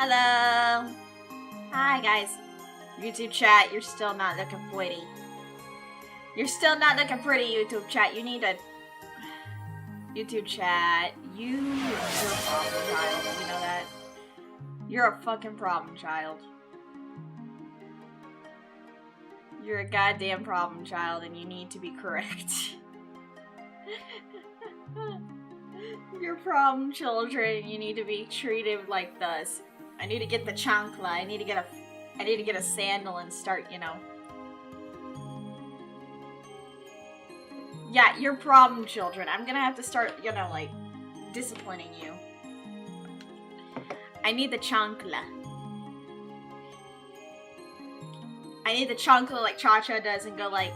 Hello. Hi, guys. YouTube chat, you're still not looking pretty. You're still not looking pretty, YouTube chat. You need a... YouTube chat, you're a problem child. You know that? You're a fucking problem child. You're a goddamn problem child and you need to be correct. You're problem children, you need to be treated like this. I need to get the chancla, I need to get a sandal and start, you know. Yeah, you're problem children. I'm gonna have to start, you know, like, disciplining you. I need the chancla. I need the chancla like Cha-Cha does and go like...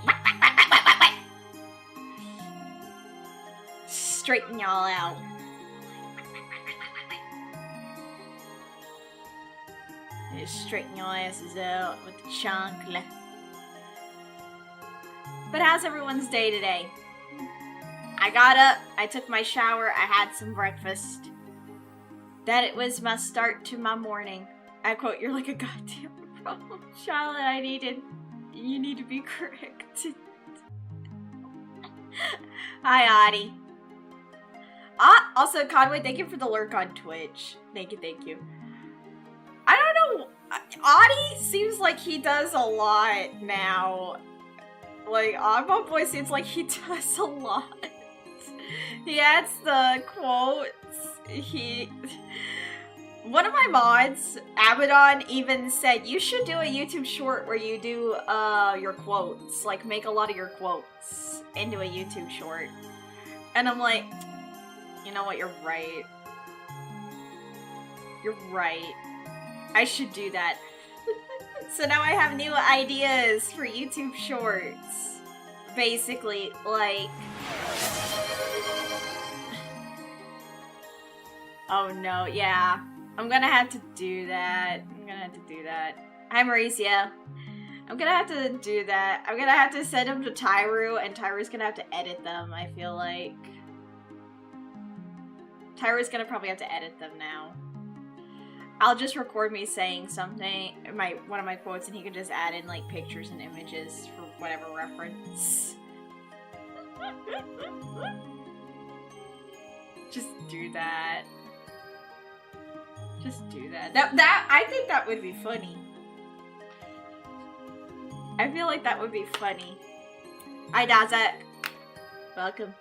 Straighten y'all out. Just straighten your asses out with the chancla. But how's everyone's day today? I got up, I took my shower, I had some breakfast. That it was my start to my morning. I quote, you're like a goddamn problem child and you need to be corrected. Hi, Audie. Ah, also, Conway, thank you for the lurk on Twitch. Thank you. I don't know, Audie seems like he does a lot now. Like, Oddball Boy seems like he does a lot. He adds the quotes, one of my mods, Abaddon, even said, you should do a YouTube short where you do, your quotes. Like, make a lot of your quotes into a YouTube short. And I'm like, you know what, you're right. You're right. I should do that. So now I have new ideas for YouTube shorts. Basically, like... Oh no, yeah. I'm gonna have to do that. Hi, Mauricio. I'm gonna have to do that. I'm gonna have to send them to Tyru, and Tyru's gonna have to edit them, I feel like. Tyru's gonna probably have to edit them now. I'll just record me saying something, one of my quotes, and he can just add in like pictures and images for whatever reference. Just do that. Just do that. That I think that would be funny. I feel like that would be funny. Hi, Dazak. Welcome.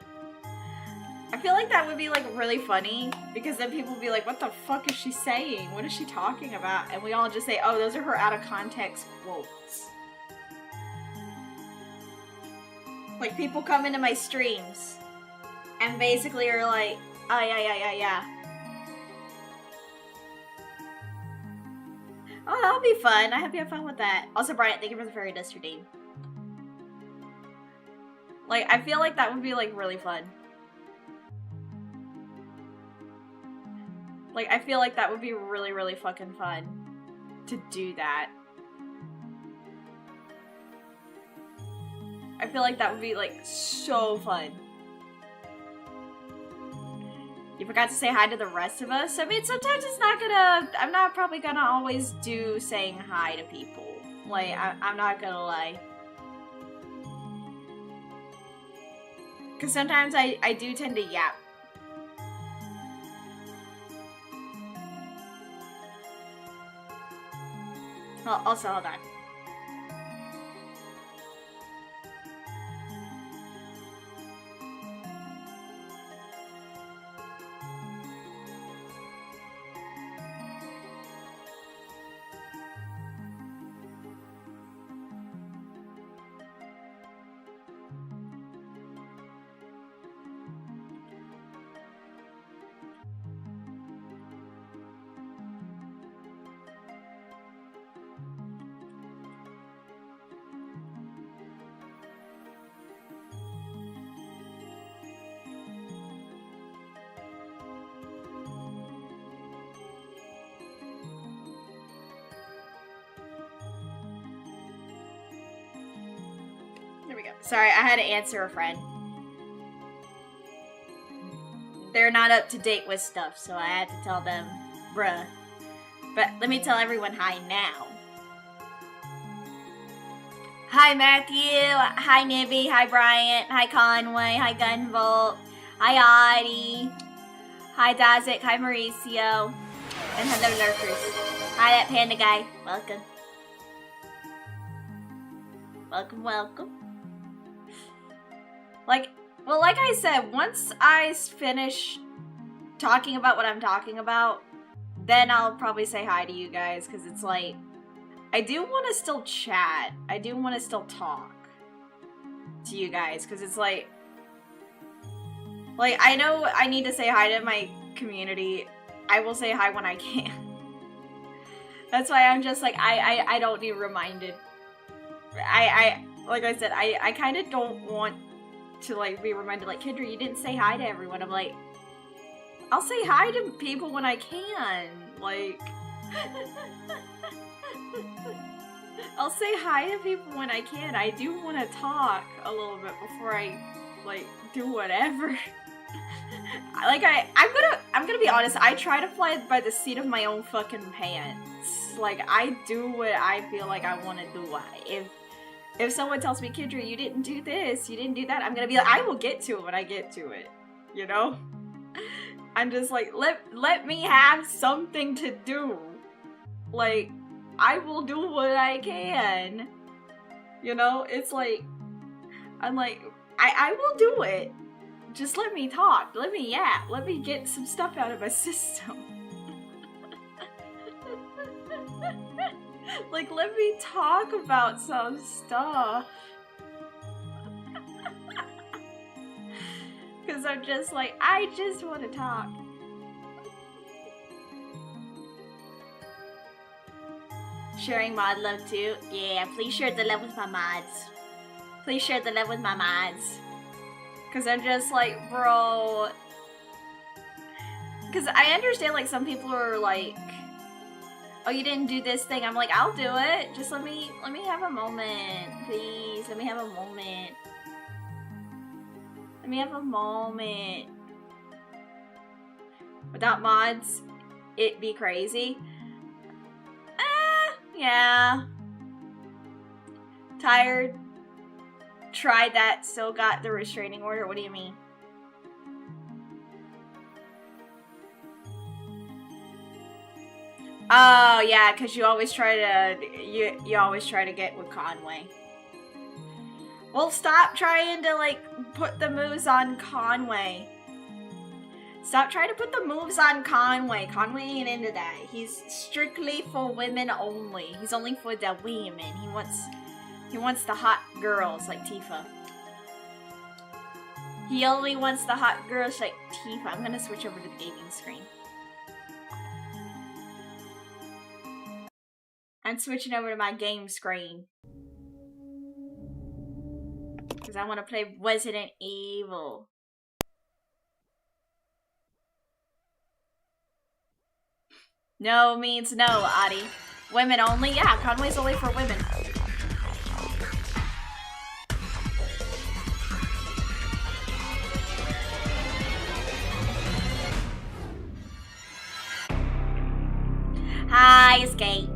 I feel like that would be like really funny because then people would be like, what the fuck is she saying? What is she talking about? And we all just say, oh, those are her out of context quotes. Like, people come into my streams and basically are like, oh, yeah. Oh, that'll be fun. I hope you have fun with that. Also, Brian, thank you for the fairy dust redeem. Like, I feel like that would be like really fun. Like, I feel like that would be really, really fucking fun to do that. I feel like that would be, like, so fun. You forgot to say hi to the rest of us? I mean, sometimes it's not gonna... I'm not probably gonna always do saying hi to people. Like, I'm not gonna lie. Because sometimes I do tend to yap. Well, also, hold on. There we go. Sorry, I had to answer a friend. They're not up to date with stuff, so I had to tell them, bruh, But let me tell everyone hi now. Hi Matthew, hi Nibby, hi Bryant, hi Conway, hi Gunvolt, hi Audie, hi Dazik, hi Mauricio, and hello lurkers. Hi that panda guy, welcome. Welcome, welcome. Like I said, once I finish talking about what I'm talking about, then I'll probably say hi to you guys, because it's like, I do want to still chat. I do want to still talk to you guys, because it's like, I know I need to say hi to my community. I will say hi when I can. That's why I'm just like, I don't need reminded. Like I said, I kind of don't want to, like, be reminded, like, Kendra, you didn't say hi to everyone. I'm like, I'll say hi to people when I can. Like, I'll say hi to people when I can. I do want to talk a little bit before I, like, do whatever. Like, I'm gonna be honest, I try to fly by the seat of my own fucking pants. Like, I do what I feel like I want to do. If someone tells me, Kendra, you didn't do this, you didn't do that, I'm gonna be like, I will get to it when I get to it. You know? I'm just like, let me have something to do. Like, I will do what I can. You know? It's like, I'm like, I will do it. Just let me talk. Let me yap. Let me get some stuff out of my system. Like, let me talk about some stuff. Because I'm just like, I just want to talk. Sharing mod love too? Yeah, please share the love with my mods. Please share the love with my mods. Because I'm just like, bro. Because I understand, like, some people are like, oh, you didn't do this thing. I'm like, I'll do it. Just let me have a moment. Please, let me have a moment. Let me have a moment. Without mods, it'd be crazy. Yeah. Tired. Tried that, still got the restraining order. What do you mean? Oh yeah, because you always try to you always try to get with Conway. Well, stop trying to, like, put the moves on Conway. Stop trying to put the moves on Conway. Conway ain't into that. He's strictly for women only. He's only for the women. He wants the hot girls like Tifa. He only wants the hot girls like Tifa. I'm gonna switch over to the gaming screen. I'm switching over to my game screen. Because I want to play Resident Evil. No means no, Adi. Women only? Yeah, Conway's only for women. Hi, Escape.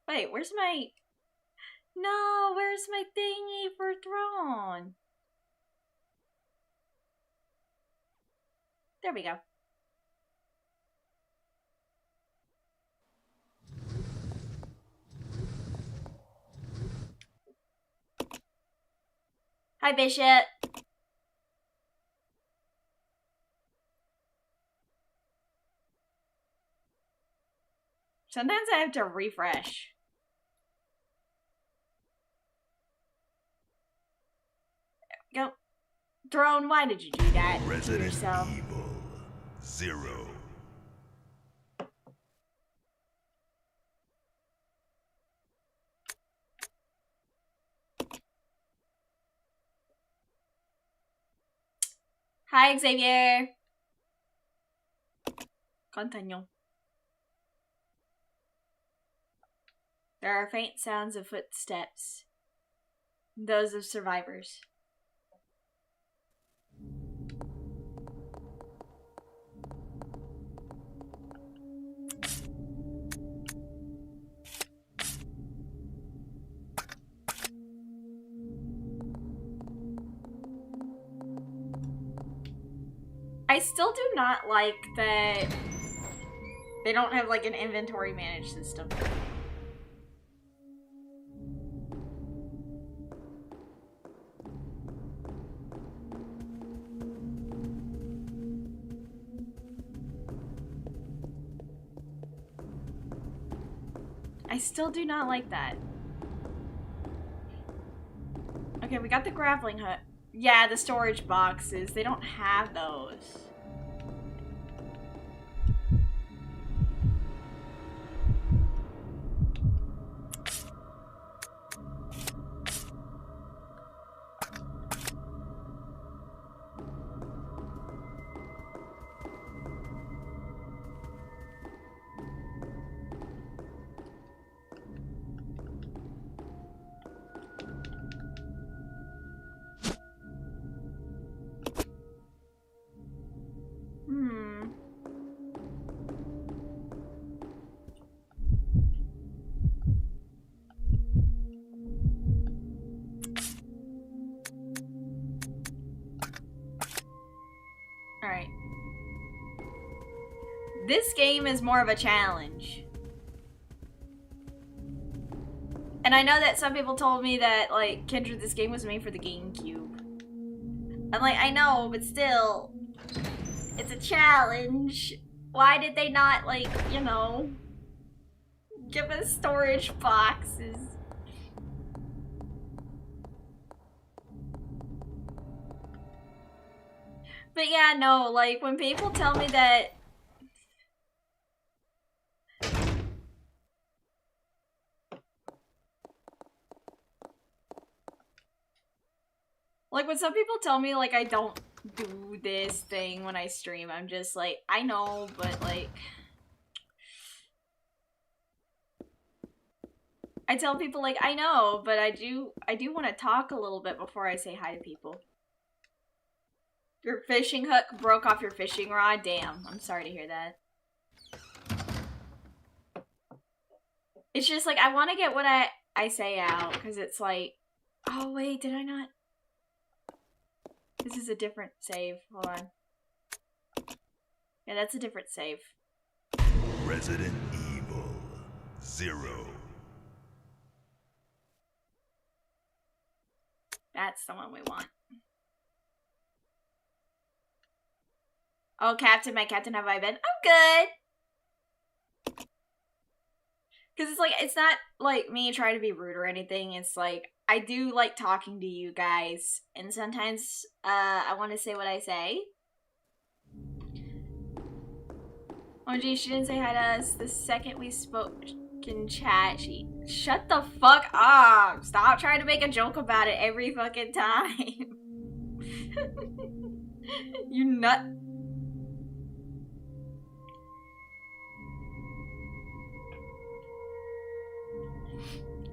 Wait, where's my... No, where's my thingy for throne? There we go. Hi, Bishop. Sometimes I have to refresh. Go. Throne, why did you do that to yourself? Evil 0. Hi, Xavier. Continue. There are faint sounds of footsteps. Those of survivors. I still do not like that they don't have like an inventory managed system. I still do not like that. Okay, we got the grappling hook. Yeah, the storage boxes. They don't have those. Alright. This game is more of a challenge. And I know that some people told me that, like, Kendra, this game was made for the GameCube. I'm like, I know, but still, it's a challenge. Why did they not, like, you know, give us storage boxes? But yeah, no, like, when people tell me that like, when some people tell me, like, I don't do this thing when I stream, I'm just like, I know, but, like, I tell people, like, I know, but I do want to talk a little bit before I say hi to people. Your fishing hook broke off your fishing rod? Damn, I'm sorry to hear that. It's just, like, I want to get what I say out, because it's like, oh, wait, did I not? This is a different save. Hold on. Yeah, that's a different save. Resident Evil 0. That's the one we want. Oh, Captain, my Captain, have I been? I'm good! Because it's like, it's not like me trying to be rude or anything. It's like, I do like talking to you guys. And sometimes, I want to say what I say. Oh gee, she didn't say hi to us the second we spoke in chat. She shut the fuck up. Stop trying to make a joke about it every fucking time. You nut.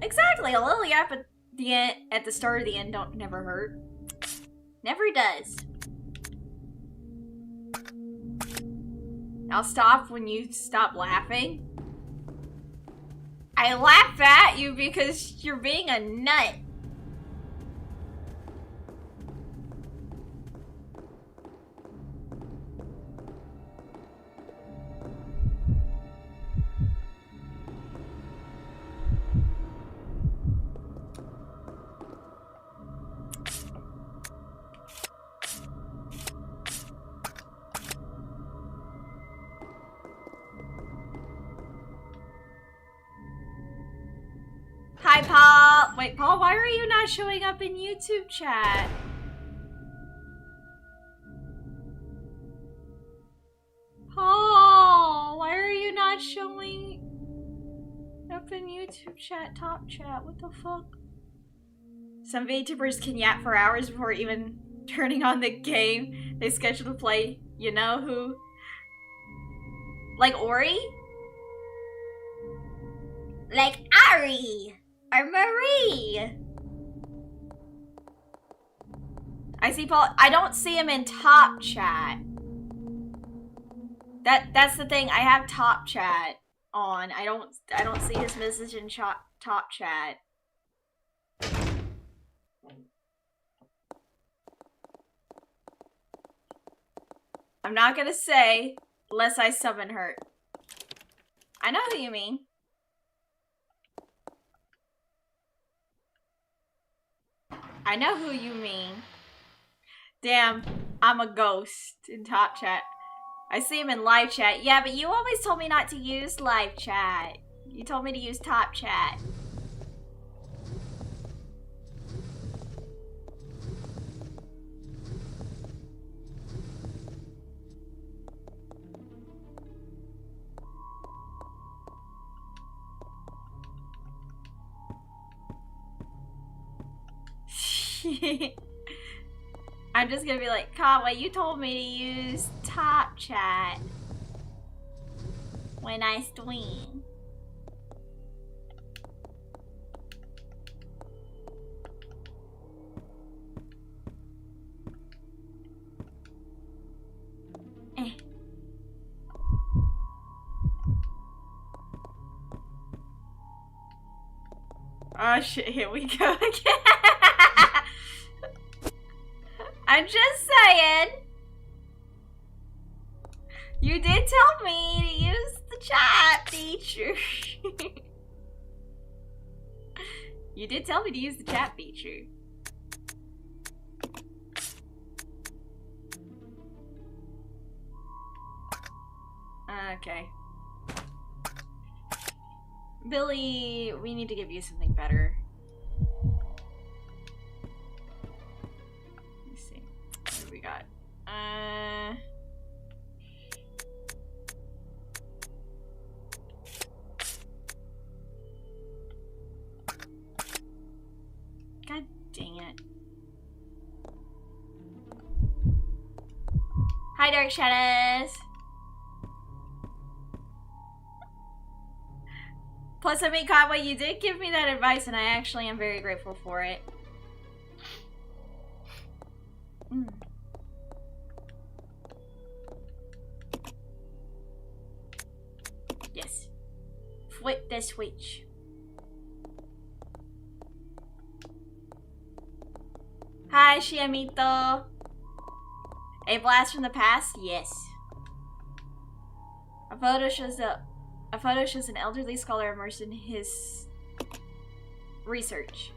Exactly, a little yap at the end, at the start or the end don't never hurt. Never does. I'll stop when you stop laughing. I laugh at you because you're being a nut. Hi, Paul. Wait, Paul, why are you not showing up in YouTube chat? Paul, why are you not showing up in YouTube chat, top chat? What the fuck? Some VTubers can yap for hours before even turning on the game they schedule to play. You know who? Like Ori? Like Ari! Or Marie! I see Paul. I don't see him in top chat. That's the thing. I have top chat on. I don't see his message in top chat. I'm not gonna say unless I summon her. I know who you mean. I know who you mean. Damn, I'm a ghost in top chat. I see him in live chat. Yeah, but you always told me not to use live chat. You told me to use top chat. I'm just gonna be like, Conway, you told me to use top chat when I stream. Oh shit, here we go again. I'm just saying. You did tell me to use the chat feature. You did tell me to use the chat feature. Okay. Billy, we need to give you something better. Let's see. What do we got? God dang it. Hi, Dark Shadows. Plus, I mean, Conway, you did give me that advice, and I actually am very grateful for it. Yes. Flip the switch. Hi, Shiamito. A blast from the past? Yes. A photo shows an elderly scholar immersed in his research.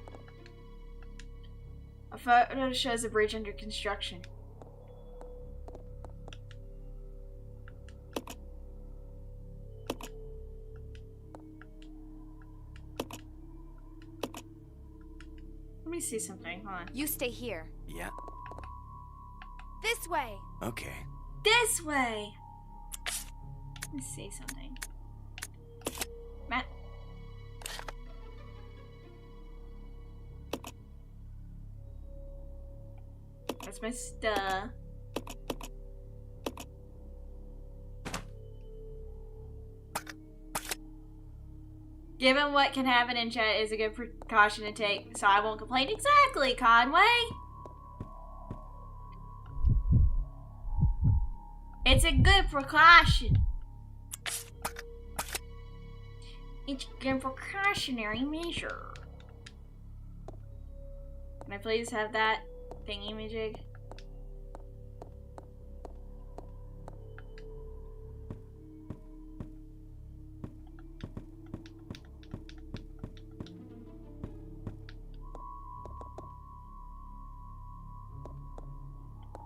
A photo shows a bridge under construction. Let me see something. Hold on. You stay here. Yeah. This way. Okay. This way. Let me see something. Matt. That's my stuff. Given what can happen in chat is a good precaution to take, so I won't complain. Exactly, Conway! It's a good precaution. It's a good precautionary measure. Can I please have that thingy-majig?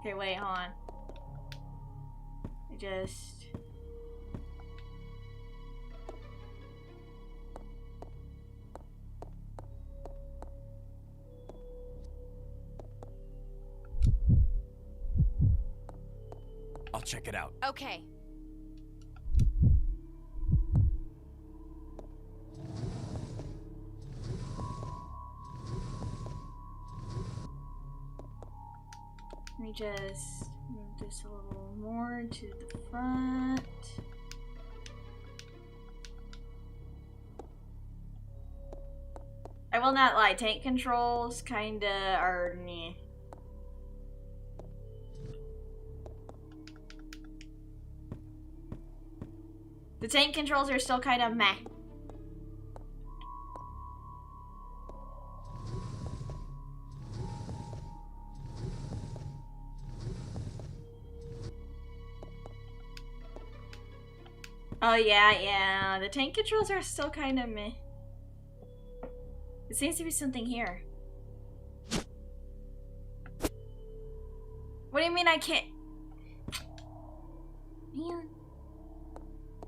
Okay, wait, hold on. I just... I'll check it out. Okay. Let me just move this a little more to the front. I will not lie, tank controls kinda are meh. The tank controls are still kind of meh. Oh yeah, the tank controls are still kind of meh. It seems to be something here. What do you mean I can't? Man.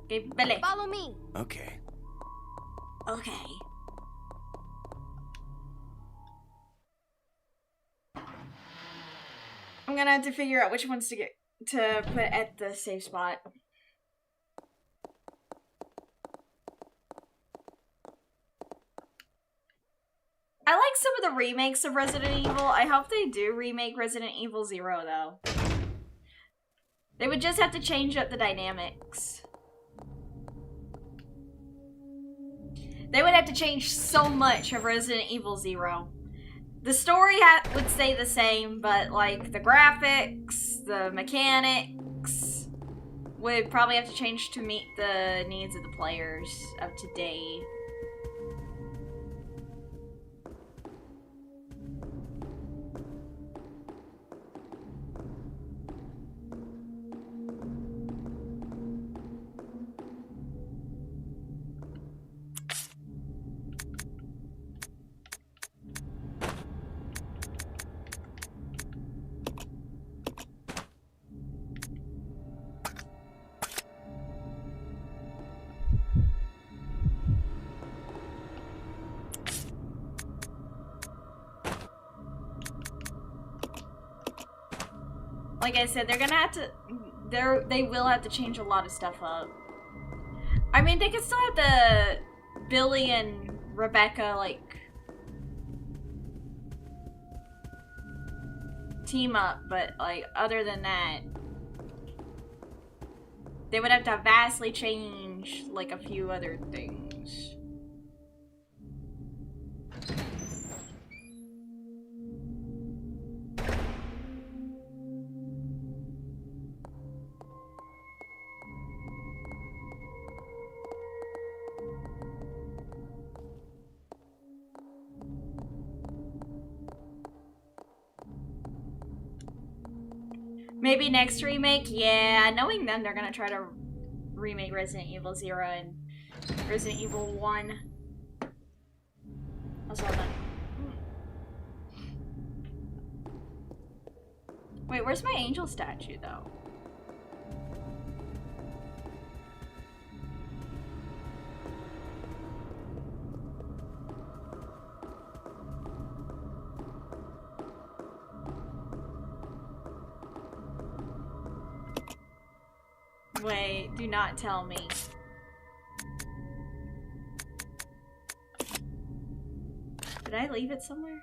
Okay, Billy. Follow me. Okay. Okay. I'm gonna have to figure out which ones to put at the safe spot. I like some of the remakes of Resident Evil. I hope they do remake Resident Evil 0 though. They would just have to change up the dynamics. They would have to change so much of Resident Evil 0. The story would stay the same, but like the graphics, the mechanics would probably have to change to meet the needs of the players of today. Like I said, they're gonna have to. They will have to change a lot of stuff up. I mean, they could still have the Billy and Rebecca like team up, but like other than that, they would have to vastly change like a few other things. Maybe next remake? Yeah, knowing them, they're gonna try to remake Resident Evil 0 and Resident Evil 1. Also, wait, where's my angel statue, though? Wait, do not tell me. Did I leave it somewhere?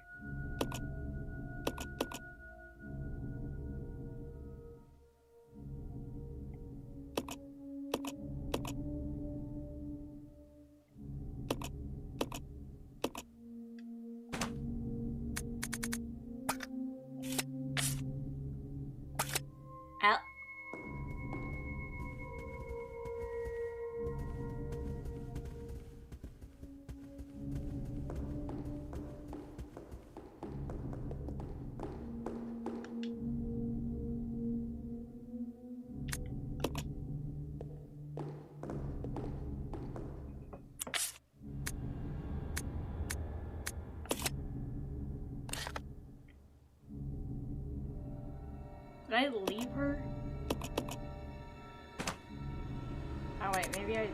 Out. Did I leave her? Oh wait, maybe I...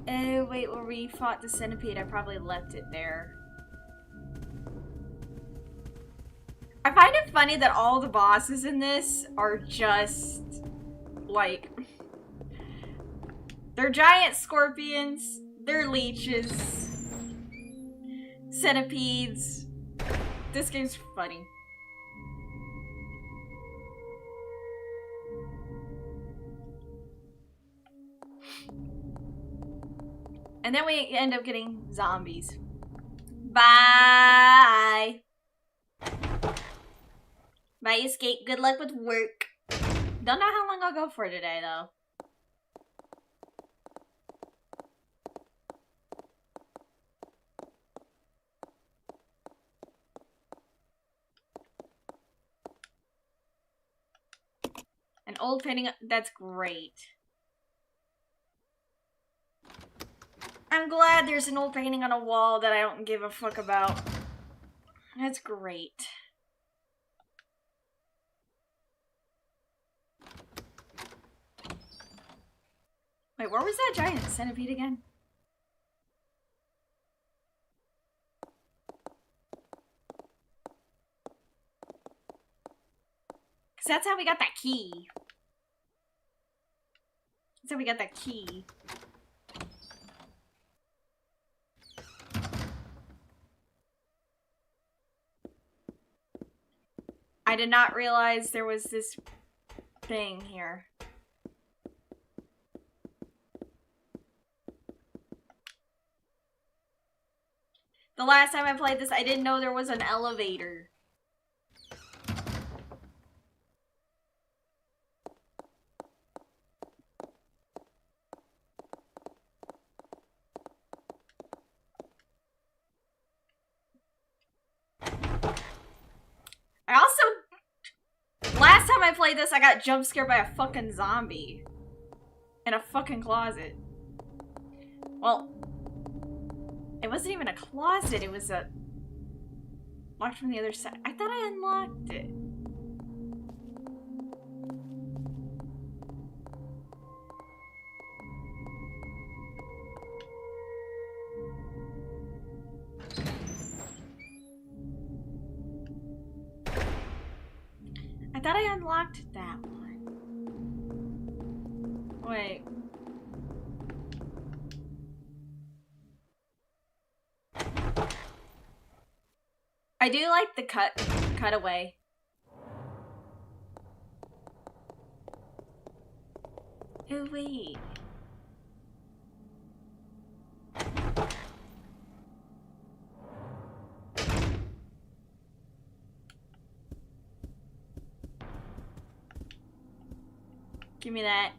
Oh wait, where we fought the centipede, I probably left it there. I find it funny that all the bosses in this are just, like, they're giant scorpions, they're leeches, centipedes. This game's funny. And then we end up getting zombies. Bye! Bye, Escape. Good luck with work. Don't know how long long I'll go for today, though. An old painting, that's great. I'm glad there's an old painting on a wall that I don't give a fuck about. That's great. Wait, where was that giant centipede again? Because that's how we got that key. That's how we got that key. I did not realize there was this thing here. The last time I played this, I didn't know there was an elevator. I also... Last time I played this, I got jump scared by a fucking zombie. In a fucking closet. Well... It wasn't even a closet, it was a... Locked from the other side. I thought I unlocked it. I thought I unlocked that one. Wait. I do like the cutaway. Oh wait. Give me that.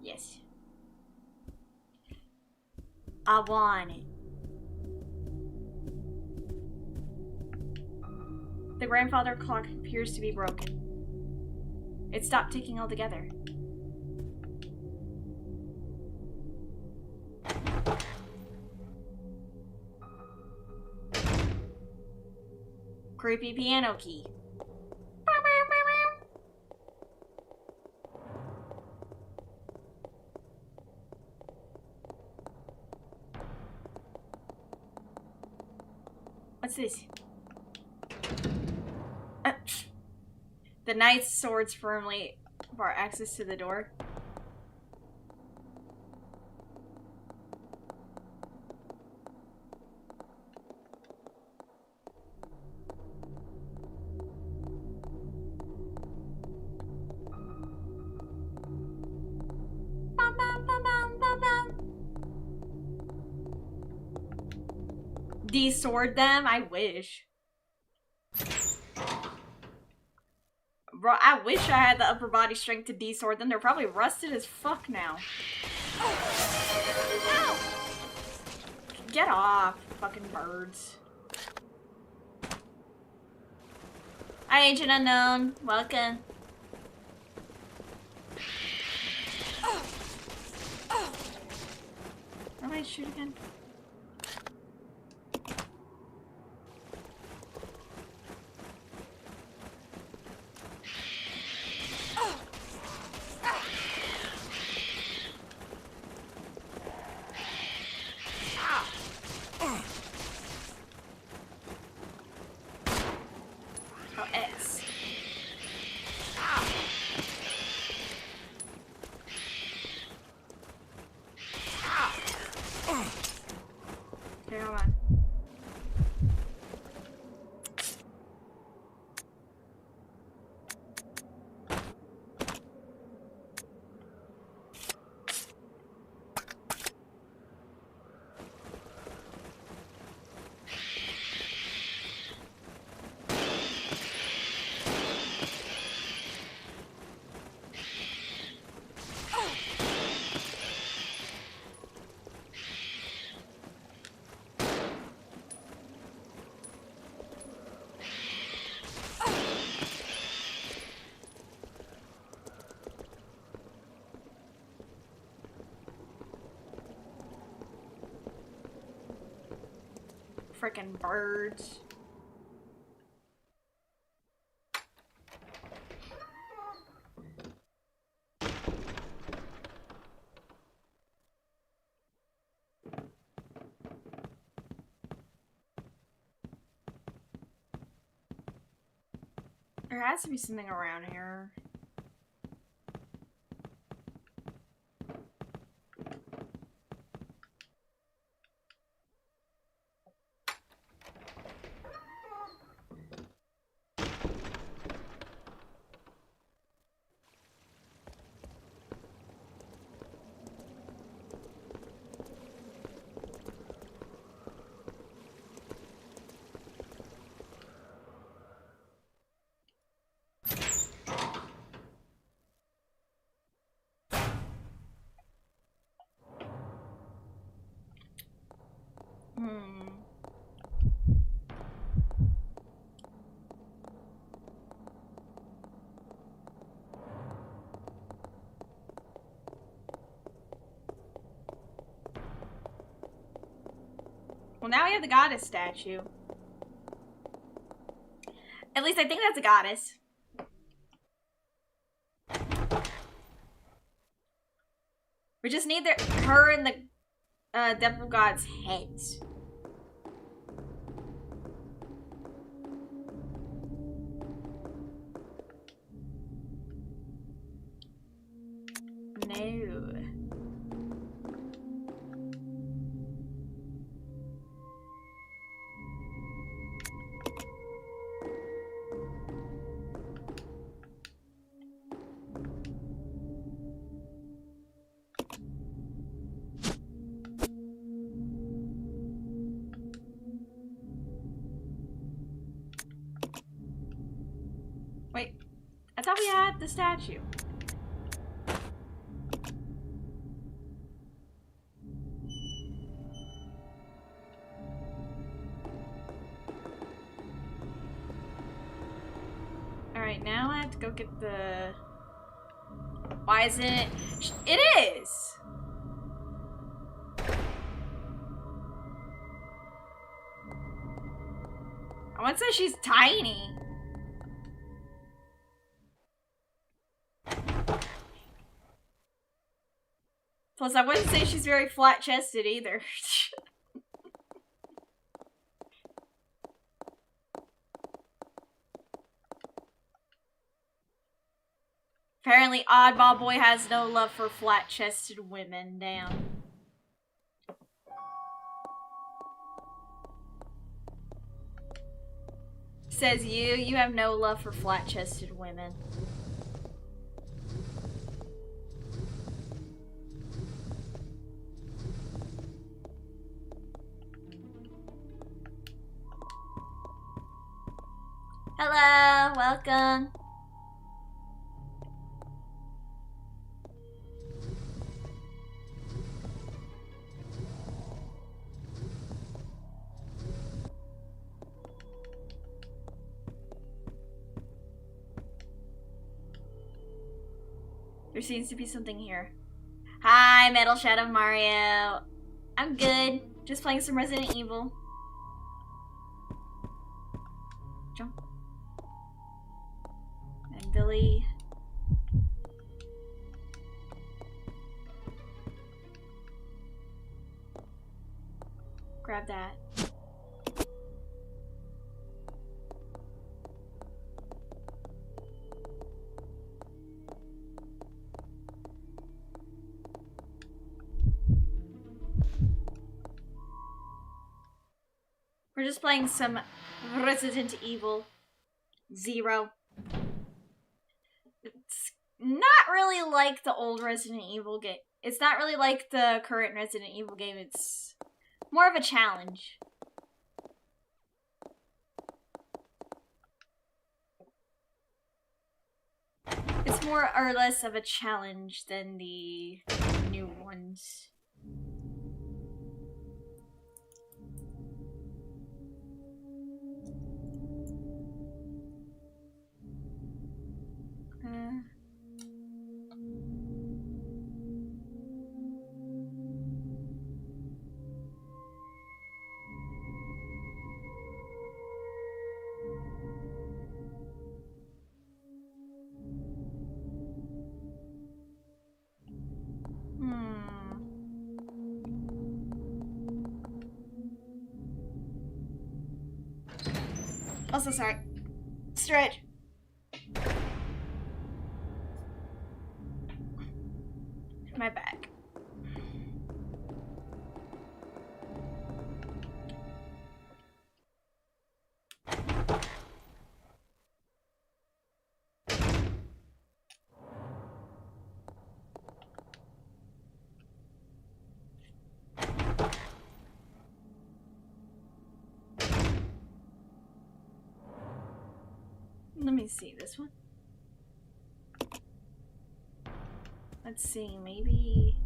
Yes. I want it. The grandfather clock appears to be broken. It stopped ticking altogether. Creepy piano key. What's this? The knight's swords firmly bar access to the door. Bum, bum, bum, bum, bum, bum. De-sword them? I wish. Bro, I wish I had the upper body strength to de-sword them. They're probably rusted as fuck now. Ow. Get off, fucking birds. Hi, Ancient Unknown. Welcome. Where do I shoot again? frickin' birds. There has to be something around here. Well, now we have the goddess statue. At least I think that's a goddess. We just need her and the devil god's heads. No. Wait, I thought we had the statue. Alright, now I have to go get the... Why isn't it? It is! I wouldn't say she's tiny. Plus, I wouldn't say she's very flat-chested either. Apparently, Oddball Boy has no love for flat-chested women. Damn. Says you have no love for flat-chested women. Hello, welcome. There seems to be something here. Hi, Metal Shadow Mario. I'm good. Just playing some Resident Evil. Jump. And Billy. Grab that. We're just playing some Resident Evil 0. It's not really like the old Resident Evil game. It's not really like the current Resident Evil game. It's more of a challenge. It's more or less of a challenge than the new ones. Also, sorry. Stretch. My back. Let me see this one. Let's see, maybe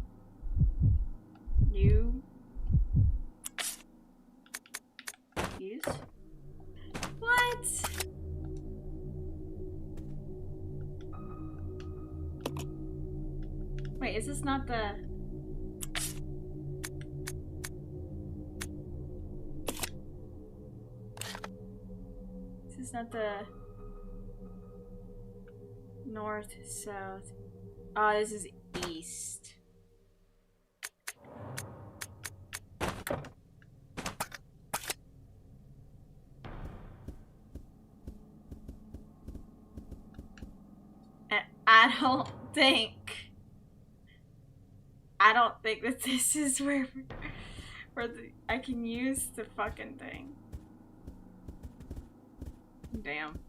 new use. What? Wait, is this not the This is not the north, south. Oh, this is east. And I don't think that this is where I can use the fucking thing. Damn.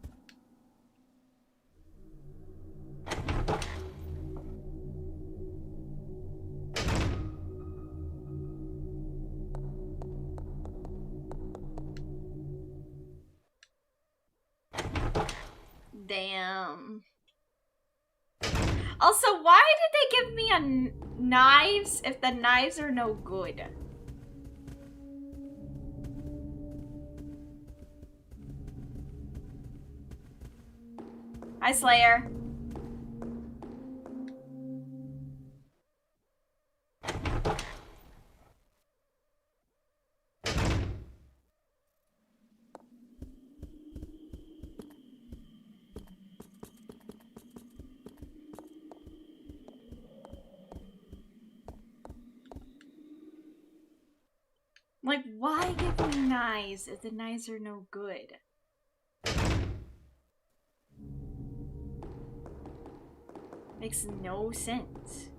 Damn. Also, why did they give me knives if the knives are no good? Hi, Slayer. Like, why give me knives if the knives are no good? Makes no sense.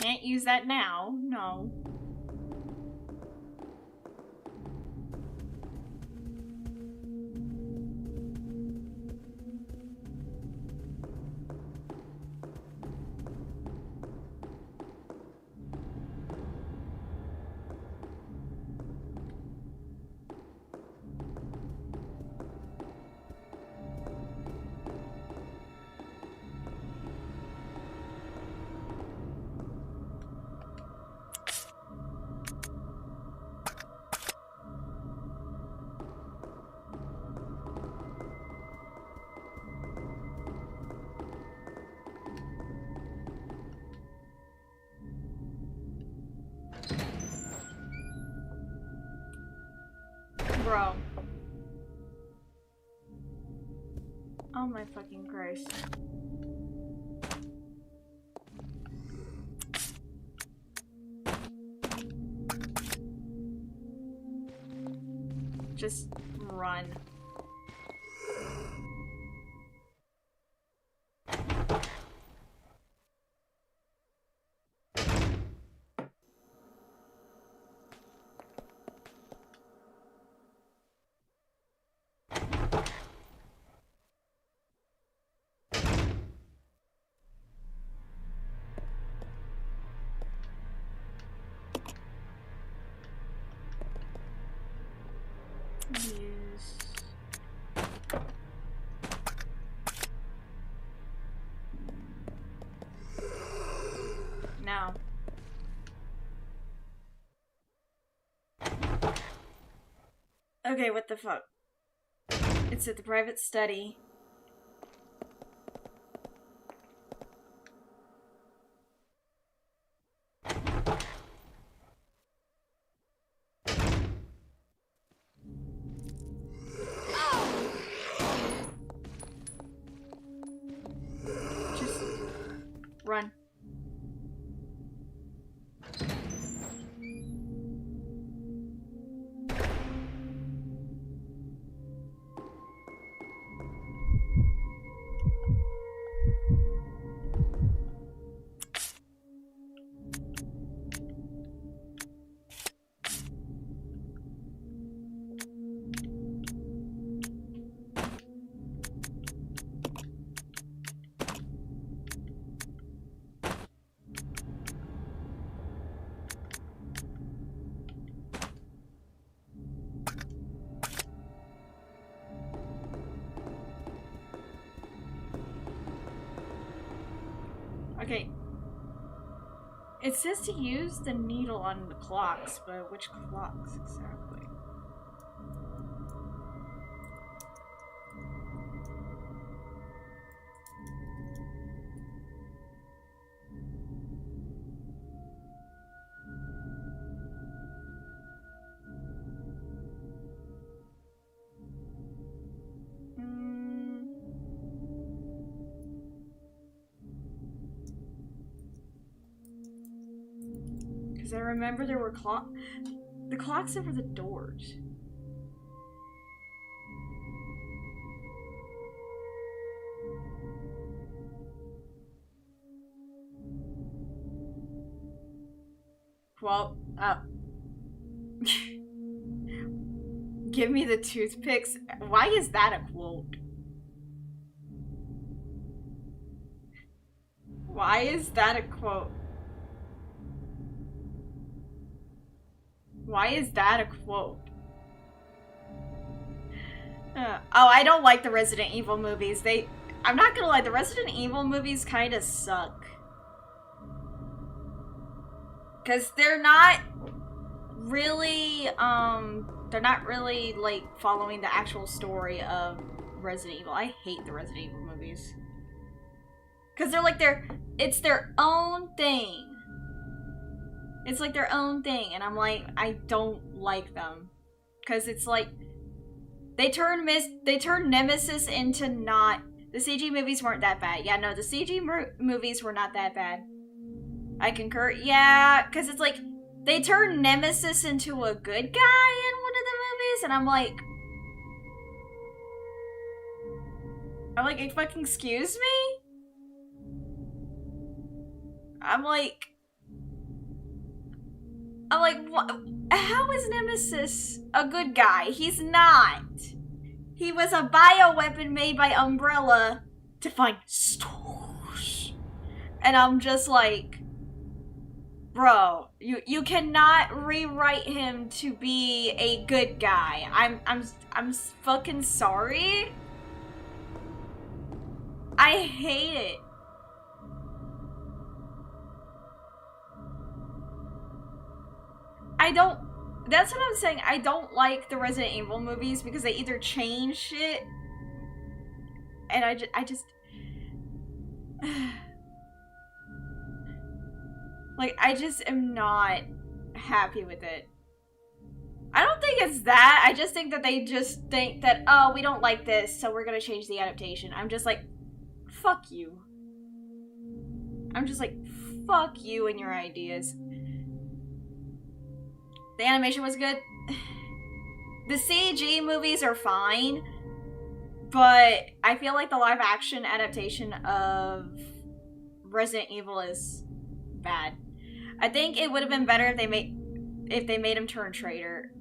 Can't use that now, no. Bro. Oh my fucking Christ. Just run. Use. No. Okay, what the fuck? It's at the private study. Okay. It says to use the needle on the clocks, but which clocks exactly? Because I remember there were the clocks over the doors. Well, give me the toothpicks. Why is that a quote? Why is that a quote? Why is that a quote? Oh, I don't like the Resident Evil movies. I'm not gonna lie, the Resident Evil movies kind of suck. Because they're not really, like, following the actual story of Resident Evil. I hate the Resident Evil movies. Because they're like it's their own thing. It's like their own thing, and I'm like, I don't like them. Because it's like, they turn Nemesis into not... The CG movies weren't that bad. Yeah, no, the CG movies were not that bad. I concur. Yeah, because it's like, they turn Nemesis into a good guy in one of the movies, and I'm like, fucking excuse me? I'm like, what? How is Nemesis a good guy? He's not. He was a bioweapon made by Umbrella to find stores. And I'm just like, bro, you cannot rewrite him to be a good guy. I'm fucking sorry. I hate it. That's what I'm saying. I don't like the Resident Evil movies because they either change shit, and I just like, I just am not happy with it. I don't think it's that. I just think that they just think that, oh, we don't like this, so we're gonna change the adaptation. I'm just like, fuck you. I'm just like, fuck you and your ideas. The animation was good. The CG movies are fine, but I feel like the live action adaptation of Resident Evil is bad. I think it would have been better if they made him turn traitor.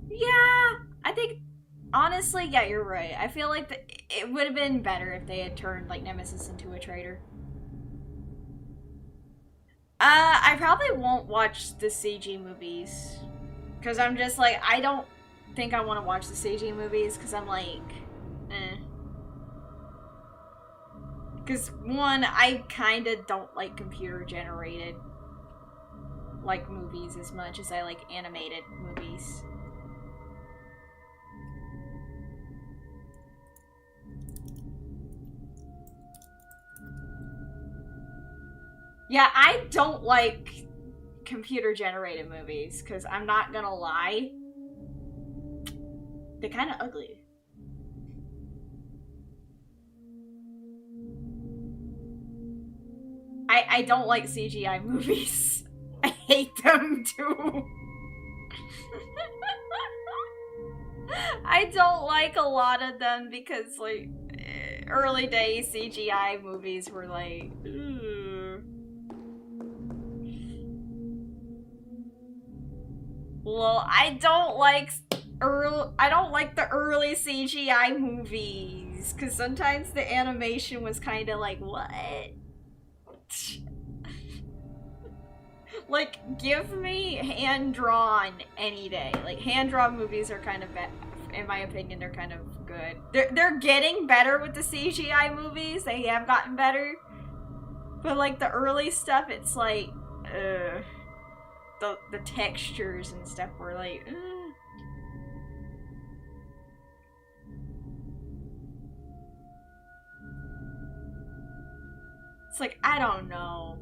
Yeah, I think, honestly, yeah, you're right. I feel like it would have been better if they had turned, like, Nemesis into a traitor. I probably won't watch the CG movies. Because I'm just like, I don't think I want to watch the CG movies, because I'm like, eh. Because, one, I kind of don't like computer-generated, like, movies as much as I like animated movies. Yeah, I don't like computer-generated movies, because I'm not gonna lie, they're kind of ugly. I don't like CGI movies. I hate them too. I don't like a lot of them because, like, early days CGI movies were like, ugh. Well, I don't like the early CGI movies, because sometimes the animation was kind of like, what? Like, give me hand-drawn any day. Like, hand-drawn movies are kind of, in my opinion, they're kind of good. They're getting better with the CGI movies. They have gotten better. But like the early stuff, it's like, the textures and stuff were like, It's like, I don't know.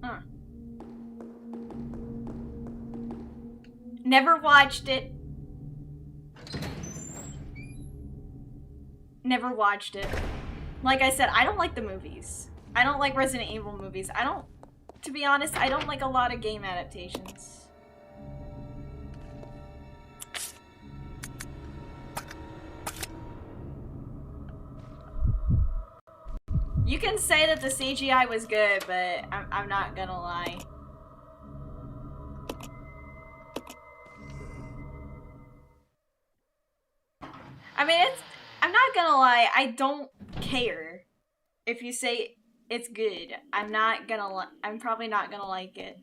Huh. Never watched it. Never watched it. Like I said, I don't like the movies. I don't like Resident Evil movies. To be honest, I don't like a lot of game adaptations. You can say that the CGI was good, but I'm not gonna lie. I mean, I'm not gonna lie, I don't care if you say it's good. I'm probably not gonna like it.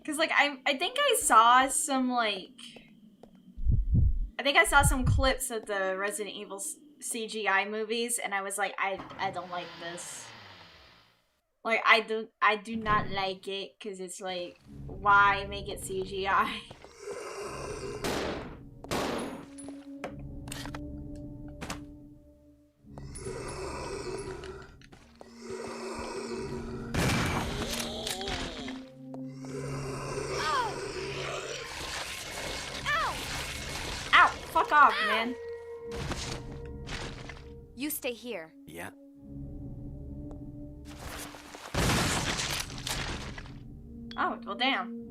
Cause like I think I saw some some clips of the Resident Evil CGI movies, and I was like, I don't like this. Like I do not like it, cause it's like, why make it CGI? Fuck off, man. You stay here. Yeah. Oh, well, damn.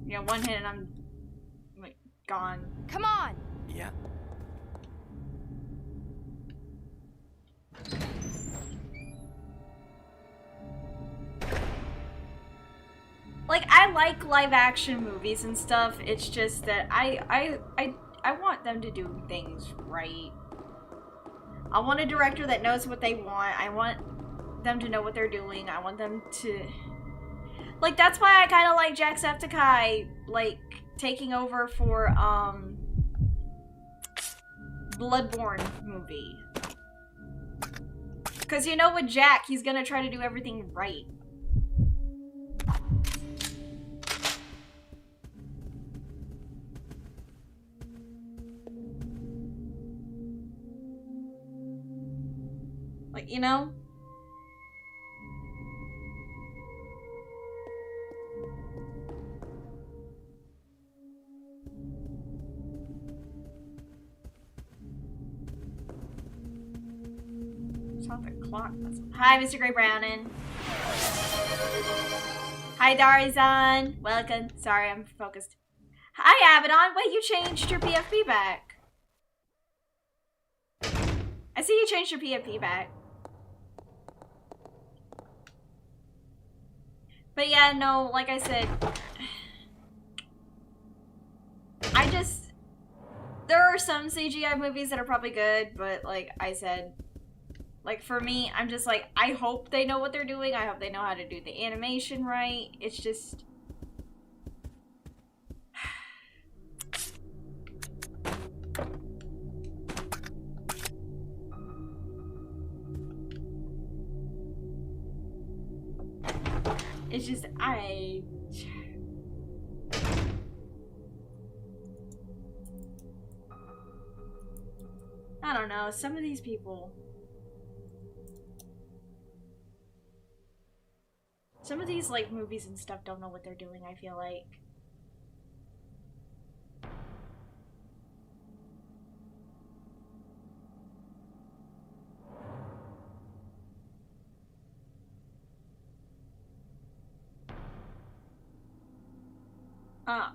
Yeah, one hit and I'm like gone. Come on. Yeah. Like, I like live action movies and stuff. It's just that I want them to do things right. I want a director that knows what they want. I want them to know what they're doing. I want them to... Like, that's why I kind of like Jacksepticeye, like, taking over for, Bloodborne movie. Because, you know, with Jack, he's gonna try to do everything right. Like, you know? Saw the clock. Hi, Mr. Grey Brownin. Hi, Darizan. Welcome. Sorry, I'm focused. Hi, Abaddon. Wait, you changed your PFP back. I see you changed your PFP back. But yeah, no, like I said, there are some CGI movies that are probably good, but like I said, like for me, I'm just like, I hope they know what they're doing. I hope they know how to do the animation right. It's just... It's just, I don't know, some of these people. Some of these, like, movies and stuff don't know what they're doing, I feel like. Ah.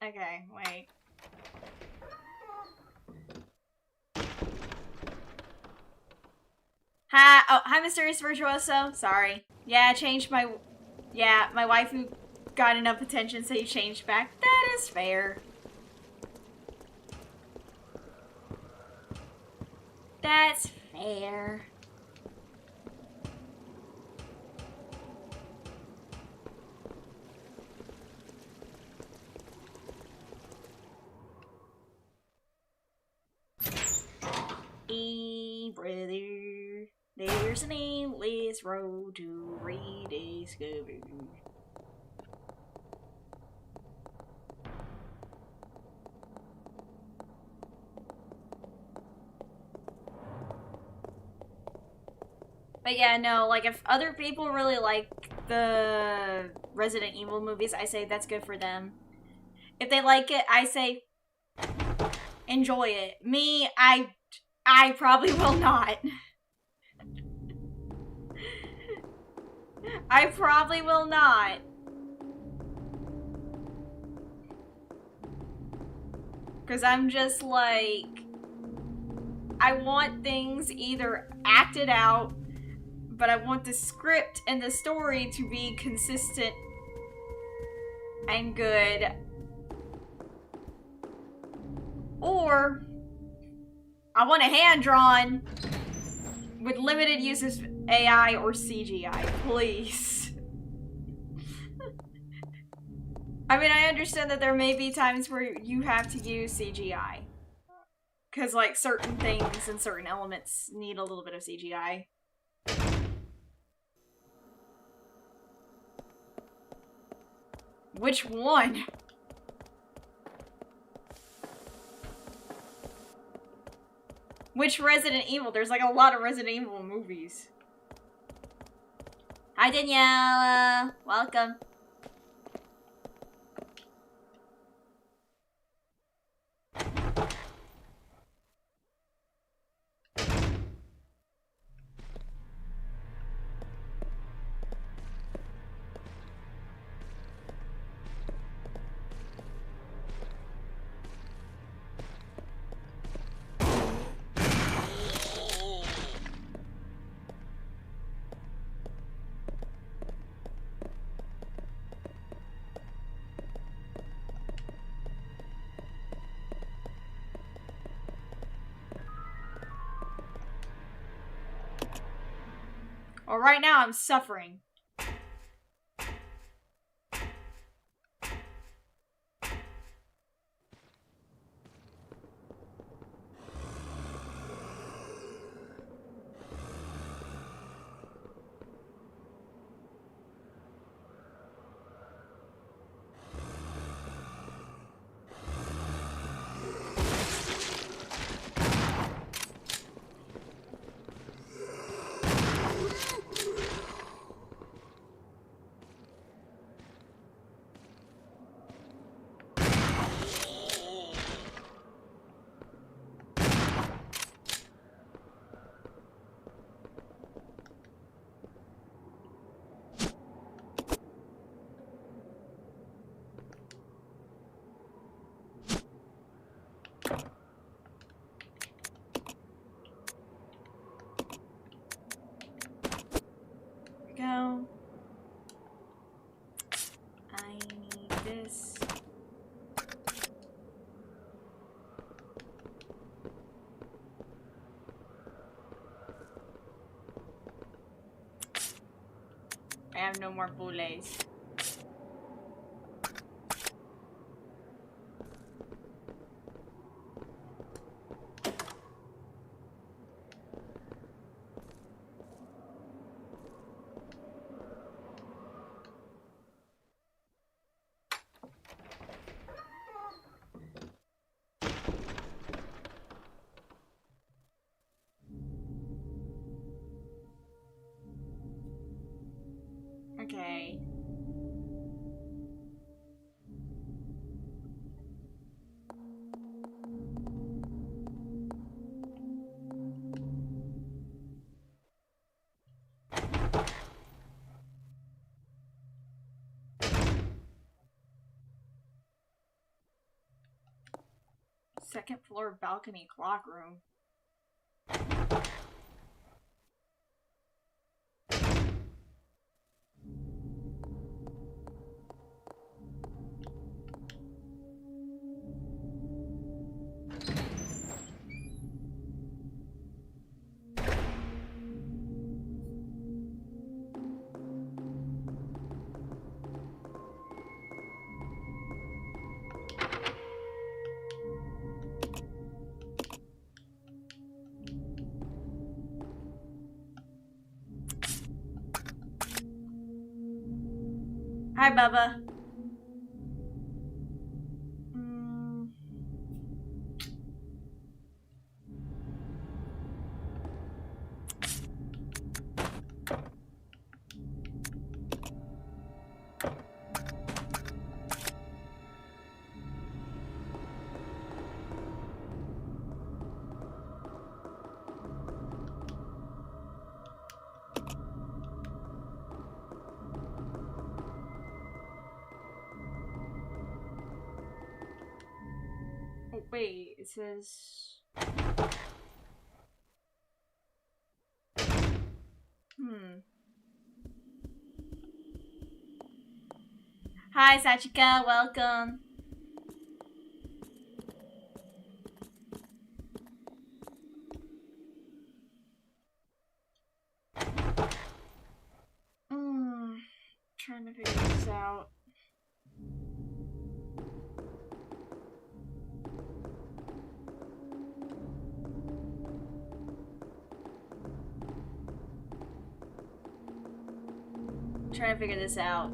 Okay, wait. Hi, Mysterious Virtuoso. Sorry. Yeah, I changed my... Yeah, my waifu got enough attention, so you changed back. That is fair. That's fair. Brother, there's an endless road to rediscover. But yeah, no, like if other people really like the Resident Evil movies, I say that's good for them. If they like it, I say enjoy it. Me, I probably will not. I probably will not. Because I'm just like, I want things either acted out, but I want the script and the story to be consistent and good. Or I want a hand-drawn with limited use of AI or CGI, please. I mean, I understand that there may be times where you have to use CGI. Because, like, certain things and certain elements need a little bit of CGI. Which one? Which Resident Evil? There's like a lot of Resident Evil movies. Hi Danielle! Welcome. Well, right now I'm suffering. have no more bullets. Okay. Second floor balcony clock room. Hi, Bubba. Oh, wait, it says... Hi, Sachika, welcome. Trying to figure this out. Trying to figure this out.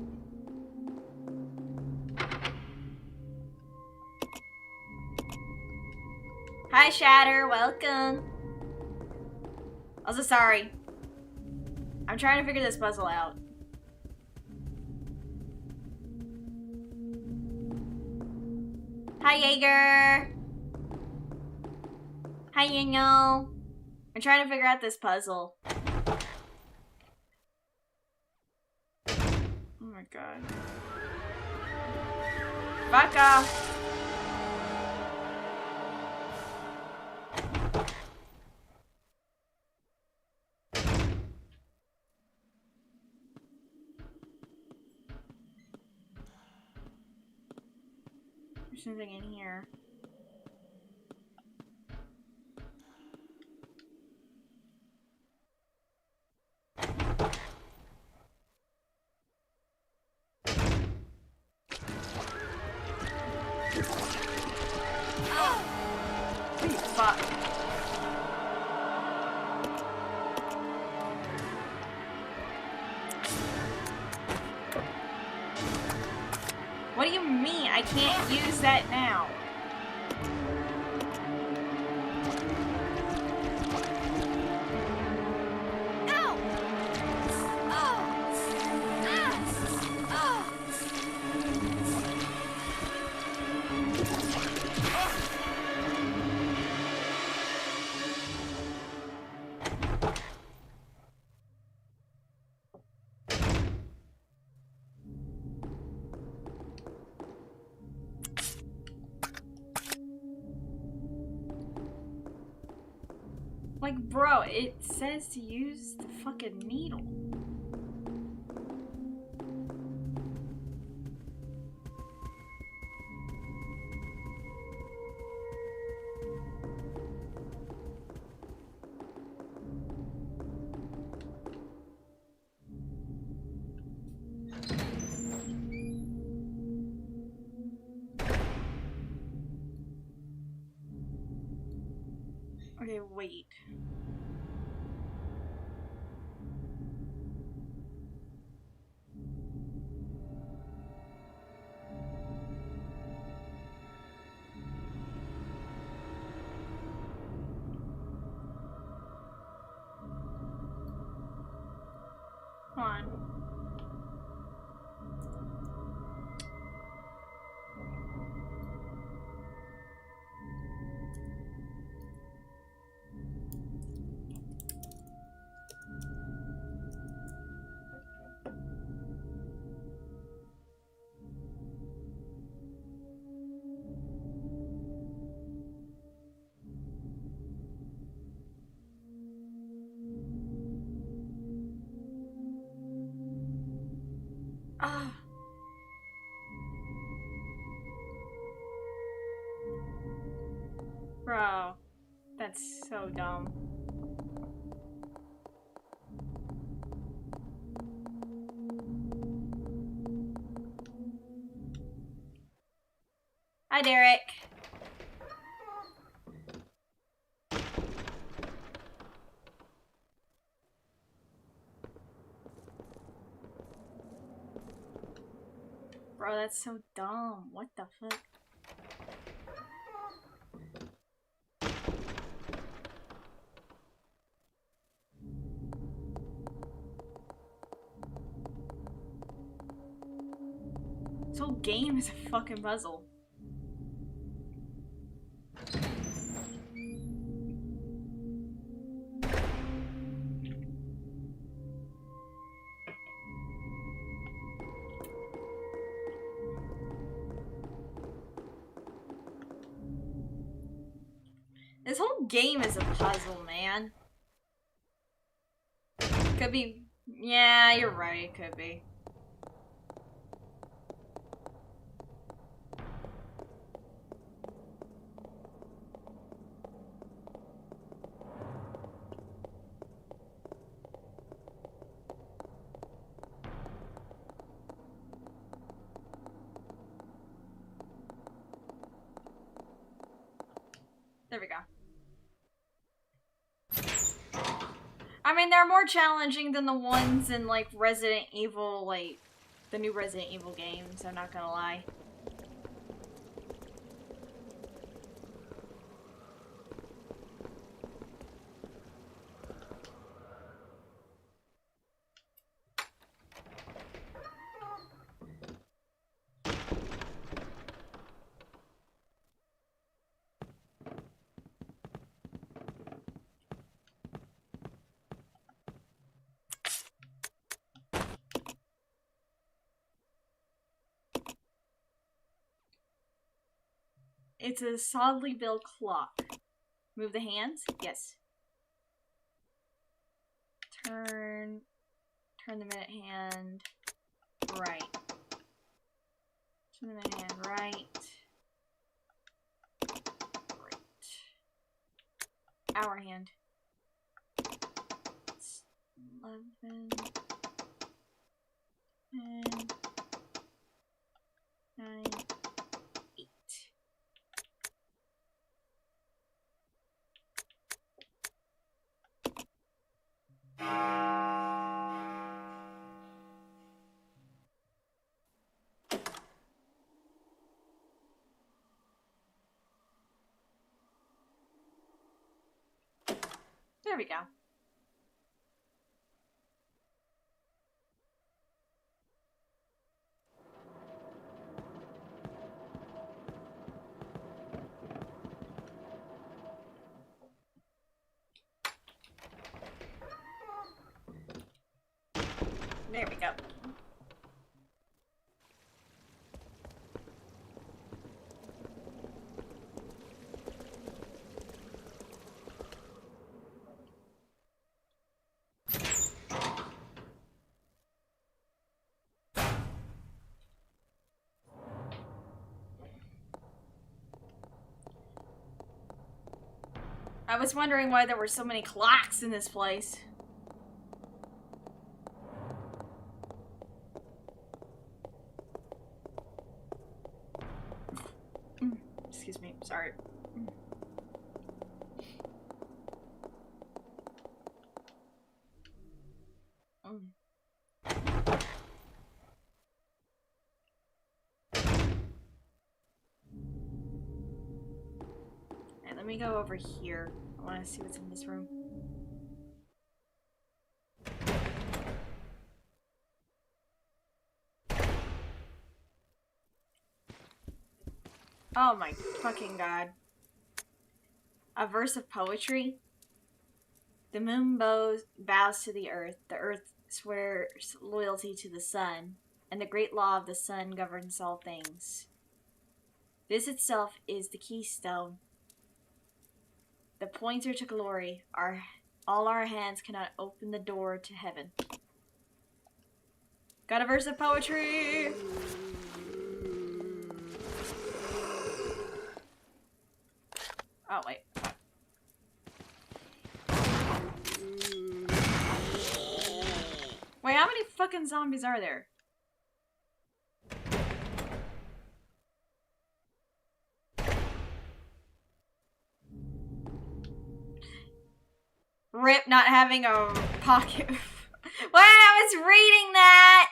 Hi, Shatter, welcome. Also, sorry. I'm trying to figure this puzzle out. Hi, Jaeger. Hi, Yingo. I'm trying to figure out this puzzle. Oh my god. Fuck off. There's something in here. Fuck. What do you mean? I can't use that now. Like, bro, it says to use the fucking needle. Okay, wait. Come on. Ah. Bro, that's so dumb. Hi, Derek. Bro, that's so dumb. What the fuck? This whole game is a fucking puzzle. This whole game is a puzzle, man. Could be. Yeah, you're right. It could be. There we go. I mean, they're more challenging than the ones in, like, Resident Evil, like, the new Resident Evil games, I'm not gonna lie. It's a solidly built clock. Move the hands? Yes. Turn the minute hand right. Turn the minute hand right. Right. Hour hand. It's 11, 10, 9, 8. There we go. There we go. I was wondering why there were so many clocks in this place. Excuse me, sorry. Alright, let me go over here. I want to see what's in this room. Oh my fucking god. A verse of poetry? The moon bows to the earth swears loyalty to the sun, and the great law of the sun governs all things. This itself is the keystone, the pointer to glory. All our hands cannot open the door to heaven. Got a verse of poetry! Oh, wait. Wait, how many fucking zombies are there? Rip not having a pocket. Wow, I was reading that!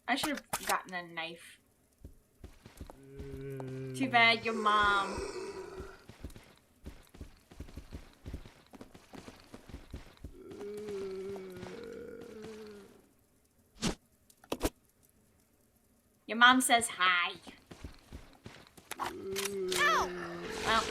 I should have gotten a knife. Too bad your mom. Your mom says hi. Ow. Well.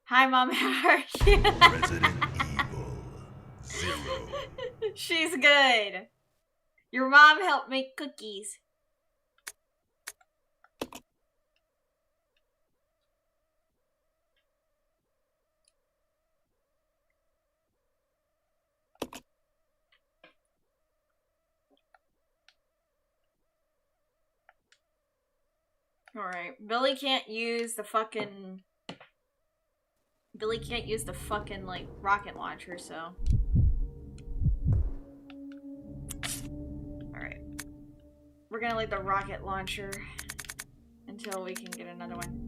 Hi, Mom. How are you? Resident Evil 0. She's good. Your mom helped make cookies. Alright, Billy can't use the fucking, like, rocket launcher, so. Alright. We're gonna leave the rocket launcher until we can get another one.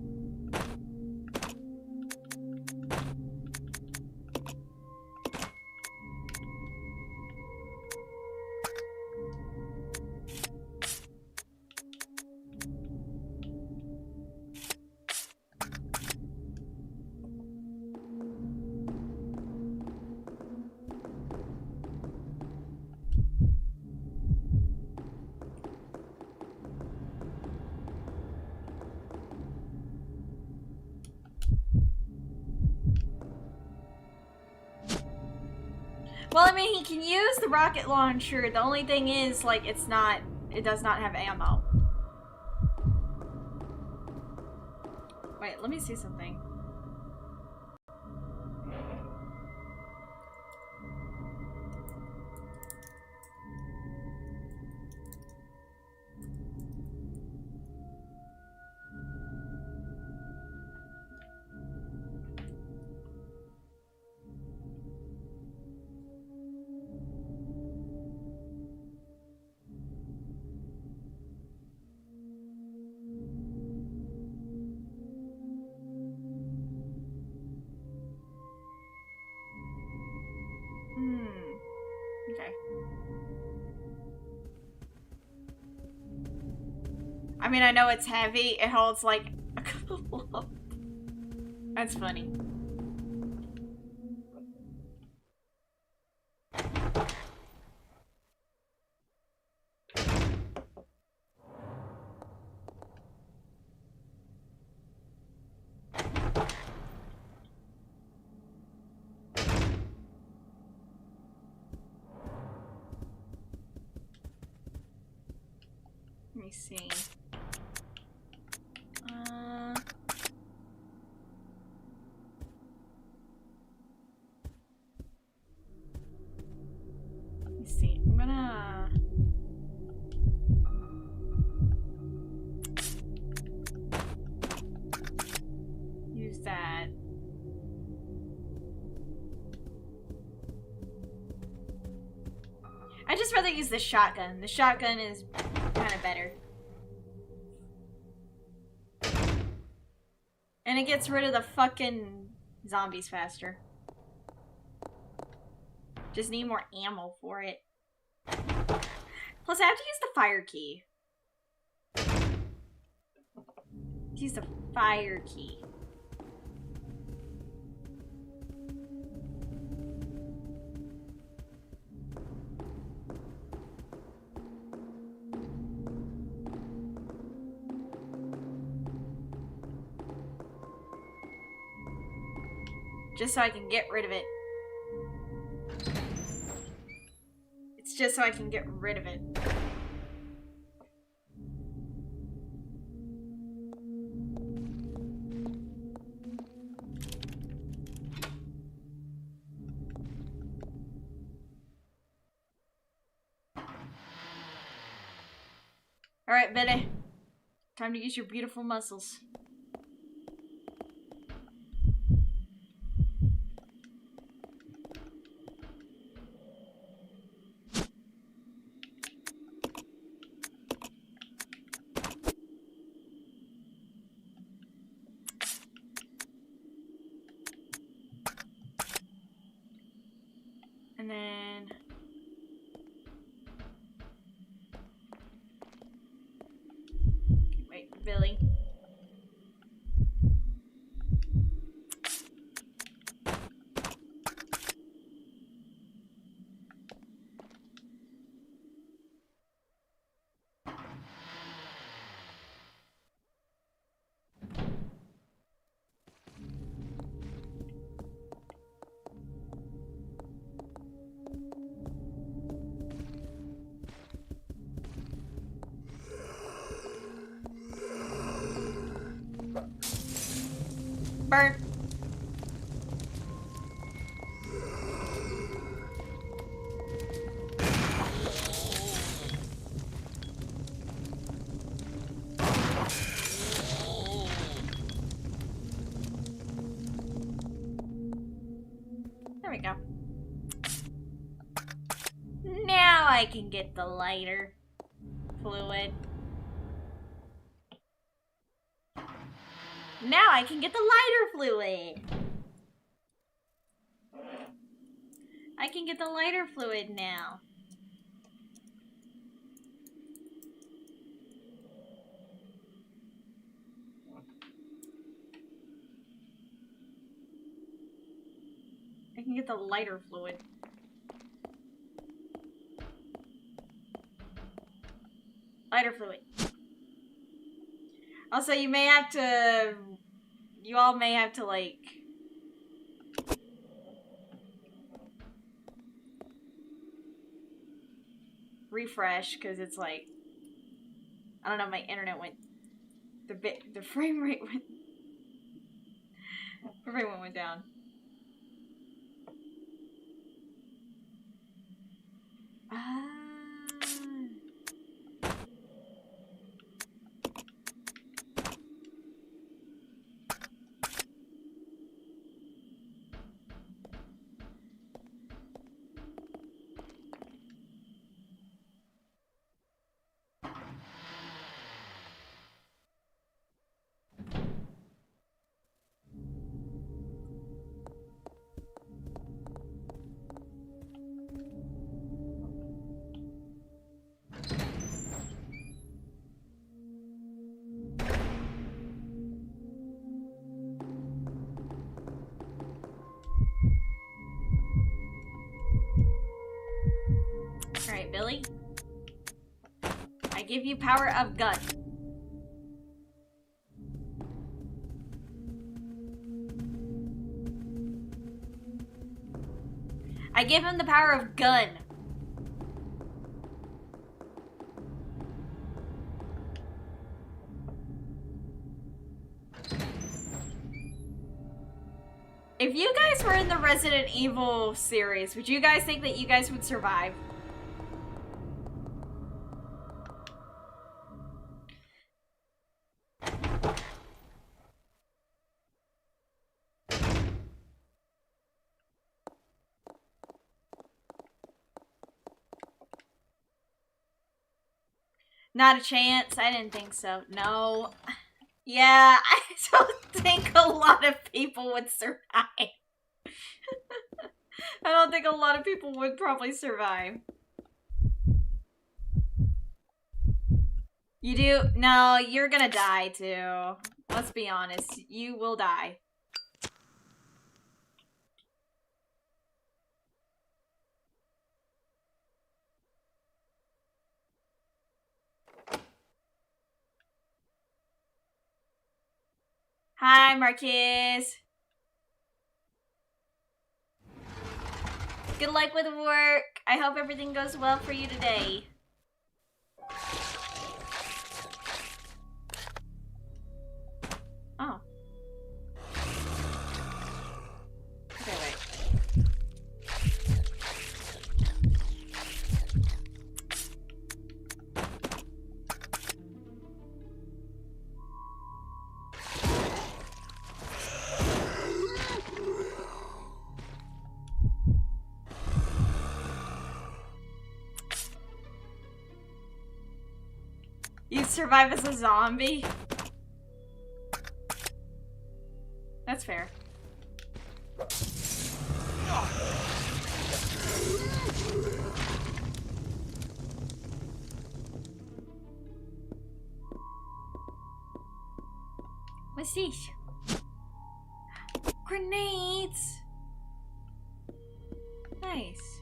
Well, I mean, he can use the rocket launcher. The only thing is, like, it does not have ammo. Wait, let me see something. Okay. I mean, I know it's heavy. It holds like a couple of... That's funny. Let me see. Let's see. I'm gonna... use that. I just rather use the shotgun. The shotgun is kind of better. And it gets rid of the fucking zombies faster. Just need more ammo for it. Plus, I have to use the fire key. Use the fire key. Just so I can get rid of it. It's just so I can get rid of it. Alright, Billy. Time to use your beautiful muscles. And then... wait, Billy. Burn. There we go. Now I can get the lighter fluid. Now I can get the lighter fluid. I can get the lighter fluid now. I can get the lighter fluid. Lighter fluid. Also, you may have to... you all may have to, like... refresh, because it's like... I don't know, my internet went... the frame rate went... the frame rate went down. Alright, Billy. I give you power of gun. I give him the power of gun. If you guys were in the Resident Evil series, would you guys think that you guys would survive? Not a chance. I didn't think so. No. Yeah, I don't think a lot of people would survive. I don't think a lot of people would probably survive. You do? No, you're gonna die too. Let's be honest. You will die. Hi, Marcus. Good luck with work. I hope everything goes well for you today. Oh. Okay, wait. You survive as a zombie? That's fair. What's this? Grenades! Nice.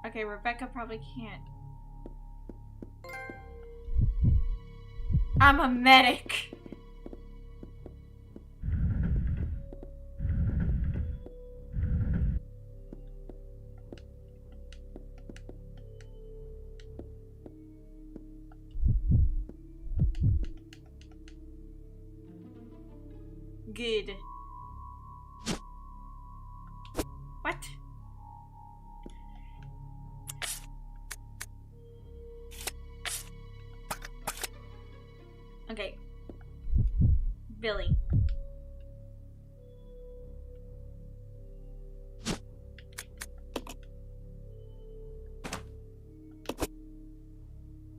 Okay, Rebecca probably can't. I'm a medic. Good. What? Okay. Billy.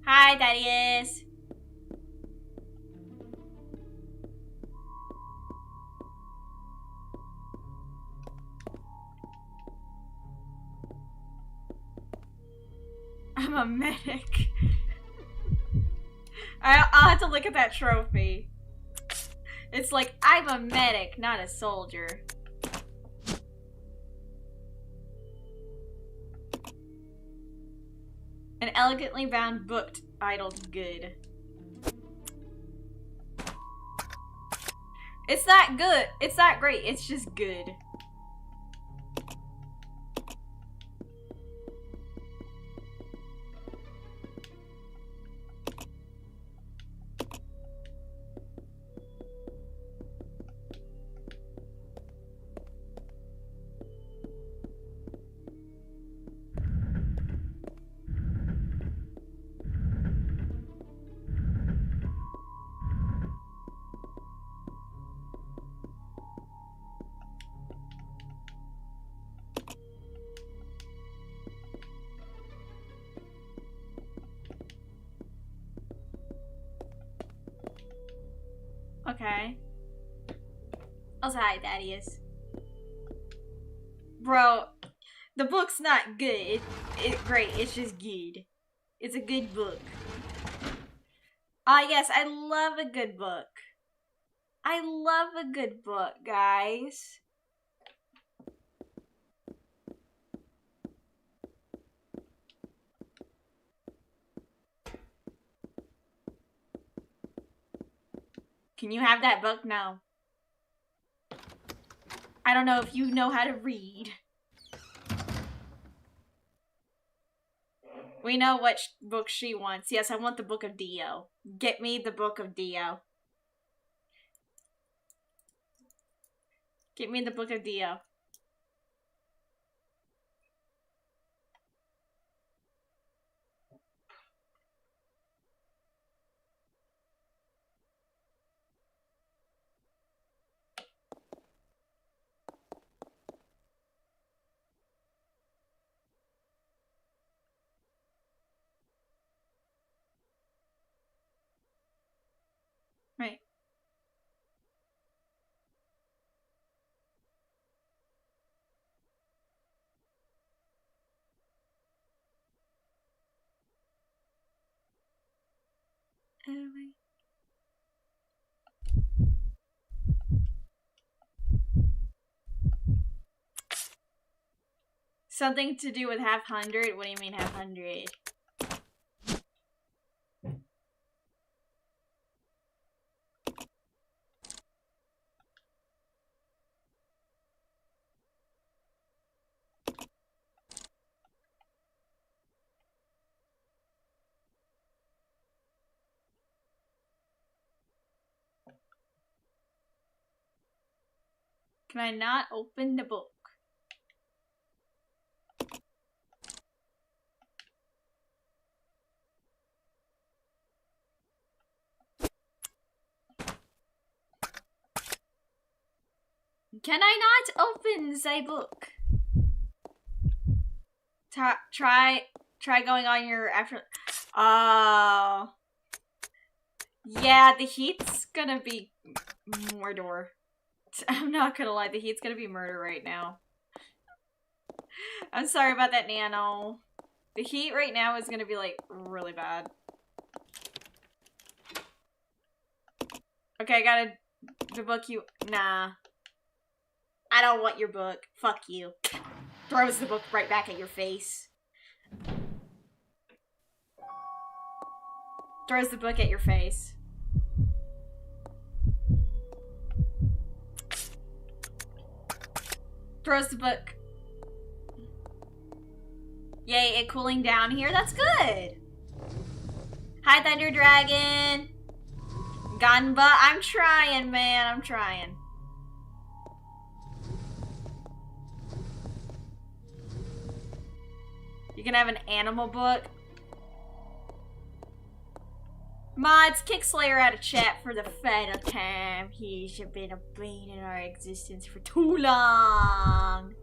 Hi, Thaddeus. I'm a medic. I'll have to look at that trophy. It's like, I'm a medic, not a soldier. An elegantly bound book titled Good. It's not good. It's not great. It's just good. Okay. Also, hi, Thaddeus. Bro, the book's not good. Great, it's just good. It's a good book. Ah, yes, I love a good book. I love a good book, guys. Can you have that book? No. I don't know if you know how to read. We know what book she wants. Yes, I want the Book of Dio. Get me the Book of Dio. Get me the Book of Dio. Right. Something to do with half hundred? What do you mean half hundred? Can I not open the book? Can I not open the book? Try going on your after. Oh. Yeah, the heat's gonna be murder. I'm not gonna lie, the heat's gonna be murder right now. I'm sorry about that, Nano. The heat right now is gonna be, like, really bad. Okay, I got the book you- Nah. I don't want your book. Fuck you. Throws the book right back at your face. Throws the book at your face. Throws the book. Yay, it cooling down here? That's good. Hi, Thunder Dragon. Gunba. I'm trying, man. I'm trying. You can have an animal book. Mods, kick Slayer out of chat for the final time. He's been a bane in our existence for too long.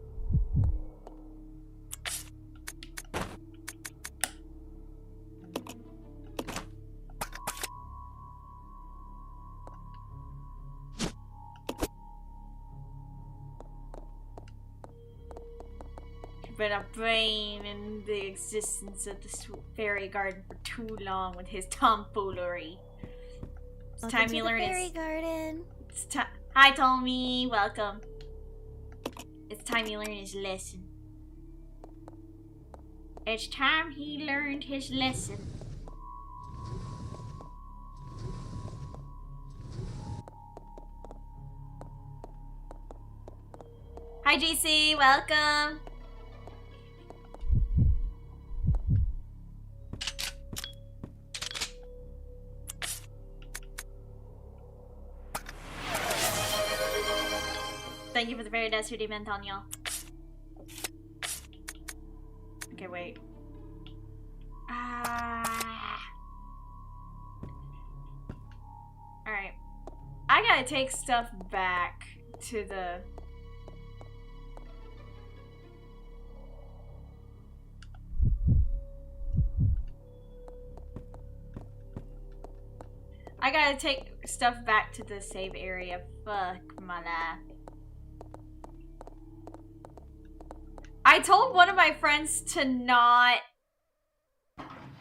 Been a bane in the existence of the fairy garden for too long with his tomfoolery. It's Welcome time to you the learn fairy garden. It's time. Hi, Tommy. Welcome. It's time you learn his lesson. It's time he learned his lesson. Hi, GC. Welcome. Thank you for the very desert event, Antonio. Okay, wait. Alright. I gotta take stuff back to the... I gotta take stuff back to the save area. Fuck my life. I told one of my friends to not,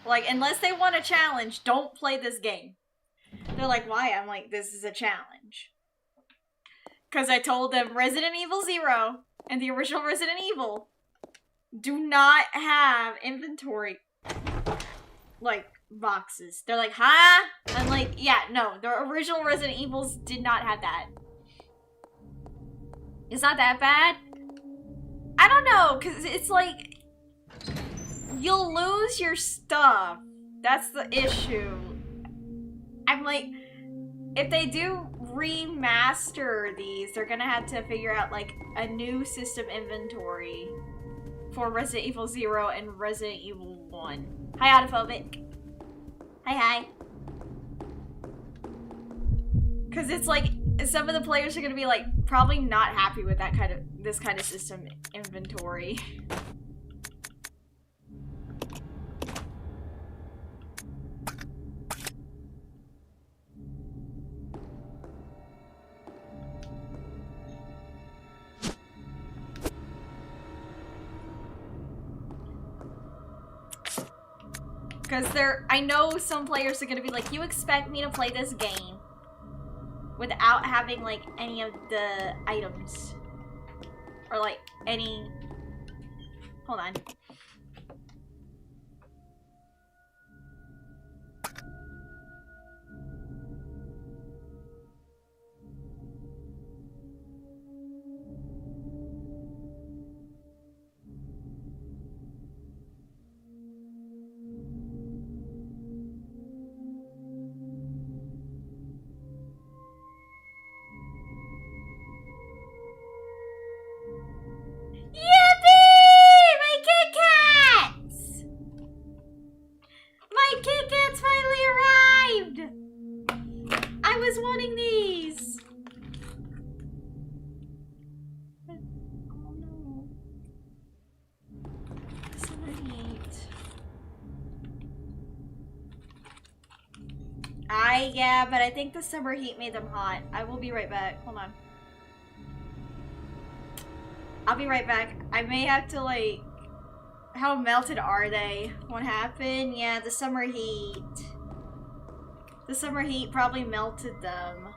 like, unless they want a challenge, don't play this game. They're like, why? I'm like, this is a challenge. Because I told them Resident Evil 0 and the original Resident Evil do not have inventory, like, boxes. They're like, huh? I'm like, yeah, no, the original Resident Evils did not have that. It's not that bad. I don't know, because it's like, you'll lose your stuff. That's the issue. I'm like, if they do remaster these, they're gonna have to figure out like a new system inventory for Resident Evil 0 and Resident Evil 1. Hi, Autophobic. Hi. Cause it's like some of the players are gonna be like probably not happy with that this kind of system inventory. Because I know some players are gonna be like, you expect me to play this game without having like any of the items or like any. Hold on. Yippee! My Kit Kats! My Kit Kats finally arrived! I was wanting these! Oh no. Summer heat. Yeah, but I think the summer heat made them hot. I will be right back. Hold on. I'll be right back. I may have to like... How melted are they? What happened? Yeah, the summer heat. The summer heat probably melted them.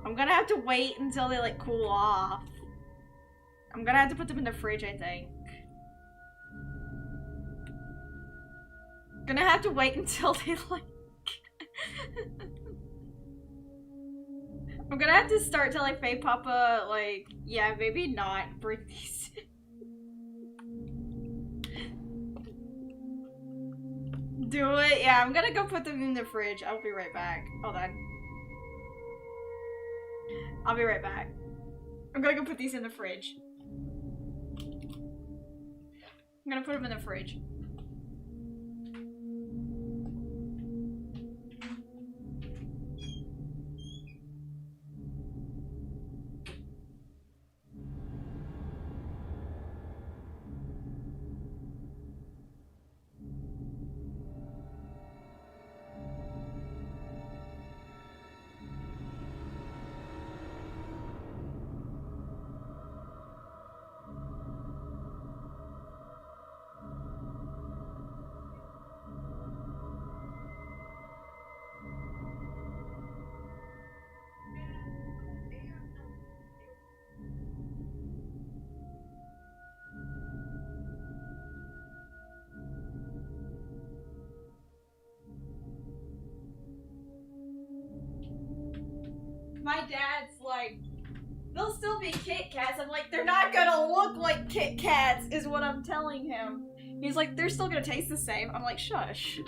I'm gonna have to wait until they like cool off. I'm gonna have to put them in the fridge, I think. Gonna have to wait until they like... I'm gonna have to start till like Faye Papa, like, yeah, maybe not bring these in. Do it? Yeah, I'm gonna go put them in the fridge. I'll be right back. Hold on. I'll be right back. I'm gonna go put these in the fridge. I'm gonna put them in the fridge. My dad's like, they'll still be Kit Kats. I'm like, they're not gonna look like Kit Kats, is what I'm telling him. He's like, they're still gonna taste the same. I'm like, shush.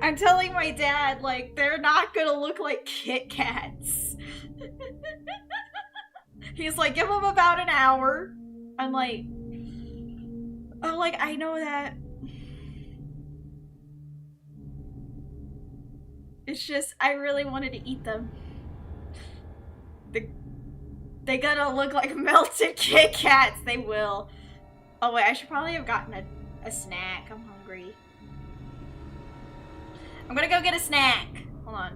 I'm telling my dad, like, they're not gonna look like Kit Kats. He's like, give them about an hour. I'm like, I know that. It's just, I really wanted to eat them. They gotta look like melted Kit Kats. They will. Oh wait, I should probably have gotten a snack. I'm hungry. I'm gonna go get a snack. Hold on.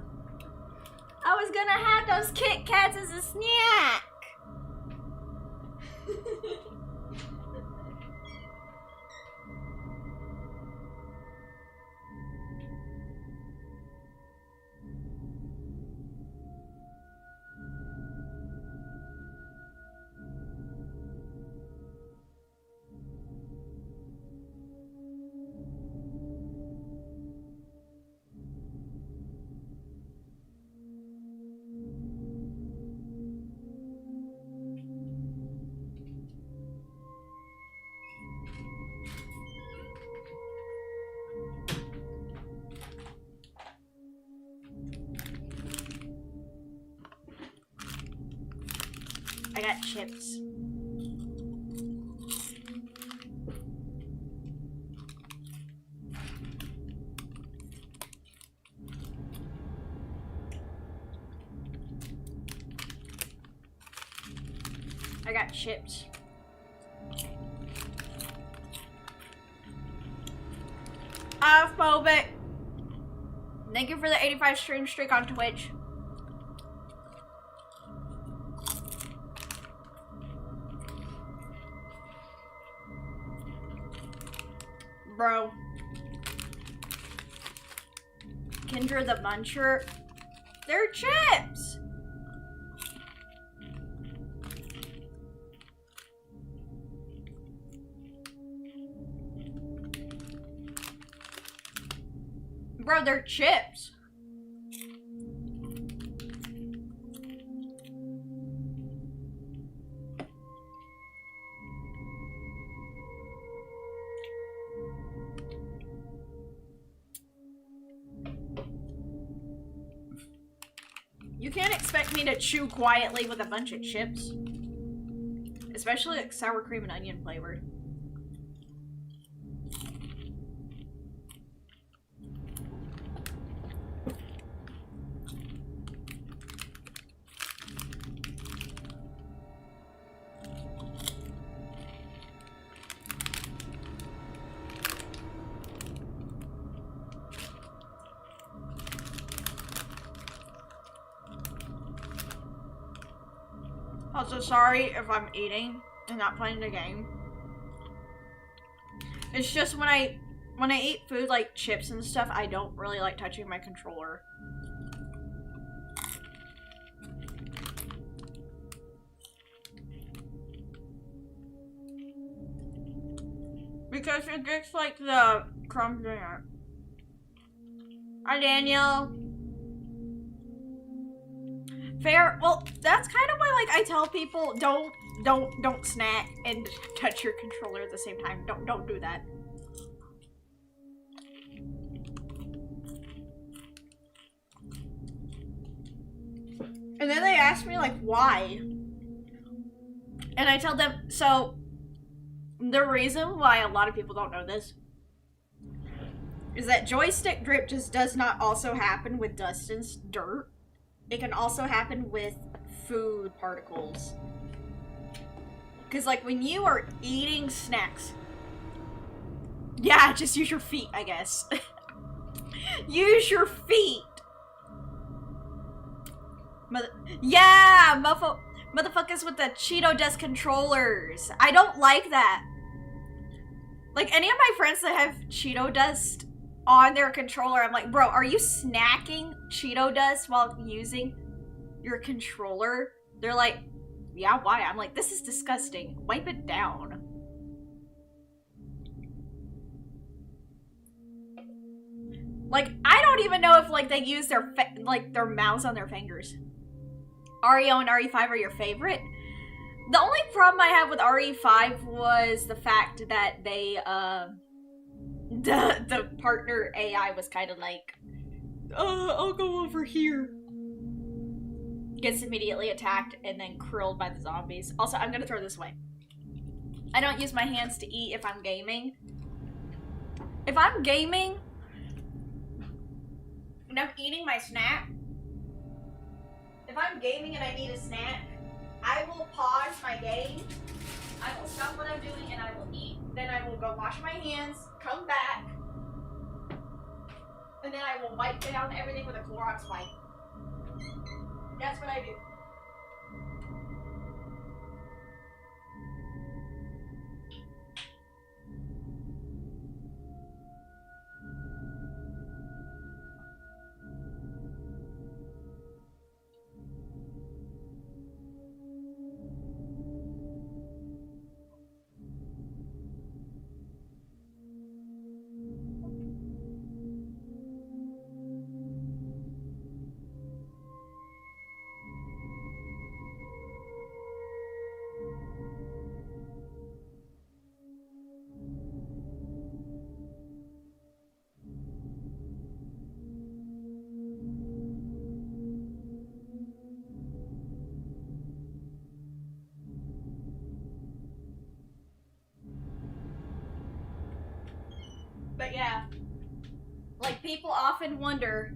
I was gonna have those Kit Kats as a snack. I got chips. I got chips. Phobic. Thank you for the 85 stream streak on Twitch. Bro. Kendra the Muncher. They're chips! Bro, they're chips. You can't expect me to chew quietly with a bunch of chips. Especially like sour cream and onion flavored. Also, sorry if I'm eating and not playing the game. It's just when I eat food like chips and stuff, I don't really like touching my controller. Because it gets like the crumbs in it. Hi, Daniel. Fair. Well, that's kind of why, like, I tell people don't snack and touch your controller at the same time. Don't do that. And then they ask me like why, and I tell them so. The reason why a lot of people don't know this is that joystick drip just does not also happen with dust and dirt. It can also happen with food particles. Because, like, when you are eating snacks... Yeah, just use your feet, I guess. Use your feet! Yeah! Motherfuckers with the Cheeto Dust controllers. I don't like that. Like, any of my friends that have Cheeto Dust on their controller, I'm like, bro, are you snacking Cheeto Dust while using your controller? They're like, yeah, why? I'm like, this is disgusting. Wipe it down. Like, I don't even know if, like, they use their, their mouths on their fingers. RE0 and RE5 are your favorite? The only problem I have with RE5 was the fact that they, the partner AI was kind of like, I'll go over here. Gets immediately attacked and then krilled by the zombies. Also, I'm gonna throw this away. I don't use my hands to eat if I'm gaming. If I'm gaming and I'm eating my snack, if I'm gaming and I need a snack, I will pause my game, I will stop what I'm doing, and I will eat. Then I will go wash my hands, come back, and then I will wipe down everything with a Clorox wipe. That's what I do. But yeah. Like, people often wonder.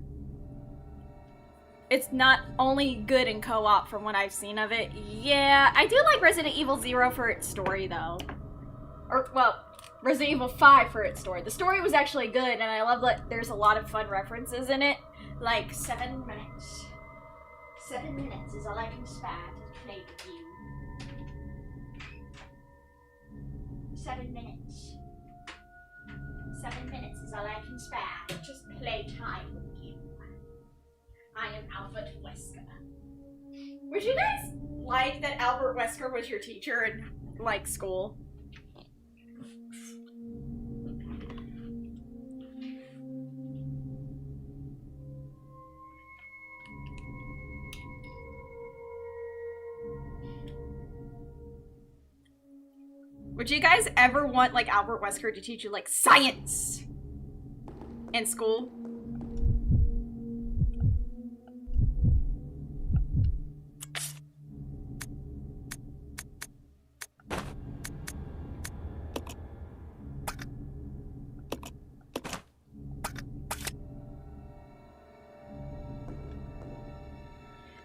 It's not only good in co-op from what I've seen of it. Yeah, I do like Resident Evil 0 for its story, though. Or, well, Resident Evil 5 for its story. The story was actually good, and I love that there's a lot of fun references in it. Like, 7 minutes. 7 minutes is all I can spare to play with you. 7 minutes. 7 minutes is all I can spare to just play time with you. I am Albert Wesker. Would you guys like that Albert Wesker was your teacher in, like, school? Would you guys ever want, like, Albert Wesker to teach you, like, science in school?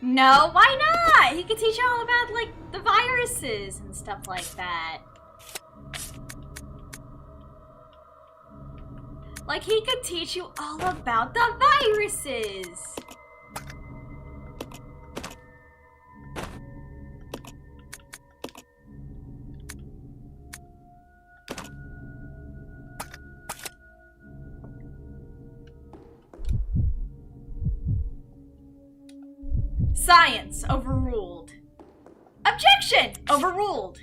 No, why not? He could teach you all about, like, the viruses and stuff like that. Like, he could teach you all about the viruses. Science, overruled. Objection, overruled.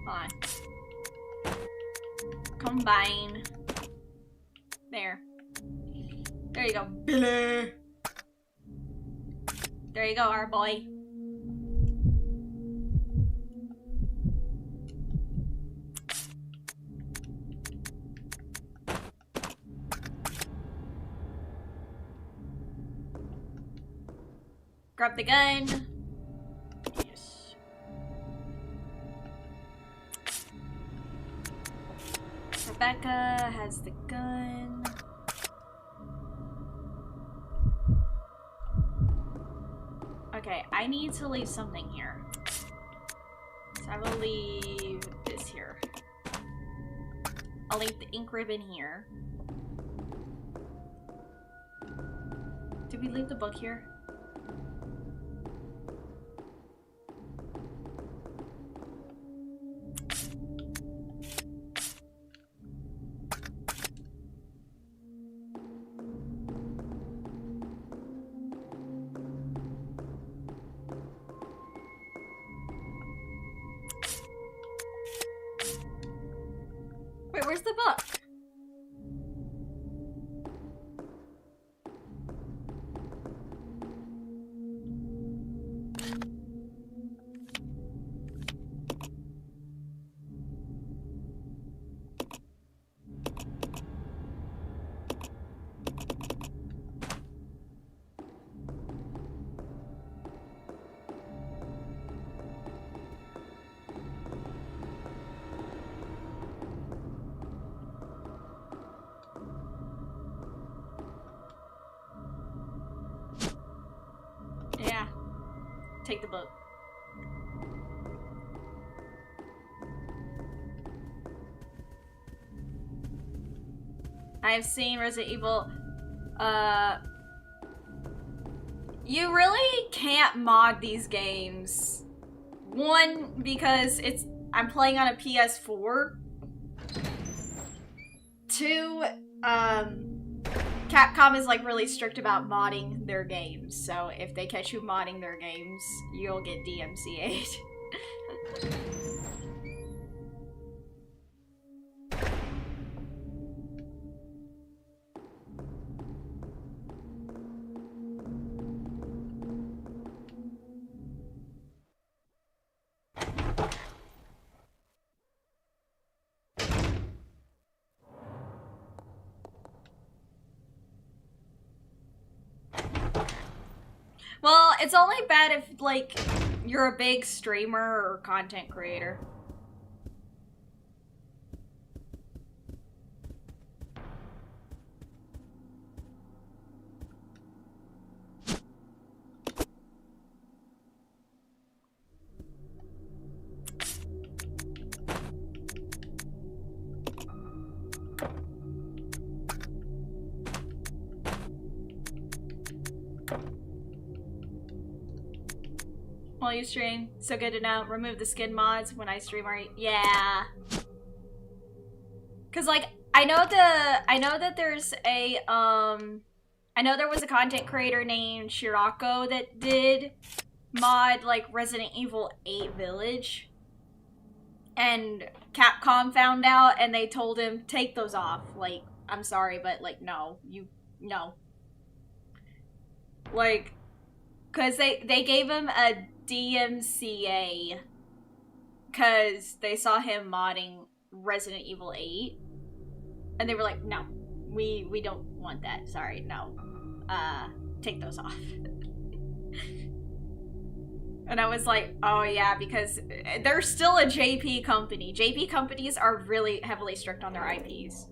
On. Combine. There. There you go, Billy. There you go, our boy. Grab the gun. Yes. Rebecca has the gun. Okay, I need to leave something here. So I will leave this here. I'll leave the ink ribbon here. Did we leave the book here? Wait, where's the book? Yeah. Take the book. I have seen Resident Evil. You really can't mod these games. One, because I'm playing on a PS4. Two, Capcom is like really strict about modding their games, so if they catch you modding their games, you'll get DMCA'd. Well, it's only bad if, like, you're a big streamer or content creator. While you stream, so good to know. Remove the skin mods when I stream. Yeah. Cause like I know that there's a I know there was a content creator named Shirako that did mod like Resident Evil 8 Village, and Capcom found out and they told him take those off. Like, I'm sorry, but like no, like, cause they gave him a DMCA because they saw him modding Resident Evil 8 and they were like, no, we don't want that, sorry, no, take those off. And I was like, oh yeah, because they're still a JP company. JP companies are really heavily strict on their IPs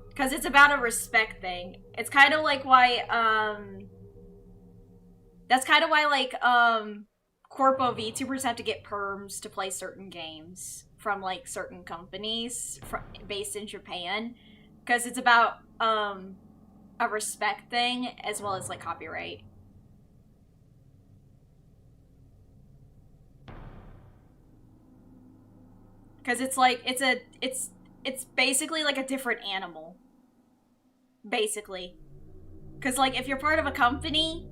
because it's about a respect thing. It's kind of like why that's kind of why, like, Corpo VTubers have to get perms to play certain games from, like, certain companies based in Japan. Because it's about, a respect thing, as well as, like, copyright. Because it's, like, it's basically, like, a different animal. Basically. Because, like, if you're part of a company...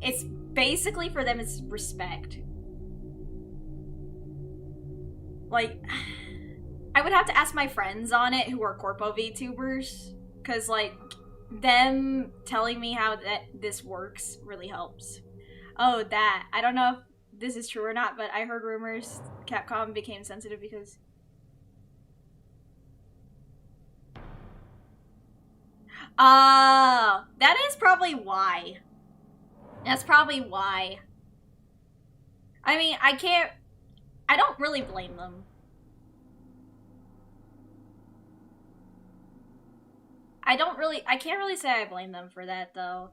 it's basically for them it's respect. Like, I would have to ask my friends on it who are Corpo VTubers, because like them telling me how this works really helps. Oh, that. I don't know if this is true or not, but I heard rumors Capcom became sensitive because that is probably why. That's probably why. I mean, I don't really blame them. I can't really say I blame them for that, though.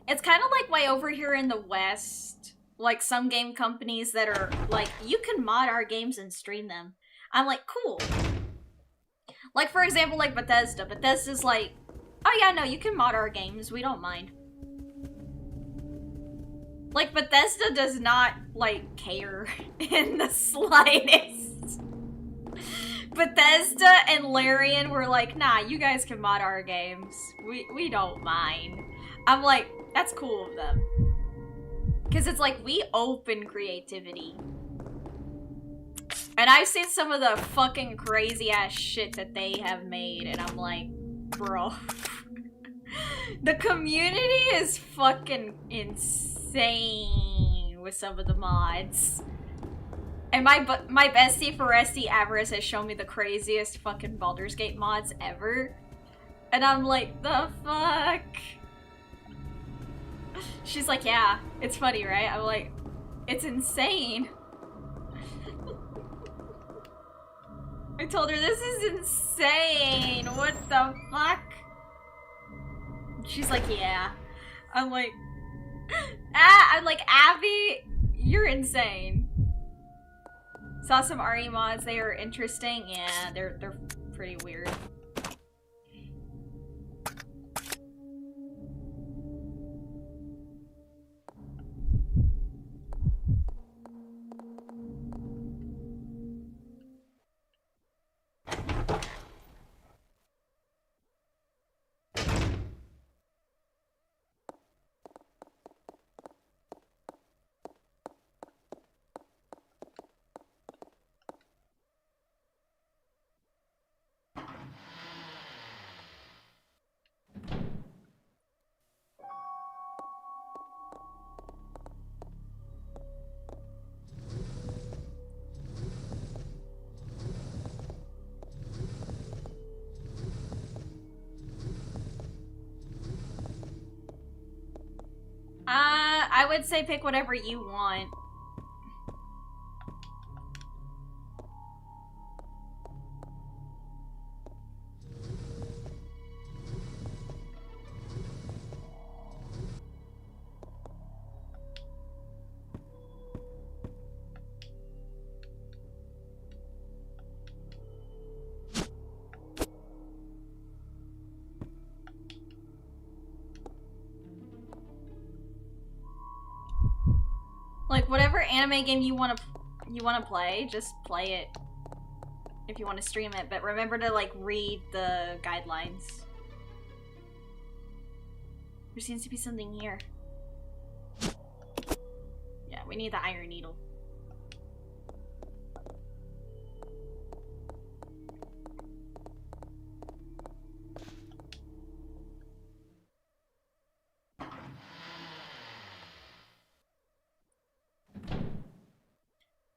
It's kind of like why over here in the West, like some game companies that are like, you can mod our games and stream them. I'm like, cool. Like, for example, like Bethesda. Bethesda's like, oh yeah, no, you can mod our games, we don't mind. Like, Bethesda does not, like, care in the slightest. Bethesda and Larian were like, nah, you guys can mod our games. We don't mind. I'm like, that's cool of them. Because it's like, we open creativity. And I've seen some of the fucking crazy ass shit that they have made, and I'm like, bro. The community is fucking insane with some of the mods. And my bestie Foresti Avarice has shown me the craziest fucking Baldur's Gate mods ever. And I'm like, the fuck? She's like, yeah, it's funny, right? I'm like, it's insane. I told her, this is insane. What the fuck? She's like, yeah. I'm like, Abby, you're insane. Saw some RE mods, they are interesting. Yeah, they're pretty weird. I would say pick whatever you want. Like, whatever anime game you wanna play, just play it. If you want to stream it, but remember to, like, read the guidelines. There seems to be something here. Yeah, we need the iron needle.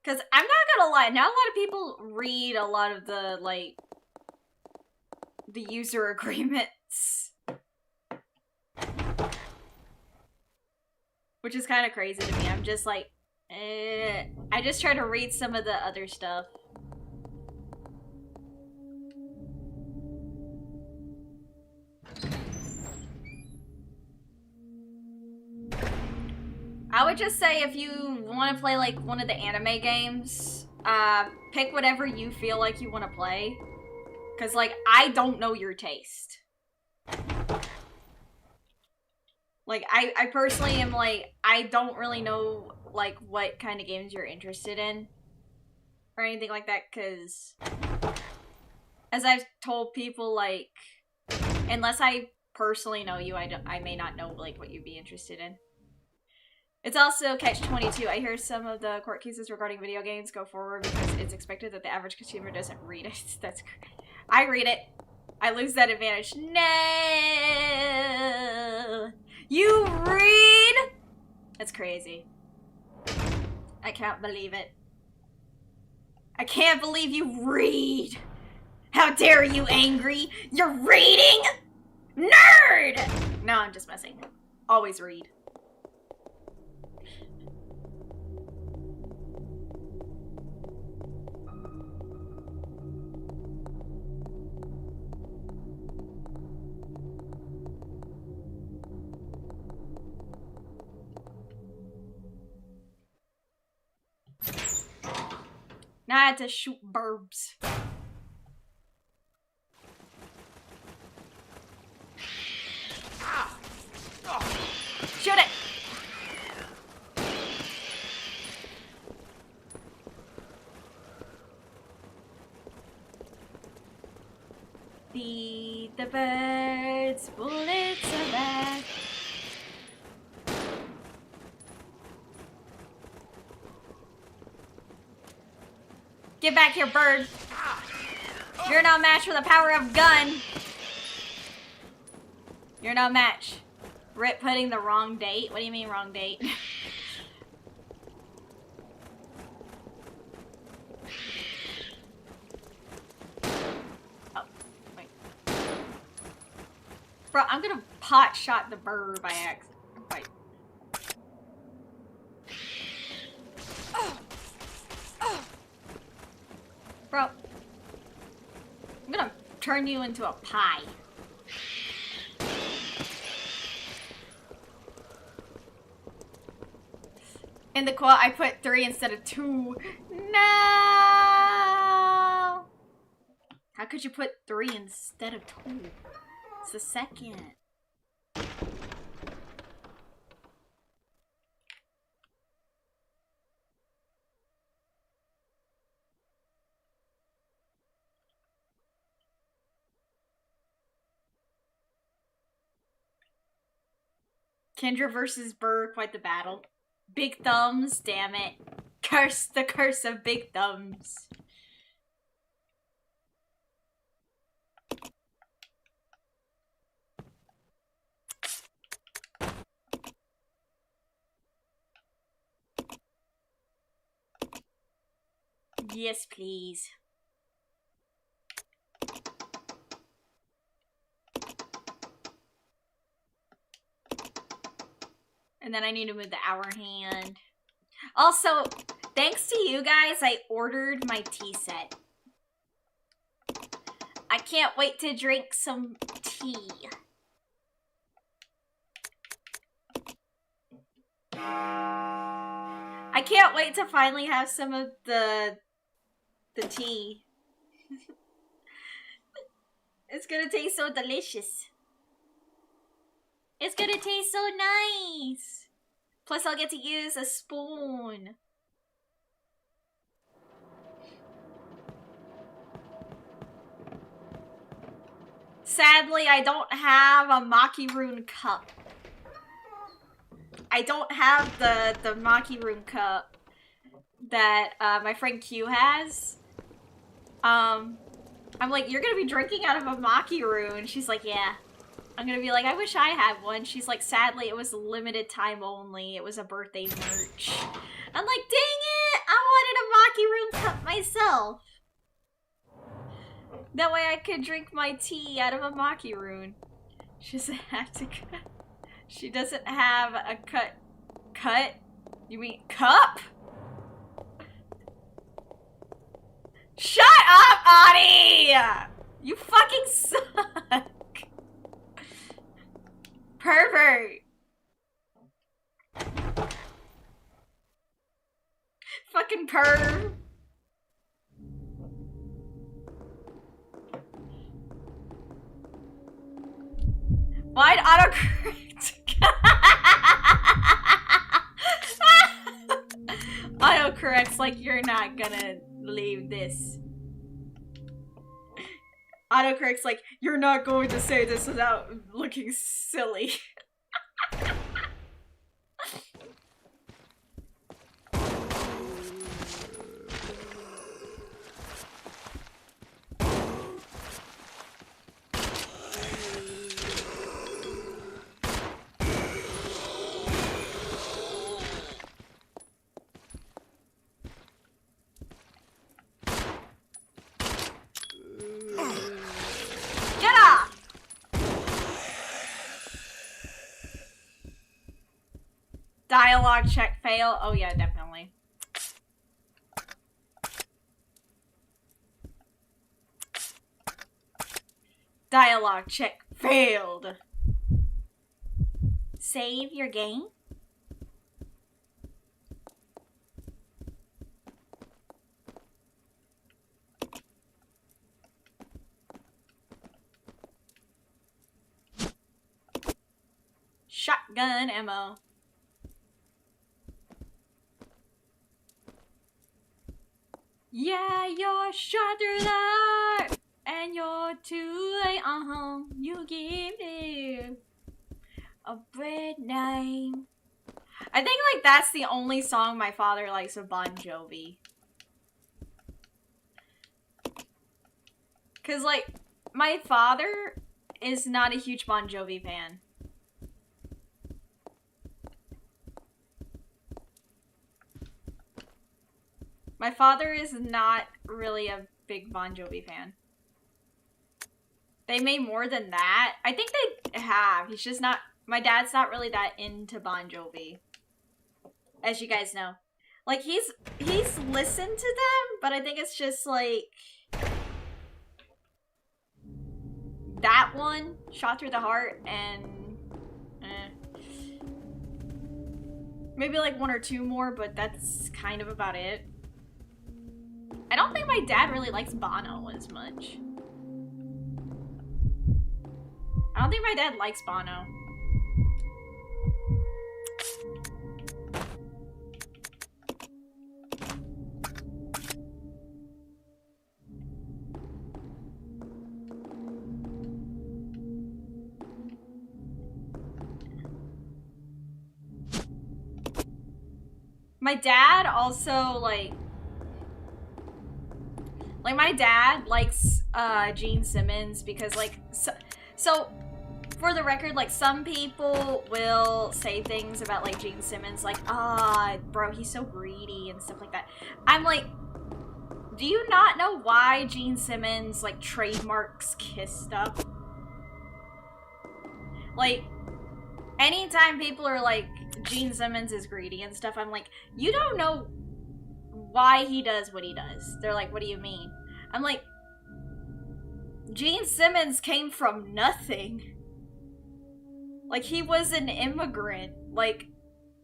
Because I'm not gonna lie, not a lot of people read a lot of the, like, the user agreements. Which is kind of crazy to me. I'm just like, I just try to read some of the other stuff. I would just say if you want to play, like, one of the anime games, pick whatever you feel like you want to play. Because, like, I don't know your taste. Like, I personally am, like, I don't really know, like, what kind of games you're interested in. Or anything like that, because... As I've told people, like... Unless I personally know you, I may not know, like, what you'd be interested in. It's also catch-22. I hear some of the court cases regarding video games go forward because it's expected that the average consumer doesn't read it. That's correct. I read it. I lose that advantage. No! You read? That's crazy. I can't believe it. I can't believe you read! How dare you, Angry? You're reading? Nerd! No, I'm just messing. Always read. Now I had to shoot burbs. Shoot it! Feed the birds, bullets are back. Get back here, bird. You're no match for the power of gun. You're no match. Rip putting the wrong date? What do you mean wrong date? Oh, wait. Bro, I'm gonna pot shot the bird by accident. Wait. Bro, I'm gonna turn you into a pie. In the quote, I put 3 instead of 2. No! How could you put 3 instead of 2? It's the second. Kendra versus Burr, quite the battle. Big thumbs, damn it. Curse, the curse of big thumbs. Yes, please. And then I need to move the hour hand. Also, thanks to you guys, I ordered my tea set. I can't wait to drink some tea. I can't wait to finally have some of the tea. It's gonna taste so delicious. It's gonna taste so nice. Plus I'll get to use a spoon. Sadly, I don't have a Maki Rune cup. I don't have the Maki Rune cup that my friend Q has. I'm like, you're gonna be drinking out of a Maki Rune. She's like, yeah. I'm gonna be like, I wish I had one. She's like, sadly, it was limited time only. It was a birthday merch. I'm like, dang it! I wanted a Maki Rune cup myself. That way I could drink my tea out of a Maki Rune. She doesn't have to cut. She doesn't have a cut? You mean cup? Shut up, Audie! You fucking suck. Pervert. Fucking perv. Why'd autocorrect? Autocorrect's like, you're not gonna leave this. Autocorrect's like, you're not going to say this without looking silly. Dialogue check fail. Oh yeah, definitely. Dialogue check failed. Save your game. Shotgun ammo. Yeah, you're shot through the heart, and you're too late. You give it a bad name. I think like that's the only song my father likes of Bon Jovi. Cause like my father is not a huge Bon Jovi fan. My father is not really a big Bon Jovi fan. They made more than that. I think they have. He's just not... My dad's not really that into Bon Jovi. As you guys know. Like, he's listened to them, but I think it's just, like... that one, Shot Through the Heart, and... maybe, like, one or two more, but that's kind of about it. I don't think my dad really likes Bono as much. I don't think my dad likes Bono. My dad also, like my dad likes Gene Simmons because, like, so for the record, like, some people will say things about, like, Gene Simmons, like, bro, he's so greedy and stuff like that. I'm like, do you not know why Gene Simmons, like, trademarks Kiss stuff? Like, anytime people are like, Gene Simmons is greedy and stuff, I'm like, you don't know why he does what he does. They're like, what do you mean? I'm like, Gene Simmons came from nothing. Like, he was an immigrant. Like,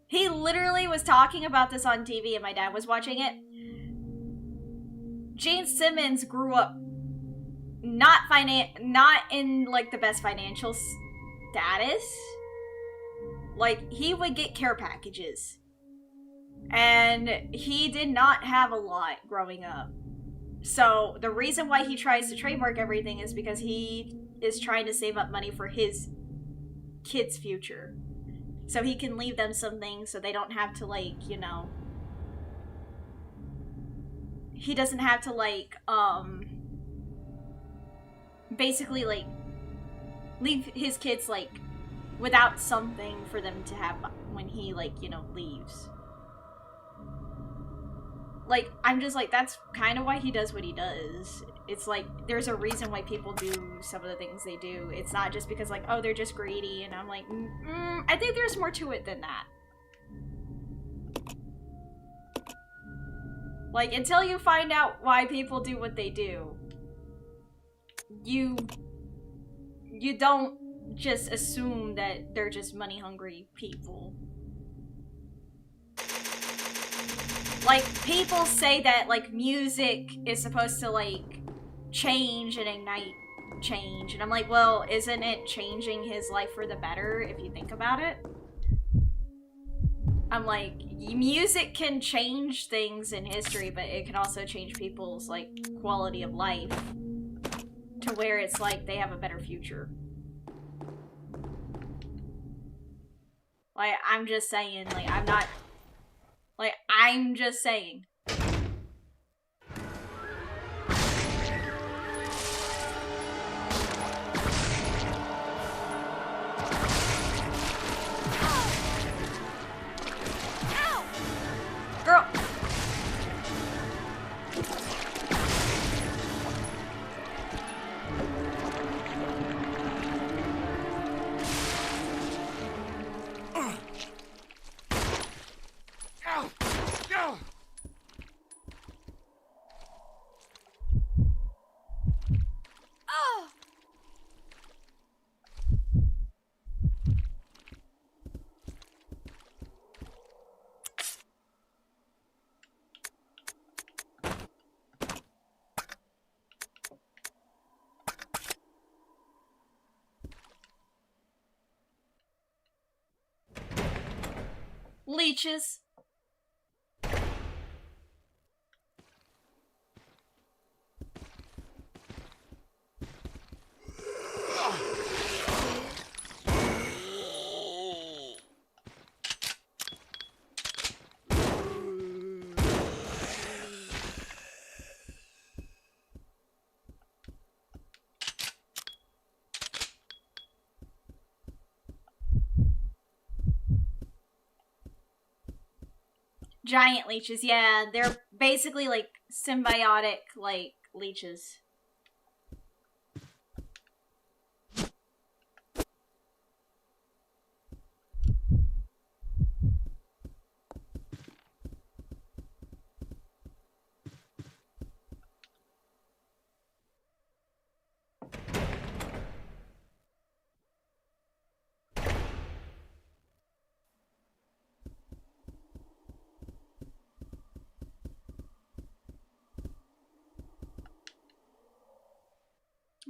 he literally was talking about this on TV and my dad was watching it. Gene Simmons grew up not in, like, the best financial status. Like, he would get care packages. And he did not have a lot growing up. So, the reason why he tries to trademark everything is because he is trying to save up money for his kids' future. So he can leave them something so they don't have to, like, you know... He doesn't have to, like, basically, like, leave his kids, like, without something for them to have when he, like, you know, leaves. Like, I'm just like, that's kind of why he does what he does. It's like, there's a reason why people do some of the things they do. It's not just because, like, oh, they're just greedy, and I'm like, I think there's more to it than that. Like, until you find out why people do what they do, you don't just assume that they're just money-hungry people. Like, people say that, like, music is supposed to, like, change and ignite change. And I'm like, well, isn't it changing his life for the better if you think about it? I'm like, music can change things in history, but it can also change people's, like, quality of life to where it's like they have a better future. Like, I'm just saying, like, I'm not... Like, I'm just saying. Girl! Leeches. Giant leeches, yeah. They're basically, like, symbiotic, like, leeches.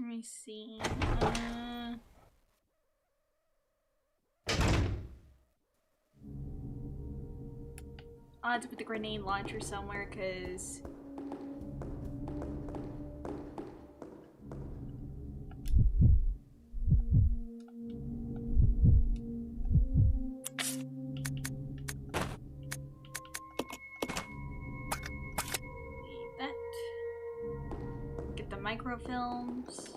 Let me see. I'll have to put the grenade launcher somewhere, because... that. Get the microfilms.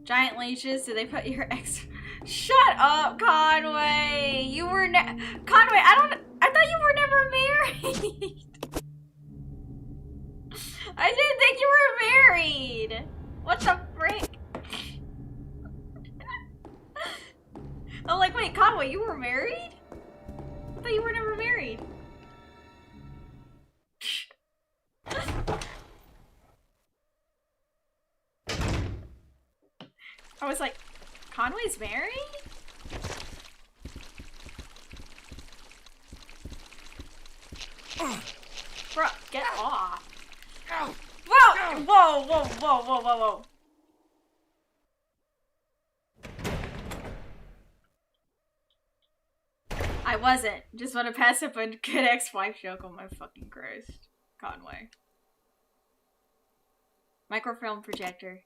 Giant leeches, do they put your ex... Shut up, Conway! You were Conway, I thought you were never married! I didn't think you were married! What the frick? Wait, Conway, you were married? I thought you were never married. I was like, Conway's married? Bro, get off. Whoa! Whoa, whoa, whoa, whoa, whoa, whoa. I wasn't. Just want to pass up a good ex-wife joke on my fucking Christ. Conway. Microfilm projector.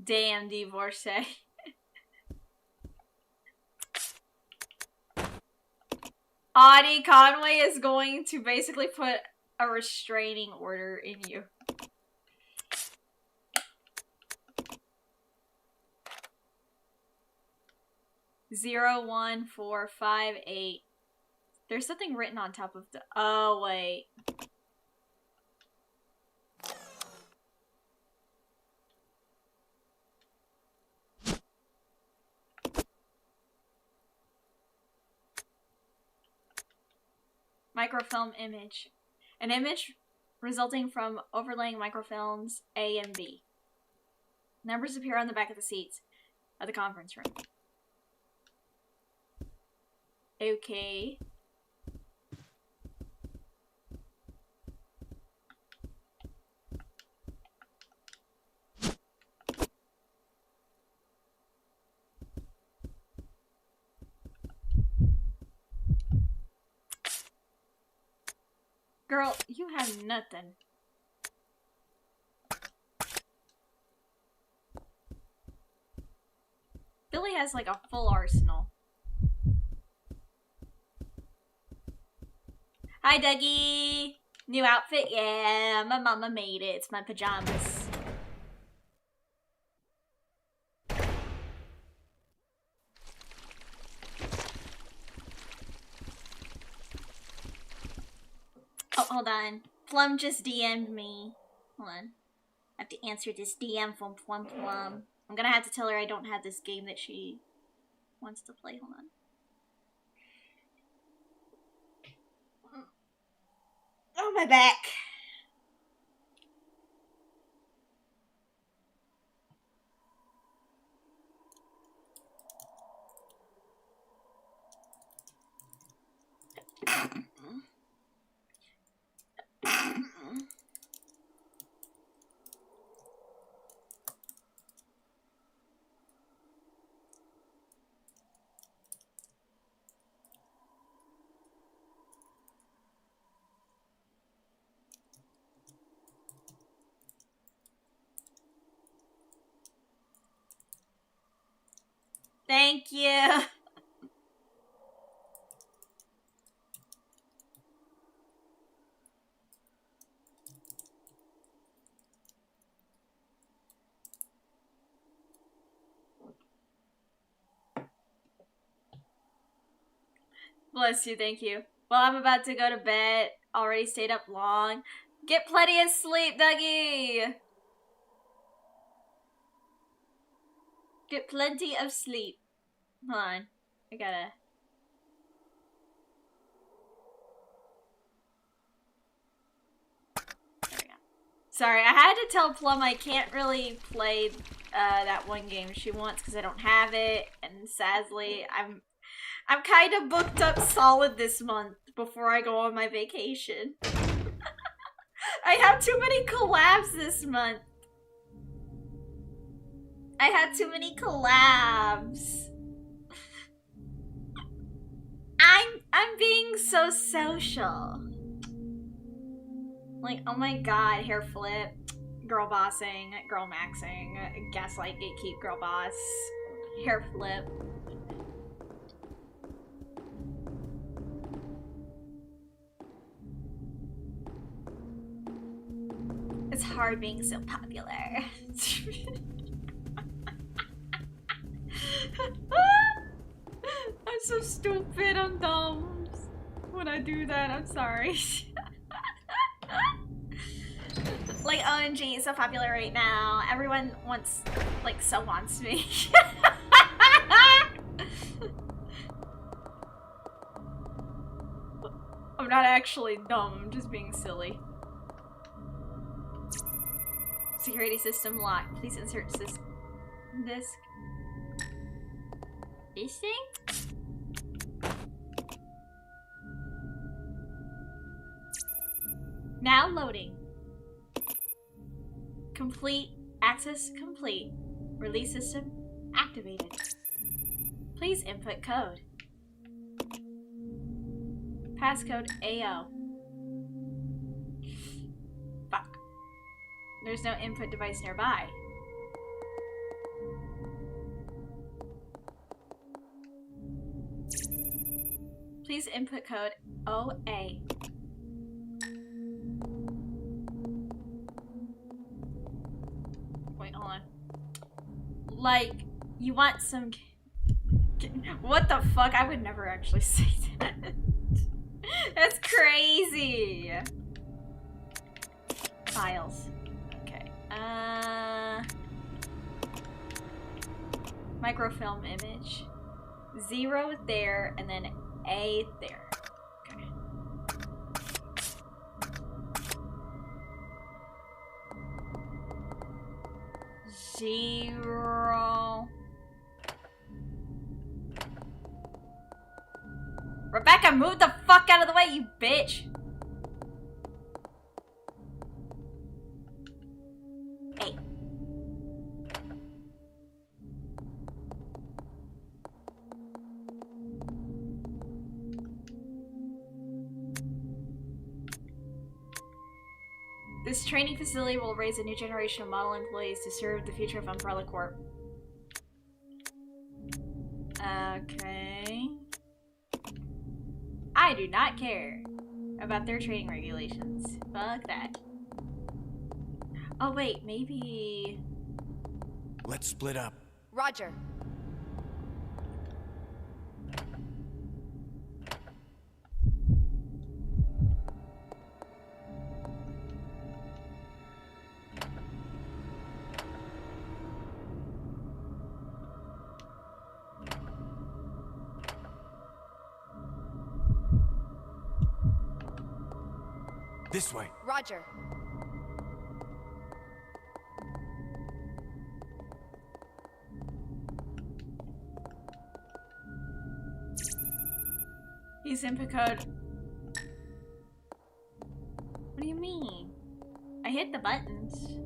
Damn divorcee. Audie, Conway is going to basically put a restraining order in you. Zero, 1, 4, 5, 8. There's something written on top of the. Oh wait. Microfilm image. An image resulting from overlaying microfilms A and B. Numbers appear on the back of the seats of the conference room. Okay. Girl, you have nothing. Billy has like a full arsenal. Hi, Dougie! New outfit? Yeah, my mama made it. It's my pajamas. Oh, hold on. Plum just DM'd me. Hold on. I have to answer this DM from Plum. I'm gonna have to tell her I don't have this game that she wants to play. Hold on. Oh, my back. Thank you. Bless you, thank you. Well, I'm about to go to bed. Already stayed up long. Get plenty of sleep, Dougie! Get plenty of sleep. Hold on. I gotta... There we go. Sorry, I had to tell Plum I can't really play that one game she wants because I don't have it, and sadly, I'm kind of booked up solid this month before I go on my vacation. I have too many collabs this month. I had too many collabs. I'm being so social. Like, oh my god, hair flip, girl bossing, girl maxing, gaslight, gatekeep, girl boss, hair flip. It's hard being so popular. I'm so stupid, I'm dumb. When I do that, I'm sorry. Like, OMG, it's so popular right now. Everyone wants, like, so wants me. not actually dumb, I'm just being silly. Security system locked. Please insert system disk. This thing? Now loading. Complete. Access complete. Release system activated. Please input code. Passcode AO. Fuck. There's no input device nearby. Please input code OA. Wait, hold on. Like, you want some... What the fuck? I would never actually say that. That's crazy. Files. Okay. Microfilm image. 0 there, and then A there. Okay. Zero. Rebecca, move the fuck out of the way, you bitch! 8. This training facility will raise a new generation of model employees to serve the future of Umbrella Corp. Okay. I do not care about their training regulations. Fuck that. Oh wait, maybe... Let's split up. Roger. This way. Roger. Use input code. What do you mean? I hit the buttons.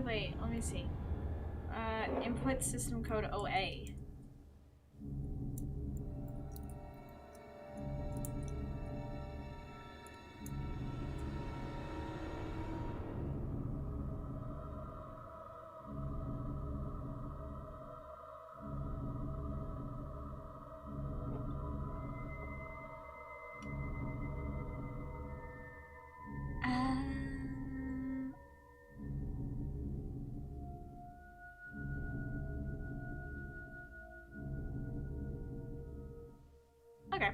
Wait, let me see. Input system code OA. Okay.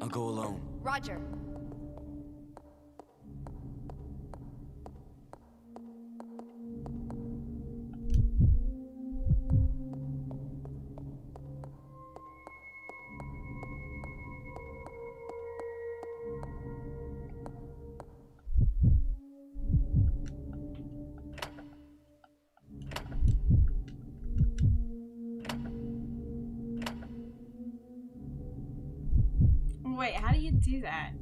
I'll go alone. Roger. Wait, how do you do that?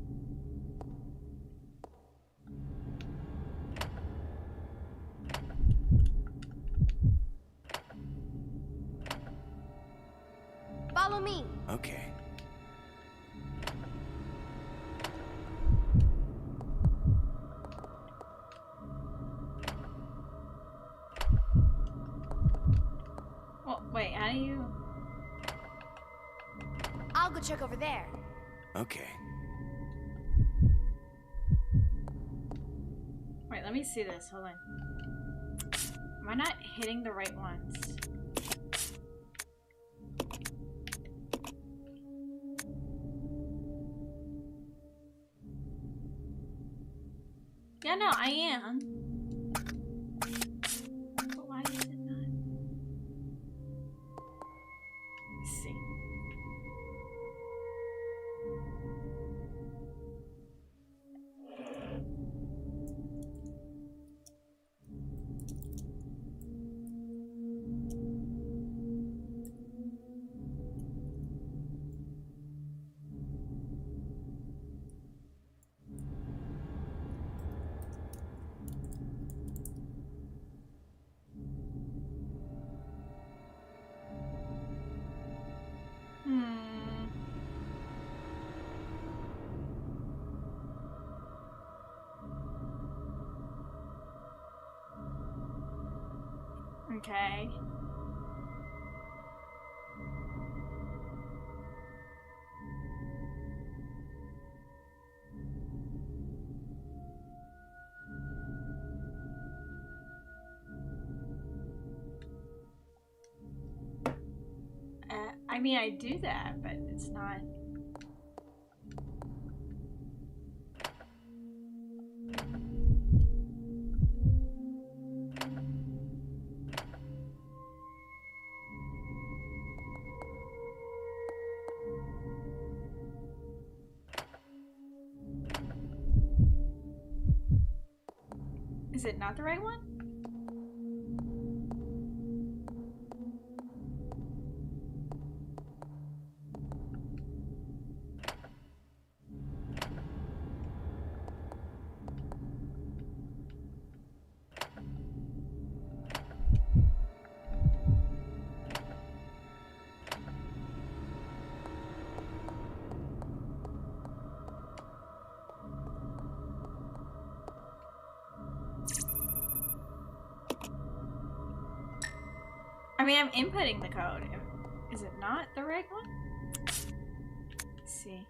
Follow me. Okay. Well, wait, how do you... I'll go check over there. Okay. Wait, let me see this. Hold on. Am I not hitting the right ones? Yeah, no, I am. But why is it not? Let's see. Okay. I mean, I do that, but it's not. Is it not the right one? I mean, I'm inputting the code. Is it not the right one? Let's see.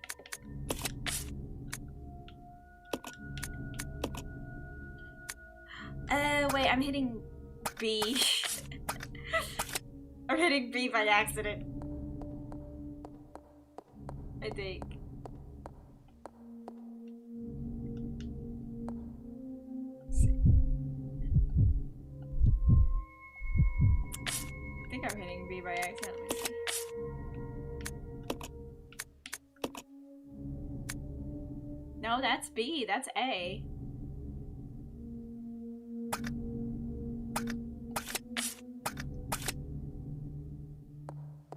Wait, I'm hitting B. I'm hitting B by accident. I think. Let's see. I think I'm hitting B by accident. Let me see. No, that's B. That's A.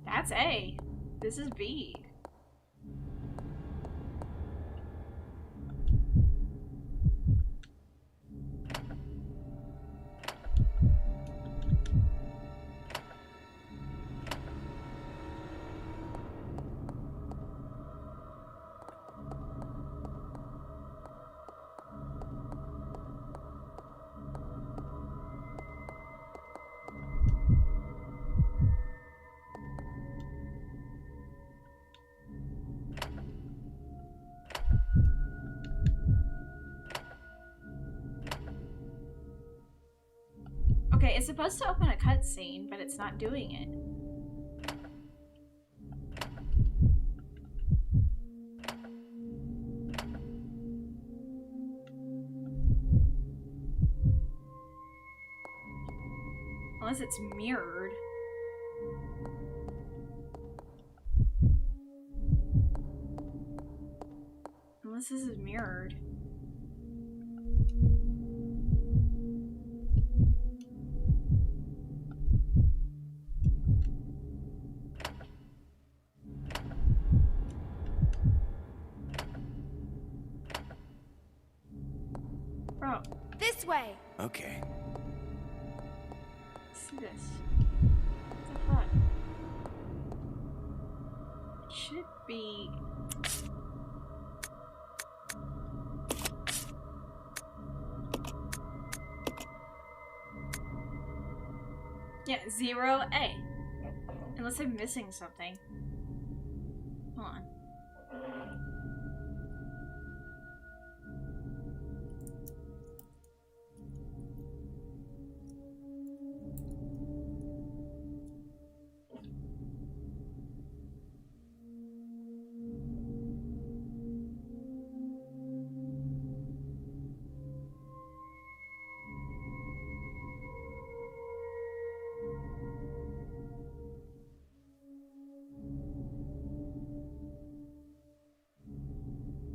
That's A. This is B. Okay, it's supposed to open a cutscene, but it's not doing it. Unless it's mirrored. Unless this is mirrored. Bro. This way. Okay. See this. What the fuck? It should be. Yeah, 0A. Unless I'm missing something. Hold on.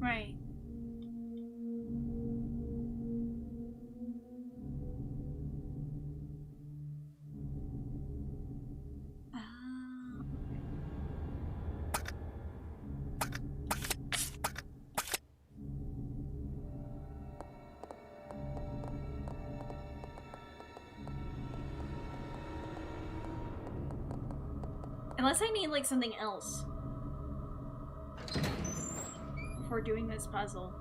Right. Unless I need like something else before doing this puzzle.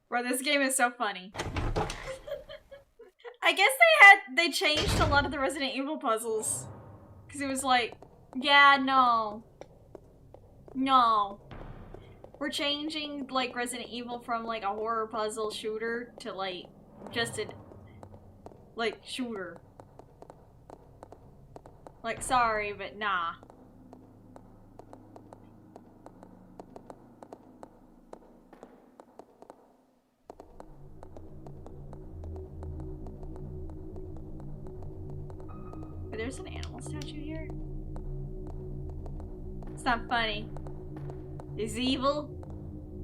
Bro, this game is so funny. I guess they changed a lot of the Resident Evil puzzles. Cause it was like, yeah, no. No. We're changing like Resident Evil from like a horror puzzle shooter to like just a like shooter. Like sorry, but nah. But there's an animal statue here. It's not funny. Is evil?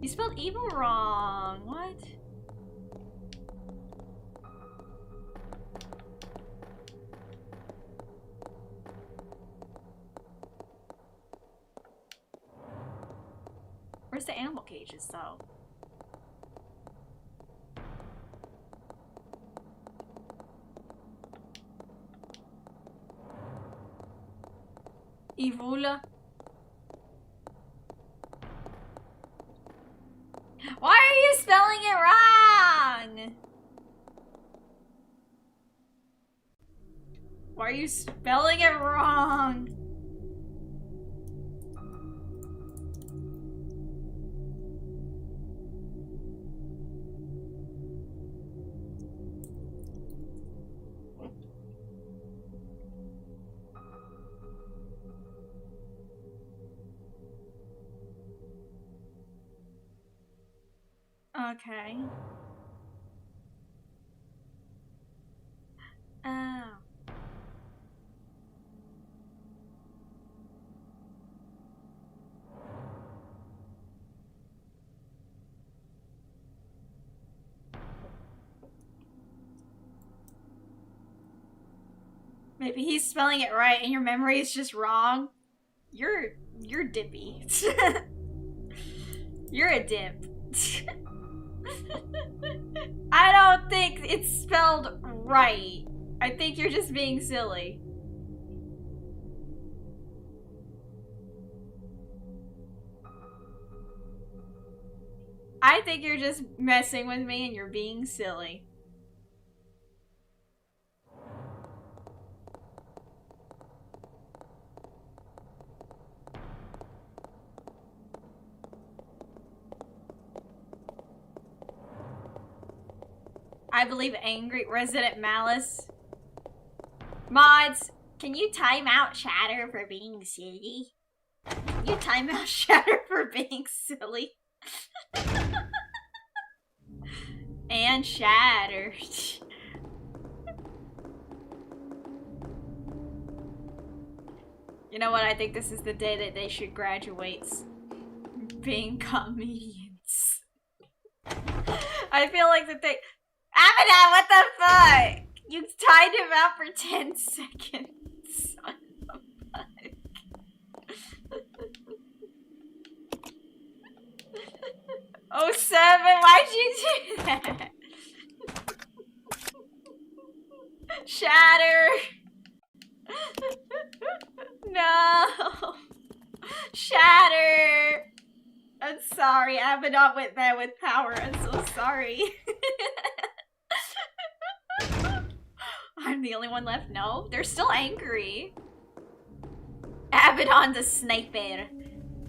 You spelled evil wrong. What? Where's the animal cages though? Evula? Why are you spelling it wrong? Why are you spelling it wrong? Okay. Oh. Maybe he's spelling it right and your memory is just wrong. You're dippy. You're a dip. I don't think it's spelled right. I think you're just being silly. I think you're just messing with me and you're being silly. I believe angry resident malice. Mods, can you time out Shatter for being silly? Can you time out Shatter for being silly? And Shatter. You know what? I think this is the day that they should graduate being comedians. I feel like that they... Abada, what the fuck? You tied him out for 10 seconds. What the fuck? Oh, 7, why'd you do that? Shatter. No. Shatter. I'm sorry, Abaddon went there with power. I'm so sorry. I'm the only one left? No, they're still angry. Abaddon the sniper.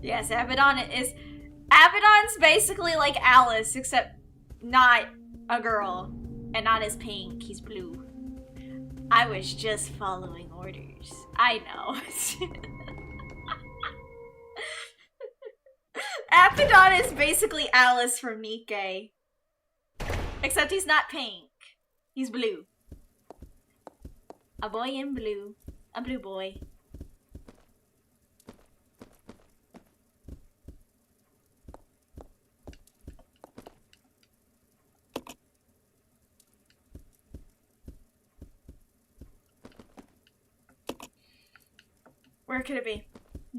Yes, Abaddon's basically like Alice, except not a girl and not as pink. He's blue. I was just following orders. I know. Abaddon is basically Alice from Nikkei. Except he's not pink. He's blue. A boy in blue. A blue boy. Where could it be?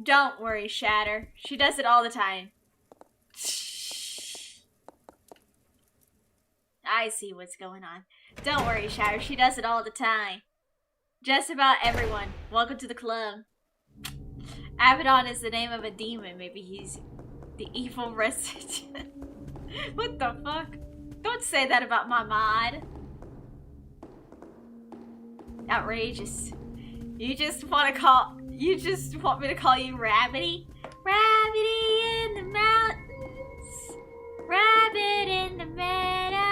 Don't worry, Shatter. She does it all the time. I see what's going on. Don't worry, Shatter. She does it all the time. Just about everyone. Welcome to the club. Abaddon is the name of a demon. Maybe he's the evil resident. What the fuck? Don't say that about my mod. Outrageous. You just want me to call you Rabbity? Rabbity in the mountains. Rabbit in the meadow.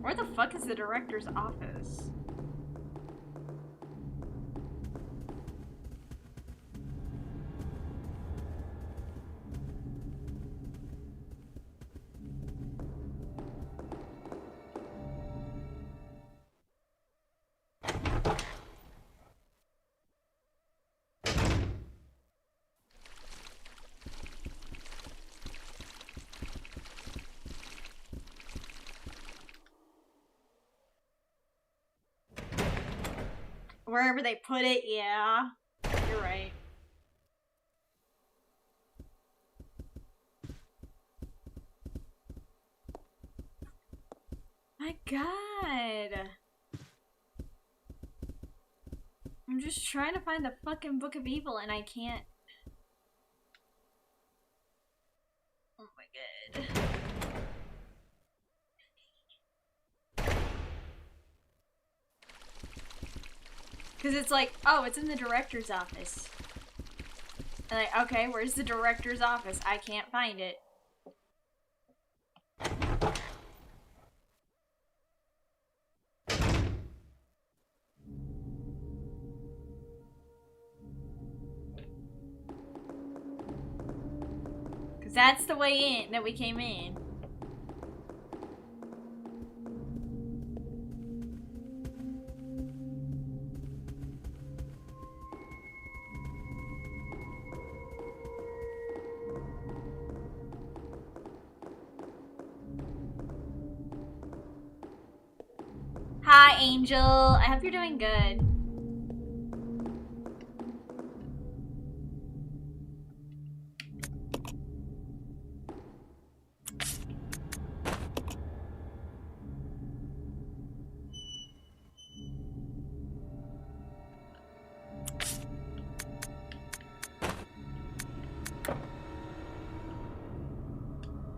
Where the fuck is the director's office? Wherever they put it, yeah. You're right. My god. I'm just trying to find the fucking Book of Evil and I can't. Oh my god. Because it's like, oh, it's in the director's office. And like, okay, where's the director's office? I can't find it. Because that's the way in that we came in. Hi, Angel. I hope you're doing good.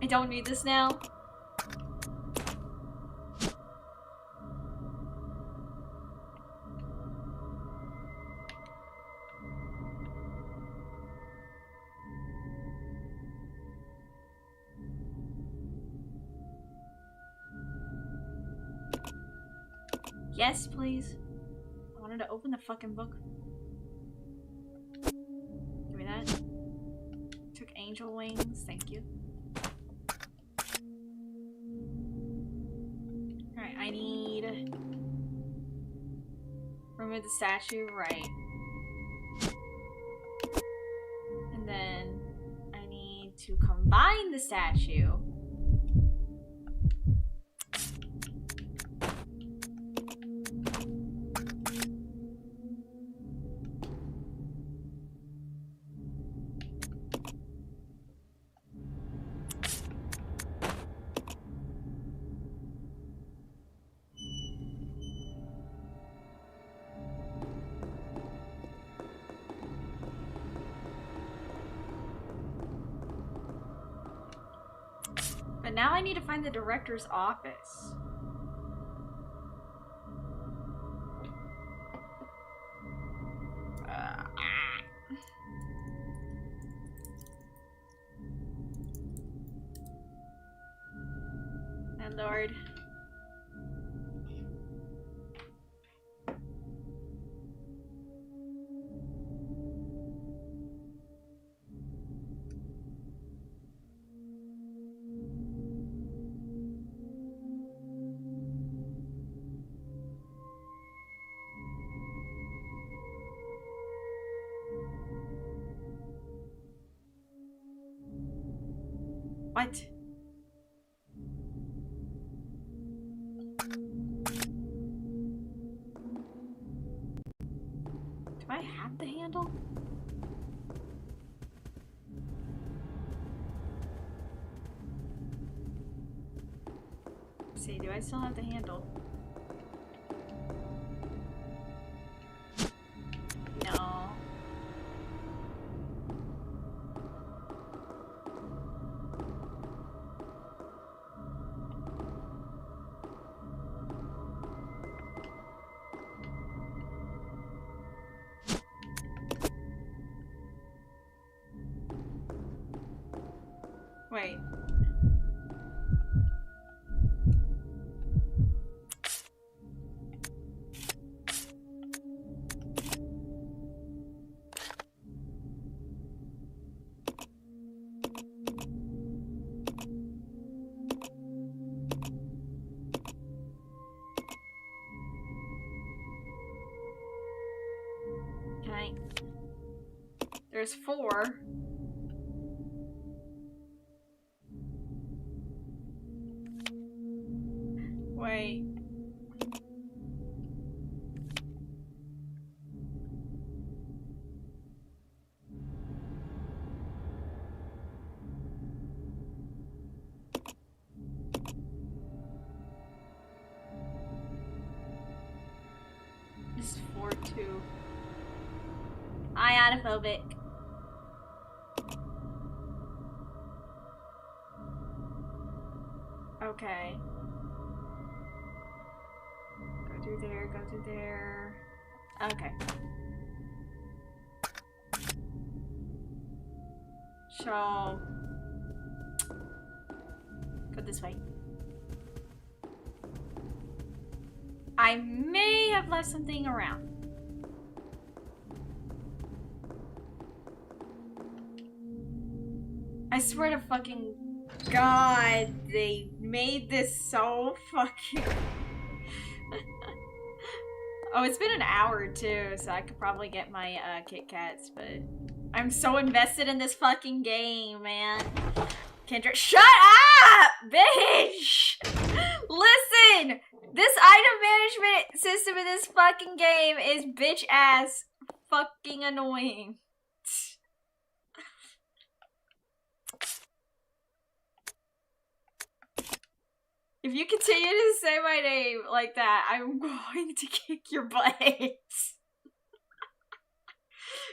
I don't need this now. Yes, please. I wanted to open the fucking book. Give me that. Took angel wings. Thank you. Alright, I need... remove the statue. Right. And then I need to combine the statue. But now I need to find the director's office. And Lord. What? Do I have the handle? Let's see, do I still have the handle? No. Wait. Okay. There's 4. Wait. This is 4-2. Ionophobic. Okay. Go through there, go through there. Okay. So... go this way. I may have left something around. I swear to fucking God, they made this so fucking... Oh, it's been an hour too, so I could probably get my Kit Kats, but I'm so invested in this fucking game, man. Kendra, shut up, bitch! Listen, this item management system in this fucking game is bitch ass fucking annoying. If you continue to say my name like that, I'm going to kick your butt.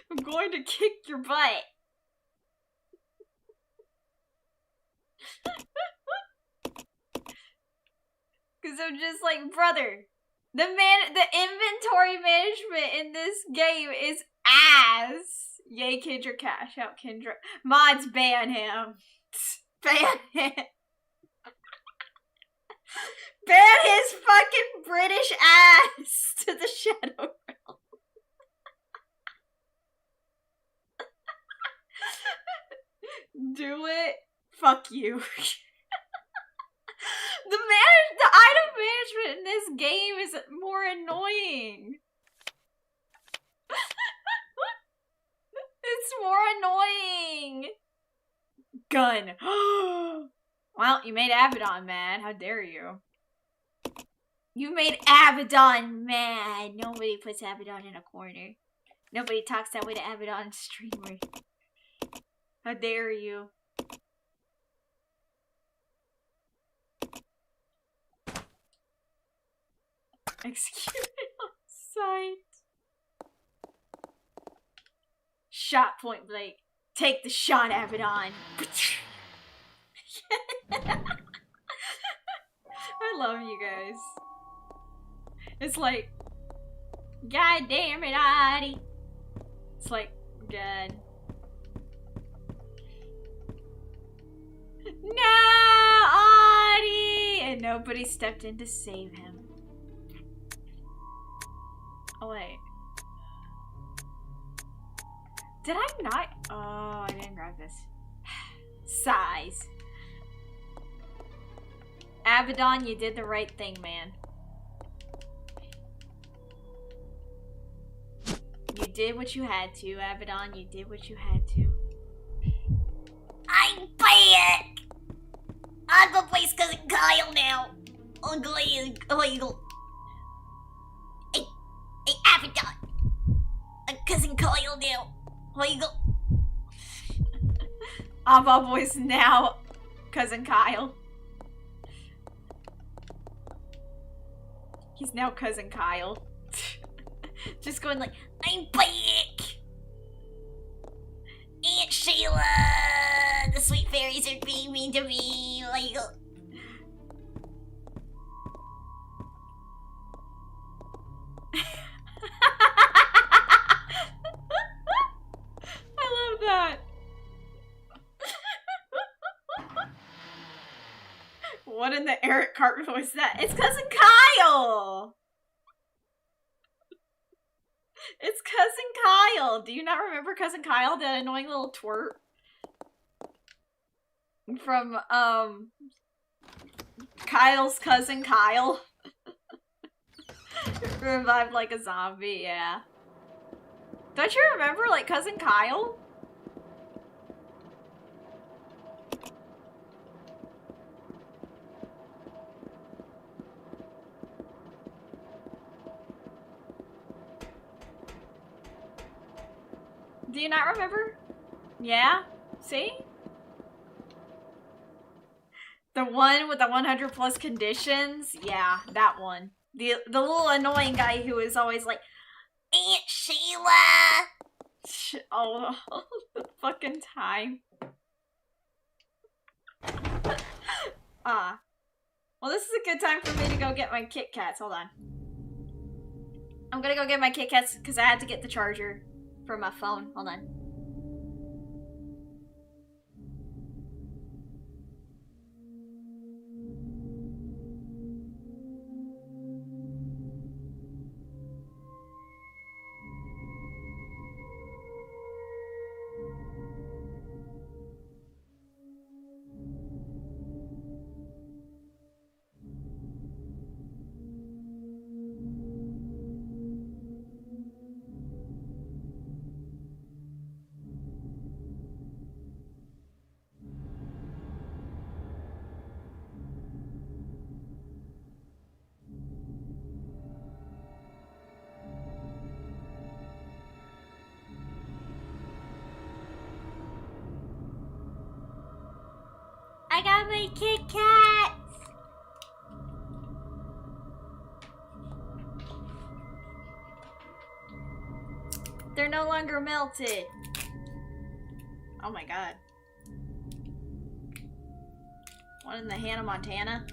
I'm going to kick your butt. Cause I'm just like, brother, the inventory management in this game is ass. Yay, Kendra, cash out Kendra. Mods, ban him. Ban him. Ban his fucking British ass to the Shadow Realm. Do it. Fuck you. The item management in this game is more annoying. It's more annoying. Gun. Well, you made Abaddon mad. How dare you? You made Abaddon mad. Nobody puts Abaddon in a corner. Nobody talks that way to Abaddon streamer. How dare you? Executed on sight. Shot point blank. Take the shot, Abaddon. I love you guys. It's like, God damn it, Adi. It's like, God. No, Adi! And nobody stepped in to save him. Oh, wait. Did I not? Oh, I didn't grab this. Size. Abaddon, you did the right thing, man. You did what you had to, Abaddon. You did what you had to. I'm back! I'm gonna place Cousin Kyle now. Illegal. Hey, Abaddon. I'm Cousin Kyle now. Illegal. Ava Boy's now Cousin Kyle. He's now Cousin Kyle. Just going like, I'm back! Aunt Sheila! The sweet fairies are being mean to me. Illegal. I love that. What in the Eric Cartman was that? It's Cousin Kyle! It's Cousin Kyle! Do you not remember Cousin Kyle, that annoying little twerp? From, Kyle's Cousin Kyle. Revived like a zombie, yeah. Don't you remember, like, Cousin Kyle? Do you not remember? Yeah? See? The one with the 100 plus conditions? Yeah, that one. The little annoying guy who is always like, Aunt Sheila! oh, the fucking time. Well, this is a good time for me to go get my Kit Kats. Hold on. I'm gonna go get my Kit Kats because I had to get the charger for my phone. Hold on. I got my Kit Kats! They're no longer melted. Oh my god. One in the Hannah Montana.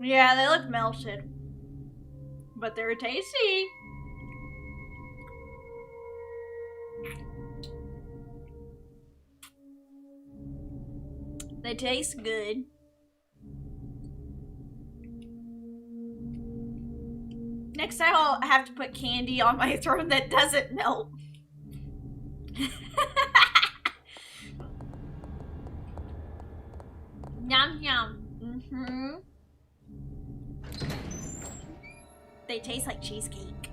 Yeah, they look melted. But they're tasty. They taste good. Next time I'll have to put candy on my throat that doesn't melt. Yum yum. Mm-hmm. They taste like cheesecake.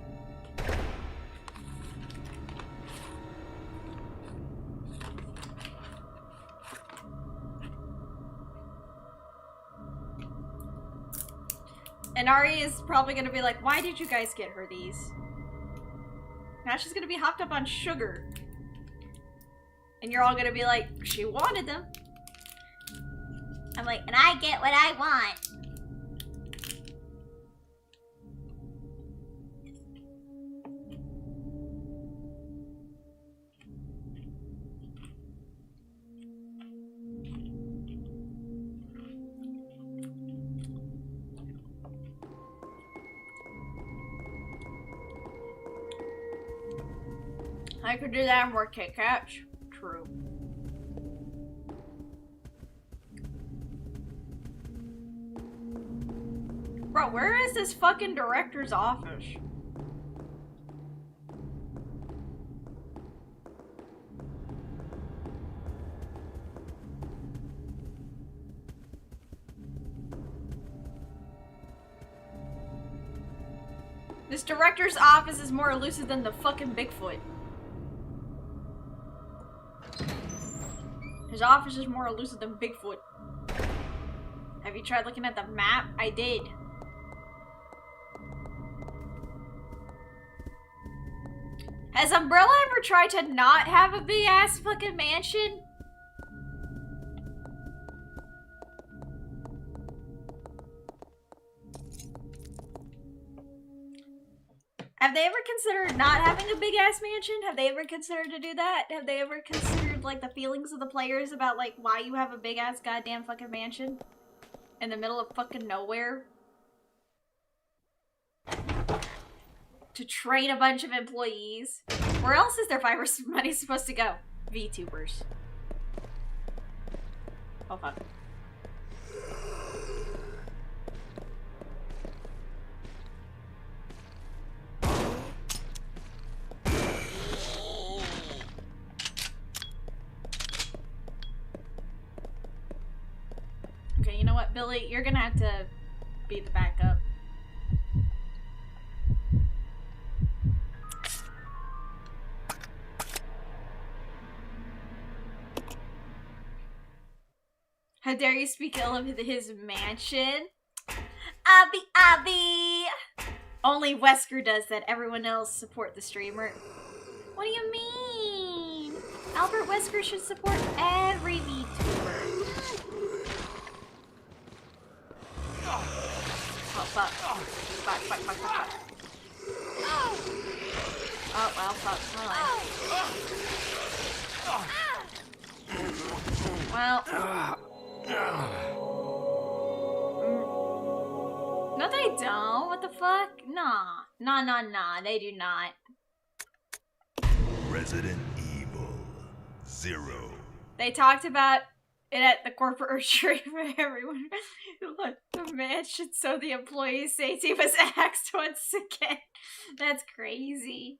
And Ari is probably gonna be like, why did you guys get her these? Now she's gonna be hopped up on sugar. And you're all gonna be like, she wanted them. I'm like, and I get what I want. I could do that and work Kit Kats. True. Bro, where is this fucking director's office? This director's office is more elusive than the fucking Bigfoot. His office is more elusive than Bigfoot. Have you tried looking at the map? I did. Has Umbrella ever tried to not have a big ass fucking mansion? Have they ever considered not having a big ass mansion? Have they ever considered to do that? Have they ever considered like the feelings of the players about like why you have a big ass goddamn fucking mansion in the middle of fucking nowhere? To train a bunch of employees. Where else is their virus money supposed to go? VTubers. Oh fuck. Okay, you know what, Billy? You're gonna have to be the backup. How dare you speak ill of his mansion? Abby! Only Wesker does that. Everyone else support the streamer. What do you mean? Albert Wesker should support every VTuber. Oh, fuck. Fuck, fuck, fuck, fuck, fuck. Oh, well, fuck. Well. No, they don't. What the fuck? Nah. Nah, they do not. Resident Evil 0. They talked about it at the corporate retreat for everyone who left the mansion so the employees' safety was axed once again. That's crazy.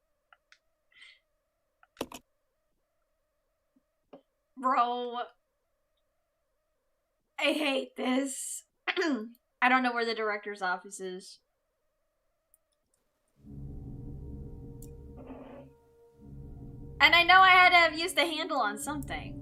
Bro. I hate this. I don't know where the director's office is. And I know I had to have used the handle on something.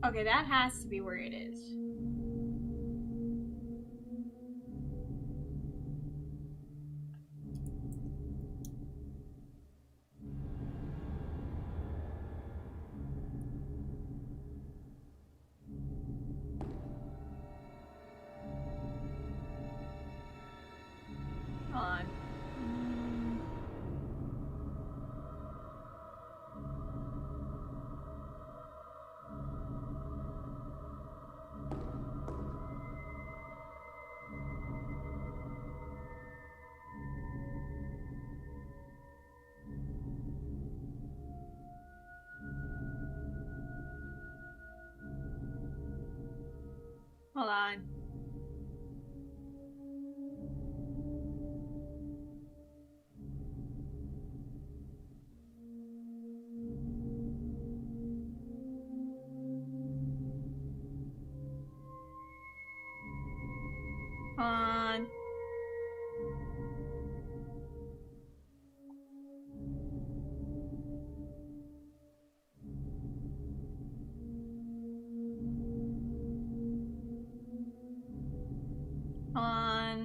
Okay, that has to be where it is. Hold on. Hold on. On. On.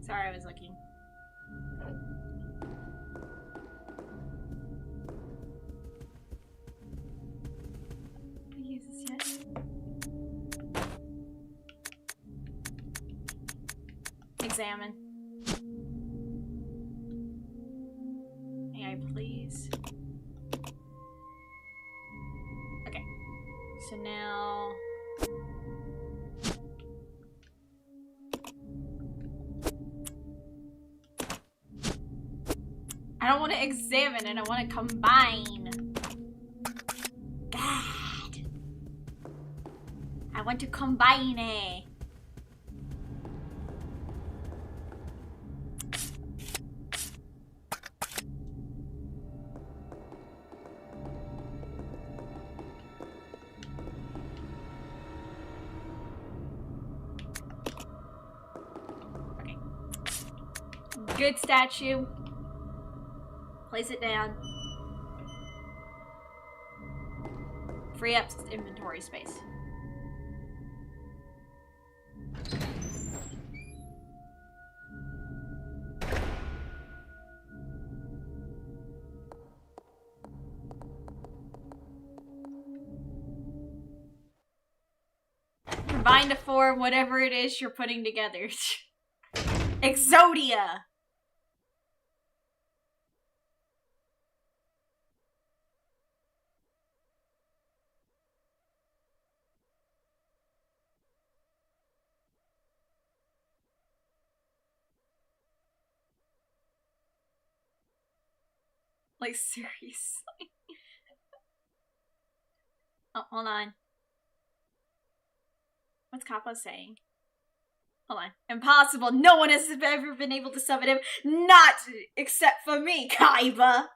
Sorry, I was looking. Can I use this yet? Examine. May I please? Okay. So now... I don't want to examine it, I want to combine. God. I want to combine it. Okay. Good statue. Place it down. Free up inventory space. Combine to form whatever it is you're putting together. Exodia! Like, seriously? Oh, hold on. What's Kappa saying? Hold on. Impossible! No one has ever been able to summon him, not except for me, Kaiba!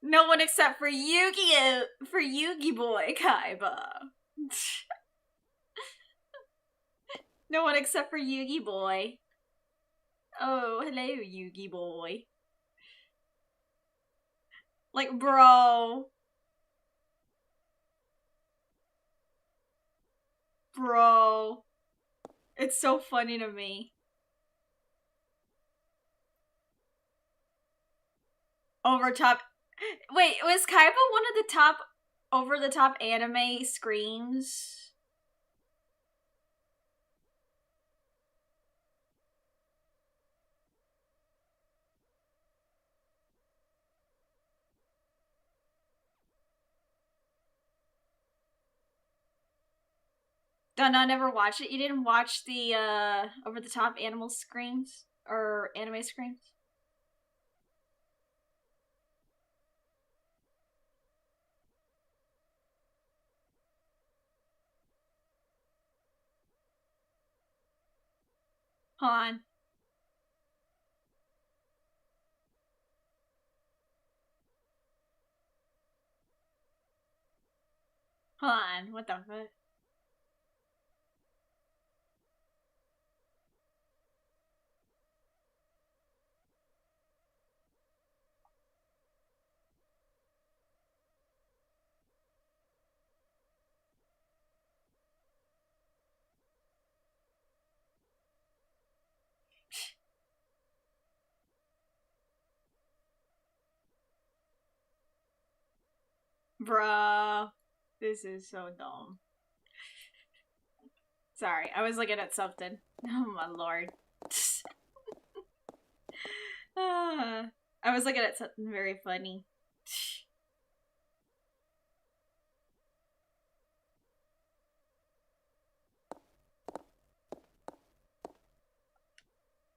No one except for Yugi boy, Kaiba. No one except for Yugi boy. Oh, hello, Yugi boy. Like, bro. Bro. It's so funny to me. Overtop. Wait, was Kaiba one of the top over-the-top anime screams? Donna never watched it. You didn't watch the over-the-top animal screams or anime screams? Hold on. Hold on. What the fuck? Bruh. This is so dumb. Sorry, I was looking at something. Oh my lord. I was looking at something very funny.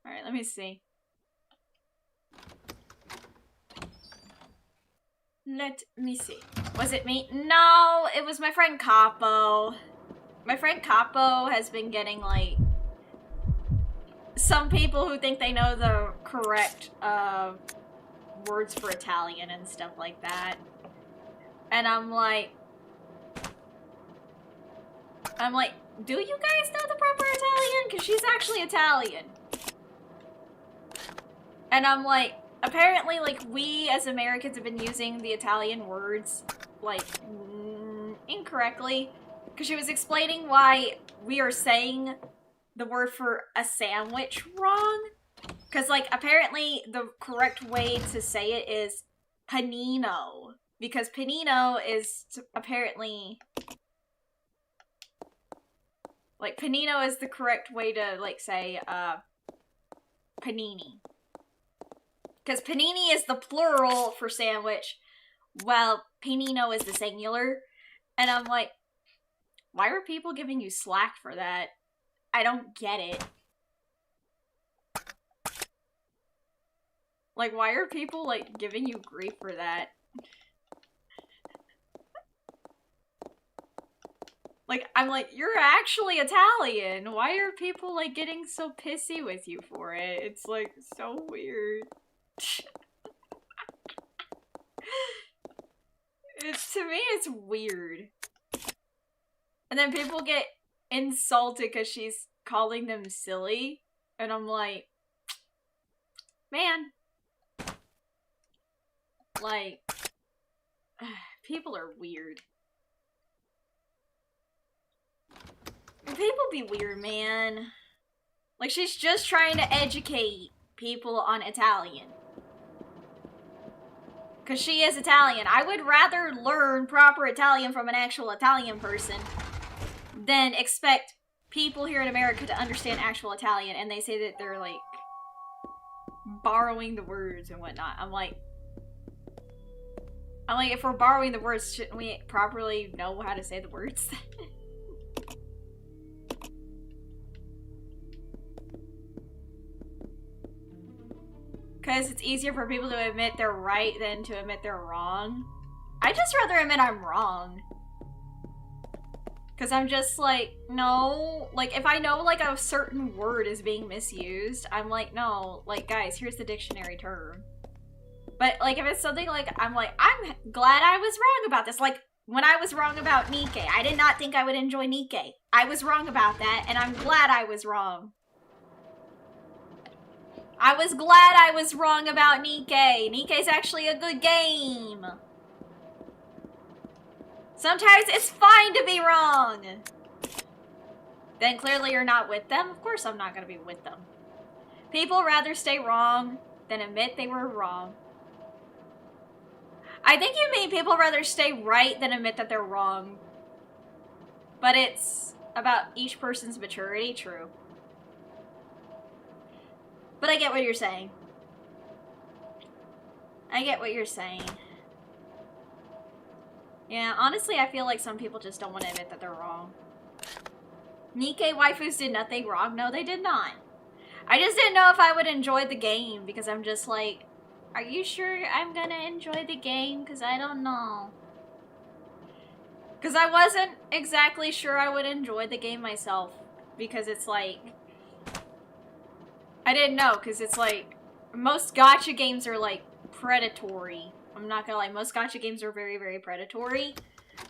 Alright, let me see. Let me see. Was it me? No, it was my friend Capo. My friend Capo has been getting, like, some people who think they know the correct, words for Italian and stuff like that. And I'm like, do you guys know the proper Italian? Because she's actually Italian. And I'm like, apparently, like, we as Americans have been using the Italian words, like, incorrectly. Because she was explaining why we are saying the word for a sandwich wrong. Because, like, apparently the correct way to say it is panino. Because panino is apparently... Like, panino is the correct way to, like, say, panini. Because panini is the plural for sandwich, while panino is the singular. And I'm like, why are people giving you slack for that? I don't get it. Like, why are people, like, giving you grief for that? Like, I'm like, you're actually Italian. Why are people, like, getting so pissy with you for it? It's, like, so weird. To me, it's weird. And then people get insulted because she's calling them silly. And I'm like, man. Like, people are weird. People be weird, man. Like, she's just trying to educate people on Italian. Because she is Italian. I would rather learn proper Italian from an actual Italian person than expect people here in America to understand actual Italian, and they say that they're, like, borrowing the words and whatnot. I'm like, if we're borrowing the words, shouldn't we properly know how to say the words? Because it's easier for people to admit they're right than to admit they're wrong. I just rather admit I'm wrong. Because I'm just like, no. Like, if I know, like, a certain word is being misused, I'm like, no. Like, guys, here's the dictionary term. But, like, if it's something like, I'm like, I'm glad I was wrong about this. Like, when I was wrong about Nikkei, I did not think I would enjoy Nikkei. I was wrong about that, and I'm glad I was wrong. I was glad I was wrong about Nikkei. Nikkei's actually a good game. Sometimes it's fine to be wrong. Then clearly you're not with them. Of course I'm not going to be with them. People rather stay wrong than admit they were wrong. I think you mean people rather stay right than admit that they're wrong. But it's about each person's maturity, true. But I get what you're saying. I get what you're saying. Yeah, honestly, I feel like some people just don't want to admit that they're wrong. Nikkei waifus did nothing wrong. No, they did not. I just didn't know if I would enjoy the game because I'm just like, are you sure I'm gonna enjoy the game? Because I don't know. Because I wasn't exactly sure I would enjoy the game myself. Because it's like... I didn't know, because it's like, most gacha games are like predatory. I'm not gonna lie, most gacha games are very, very predatory.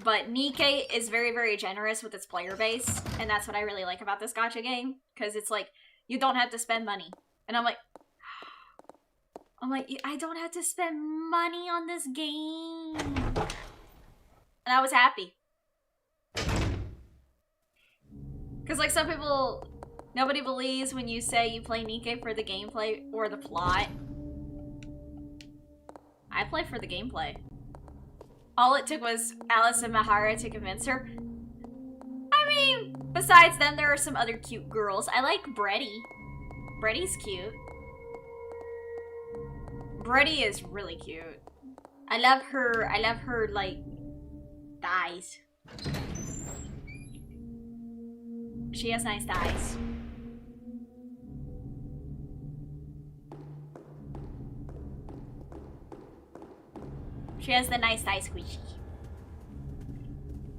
But Nikkei is very, very generous with its player base. And that's what I really like about this gacha game. Because it's like, you don't have to spend money. And I'm like, I don't have to spend money on this game. And I was happy. Because like some people... Nobody believes when you say you play Nikkei for the gameplay or the plot. I play for the gameplay. All it took was Alice and Mahara to convince her. I mean, besides them, there are some other cute girls. I like Bretty. Bretty's cute. Bretty is really cute. I love her, like, thighs. She has nice thighs. She has the nice thigh squishy.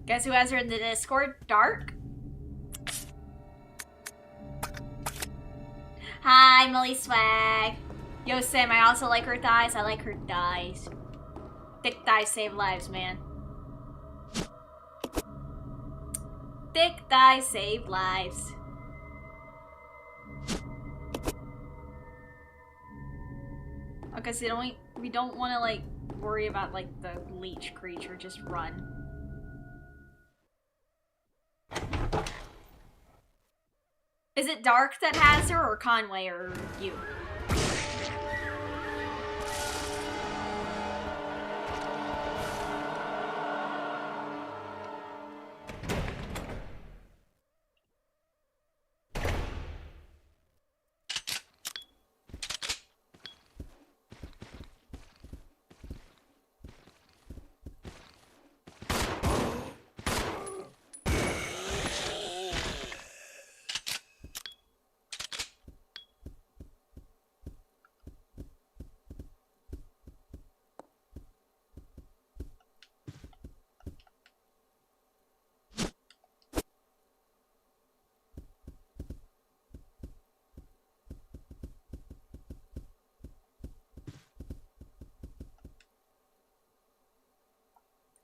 Guess who has her in the Discord? Dark? Hi, Millie Swag. Yo, Sam, I also like her thighs. I like her thighs. Thick thighs save lives, man. Thick thighs save lives. Okay, so we don't want to, like, worry about, like, the leech creature. Just run. Is it Dark that has her, or Conway, or you?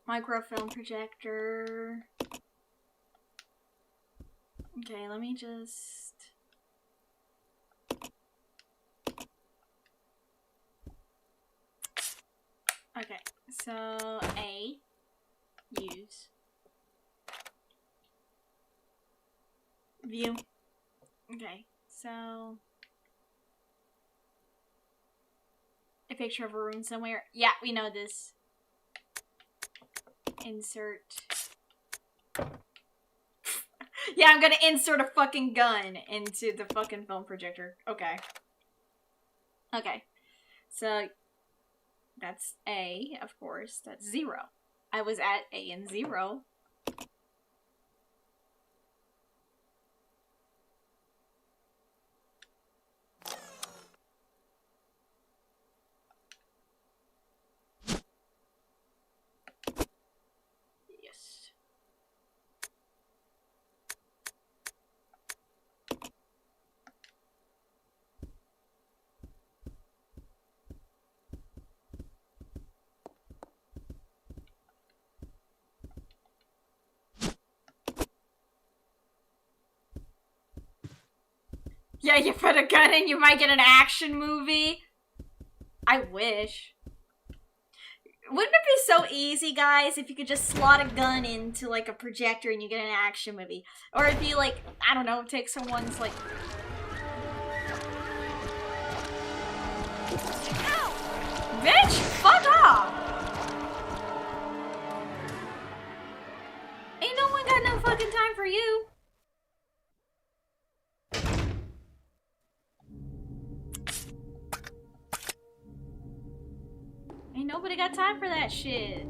Microfilm projector. Okay, let me just... Okay, so A, use. View. Okay, so... a picture of a room somewhere. Yeah, we know this. Insert. Yeah, I'm gonna insert a fucking gun into the fucking film projector. Okay. Okay. So, that's A, of course. That's 0. I was at A and 0. Yes. Yeah, you put a gun in, you might get an action movie. I wish. Wouldn't it be so easy, guys, if you could just slot a gun into, like, a projector and you get an action movie? Or it'd be, like, I don't know, take someone's, like... Ow! Bitch! Fuck off! Ain't no one got no fucking time for you. Ain't nobody got time for that shit.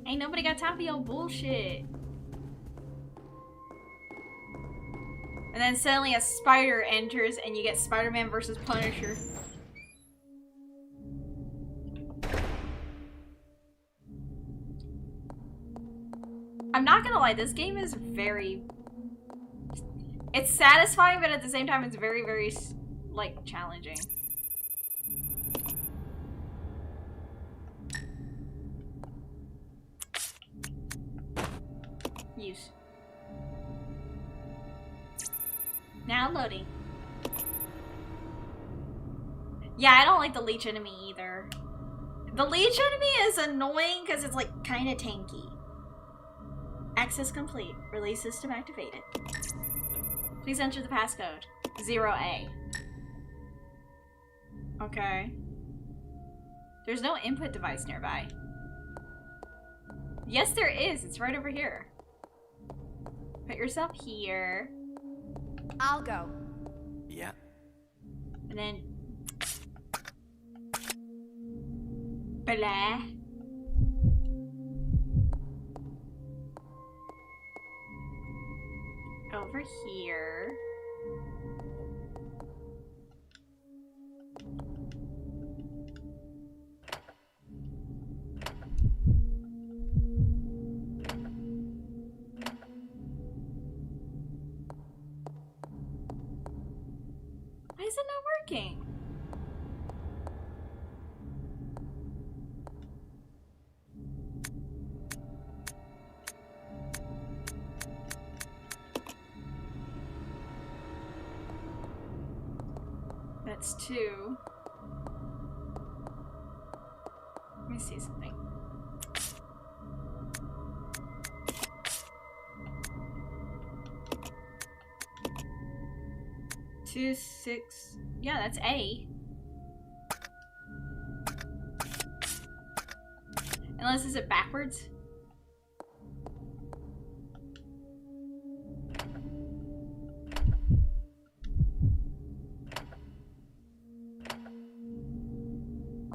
Ain't nobody got time for your bullshit. And then suddenly a spider enters and you get Spider-Man versus Punisher. I'm not gonna lie, this game is very... it's satisfying, but at the same time, it's very, very, like, challenging. Use. Now loading. Yeah, I don't like the leech enemy either. The leech enemy is annoying because it's, like, kind of tanky. Access complete. Release system activated. Please enter the passcode. 0A. Okay. There's no input device nearby. Yes, there is. It's right over here. Put yourself here. I'll go. Yeah. And then... blah. Over here. Why is it not working? That's 2. Let me see something. 2, 6. Yeah, that's A. Unless is it backwards?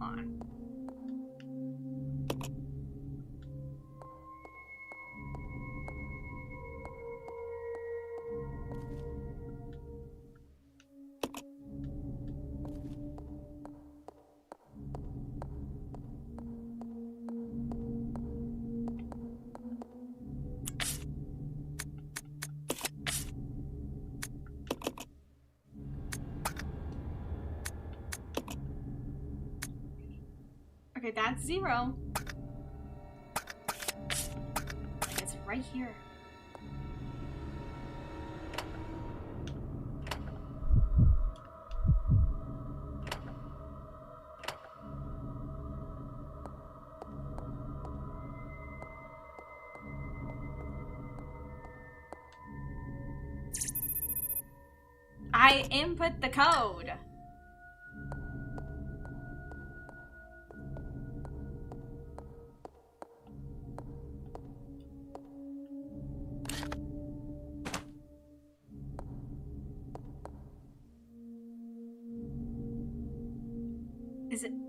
On. Okay, that's 0. It's right here. I input the code.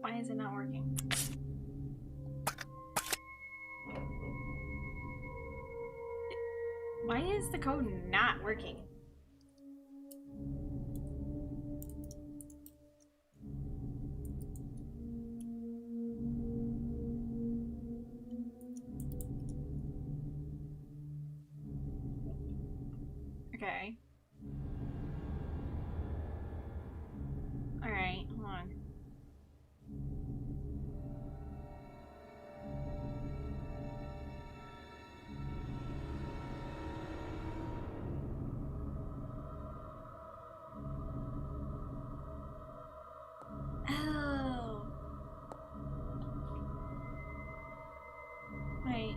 Why is it not working? Why is the code not working? Okay. Alright, hold on. Oh. Wait.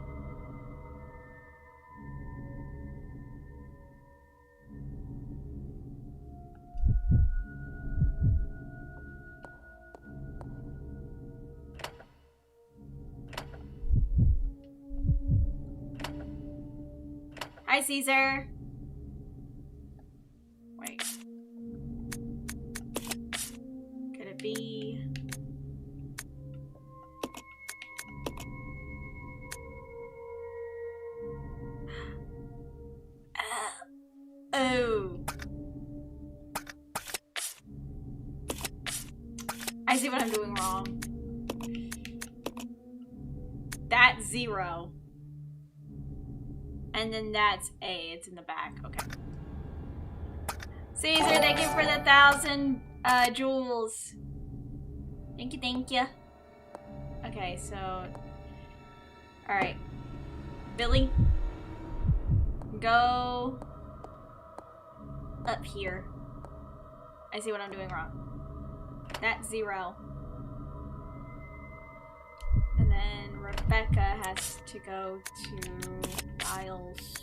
Hi, Caesar. Wait. Could it be? Oh. I see what I'm doing wrong. That's 0. And then that's A. It's in the back. Okay. Caesar, thank you for the 1,000 jewels. Thank you, thank you. Okay, so... Alright. Billy. Go... up here. I see what I'm doing wrong. That's 0. And then Rebecca has to go to Files.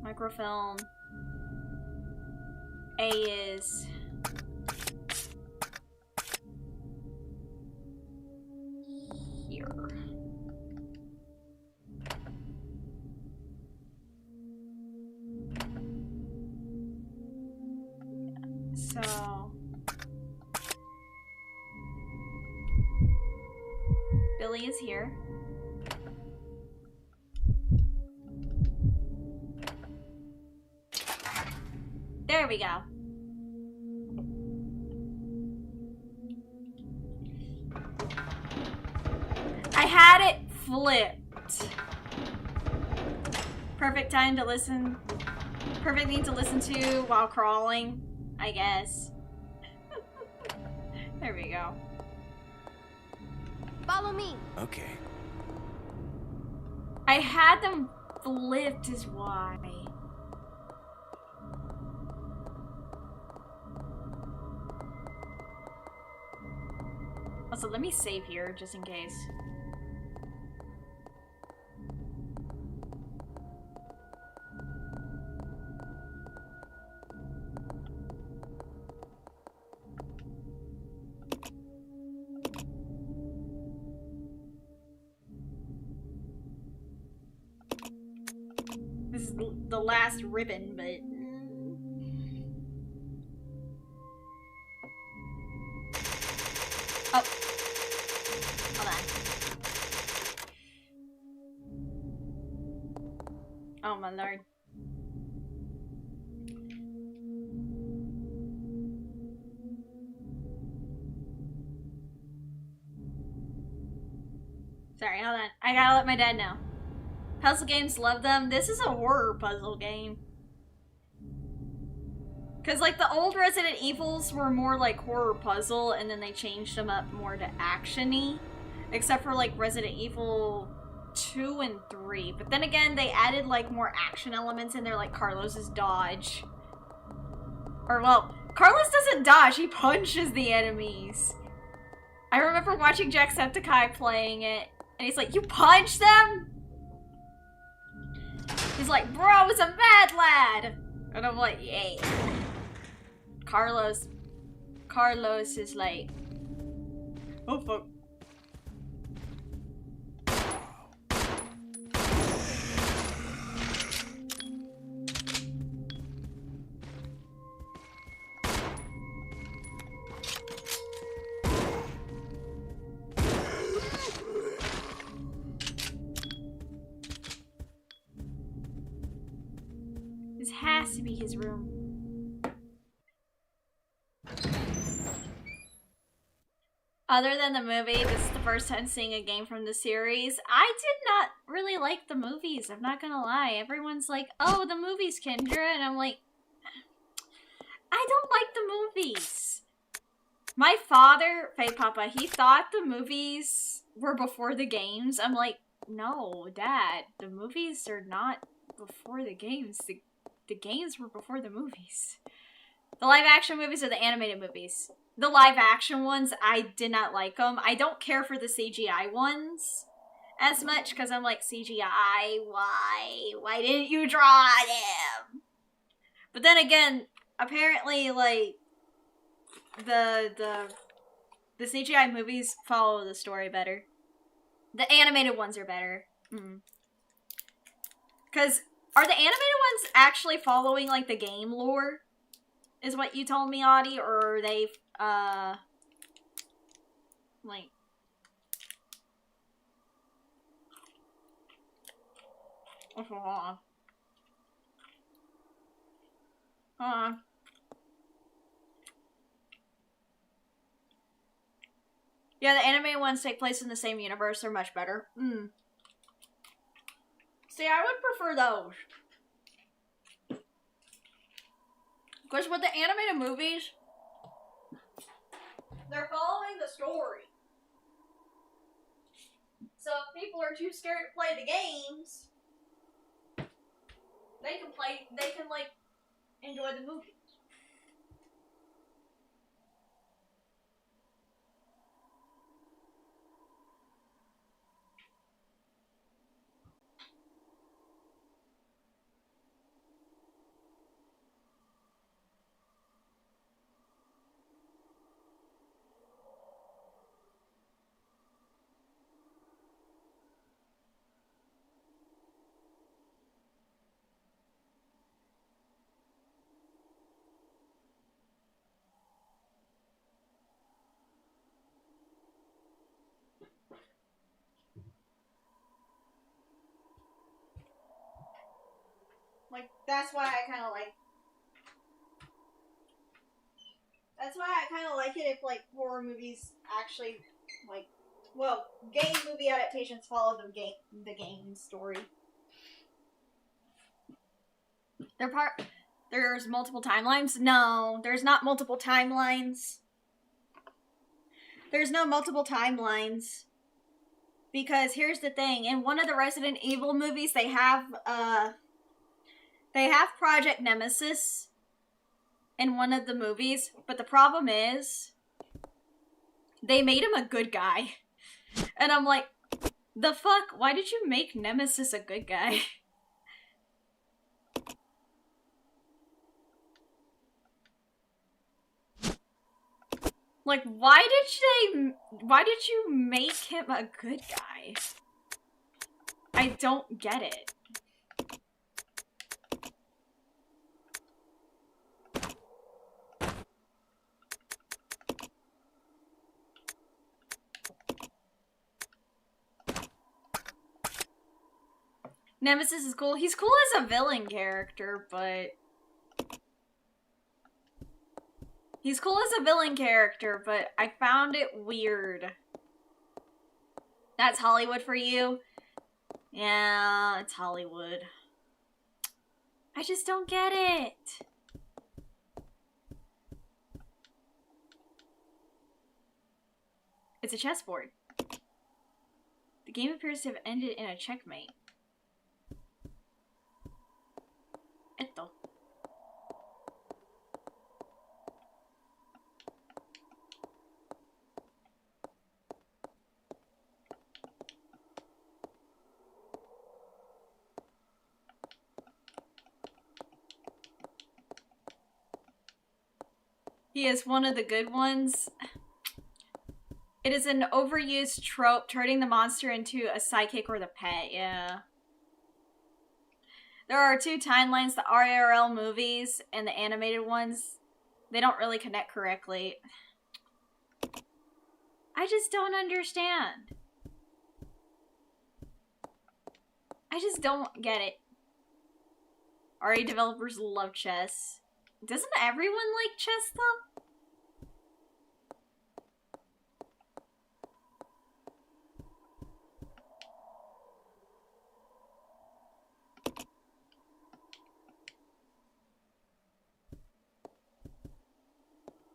Microfilm. A is... here. So... Billy is here. There we go. I had it flipped. Perfect time to listen. Perfect thing to listen to while crawling, I guess. There we go. Follow me. Okay. I had them flipped is why. Also, let me save here just in case. the last ribbon, but... Oh. Hold on. Oh my lord. Sorry, hold on. I gotta let my dad know. Puzzle games, love them. This is a horror puzzle game. Cause like the old Resident Evils were more like horror puzzle and then they changed them up more to action-y. Except for like Resident Evil 2 and 3. But then again, they added like more action elements in there, like Carlos's dodge. Or well, Carlos doesn't dodge, he punches the enemies. I remember watching Jacksepticeye playing it, and he's like, "You punch them?" He's like, "Bro, it's a mad lad!" And I'm like, yay. Carlos is like, oh fuck. This has to be his room. Other than the movie, this is the first time seeing a game from the series. I did not really like the movies, I'm not gonna lie. Everyone's like, oh, the movies, Kendra, and I'm like, I don't like the movies. My father, Faye Papa, he thought the movies were before the games. I'm like, no, Dad, the movies are not before the games. The games were before the movies. The live action movies are the animated movies. The live action ones, I did not like them. I don't care for the CGI ones as much because I'm like, CGI, why? Why didn't you draw them? But then again, apparently, like, the CGI movies follow the story better. The animated ones are better. Because are the animated ones actually following, like, the game lore? Is what you told me, Audie? Or are they, like... Hold on. Hold on. Yeah, the animated ones take place in the same universe. They're much better. See, I would prefer those. Because with the animated movies, they're following the story. So if people are too scared to play the games, they can like, enjoy the movies. Like, that's why I kind of like... That's why I kind of like it if, like, horror movies actually, like... Well, game movie adaptations follow the game story. There's multiple timelines? No, there's not multiple timelines. There's no multiple timelines. Because here's the thing, in one of the Resident Evil movies, they have Project Nemesis in one of the movies, but the problem is, they made him a good guy. And I'm like, the fuck? Why did you make Nemesis a good guy? Like, why did you make him a good guy? I don't get it. Nemesis is cool. He's cool as a villain character, but... He's cool as a villain character, but I found it weird. That's Hollywood for you? Yeah, it's Hollywood. I just don't get it. It's a chessboard. The game appears to have ended in a checkmate. Esto. He is one of the good ones. It is an overused trope, turning the monster into a sidekick or the pet, yeah. There are two timelines, the RRL movies and the animated ones. They don't really connect correctly. I just don't understand. I just don't get it. RE developers love chess. Doesn't everyone like chess, though?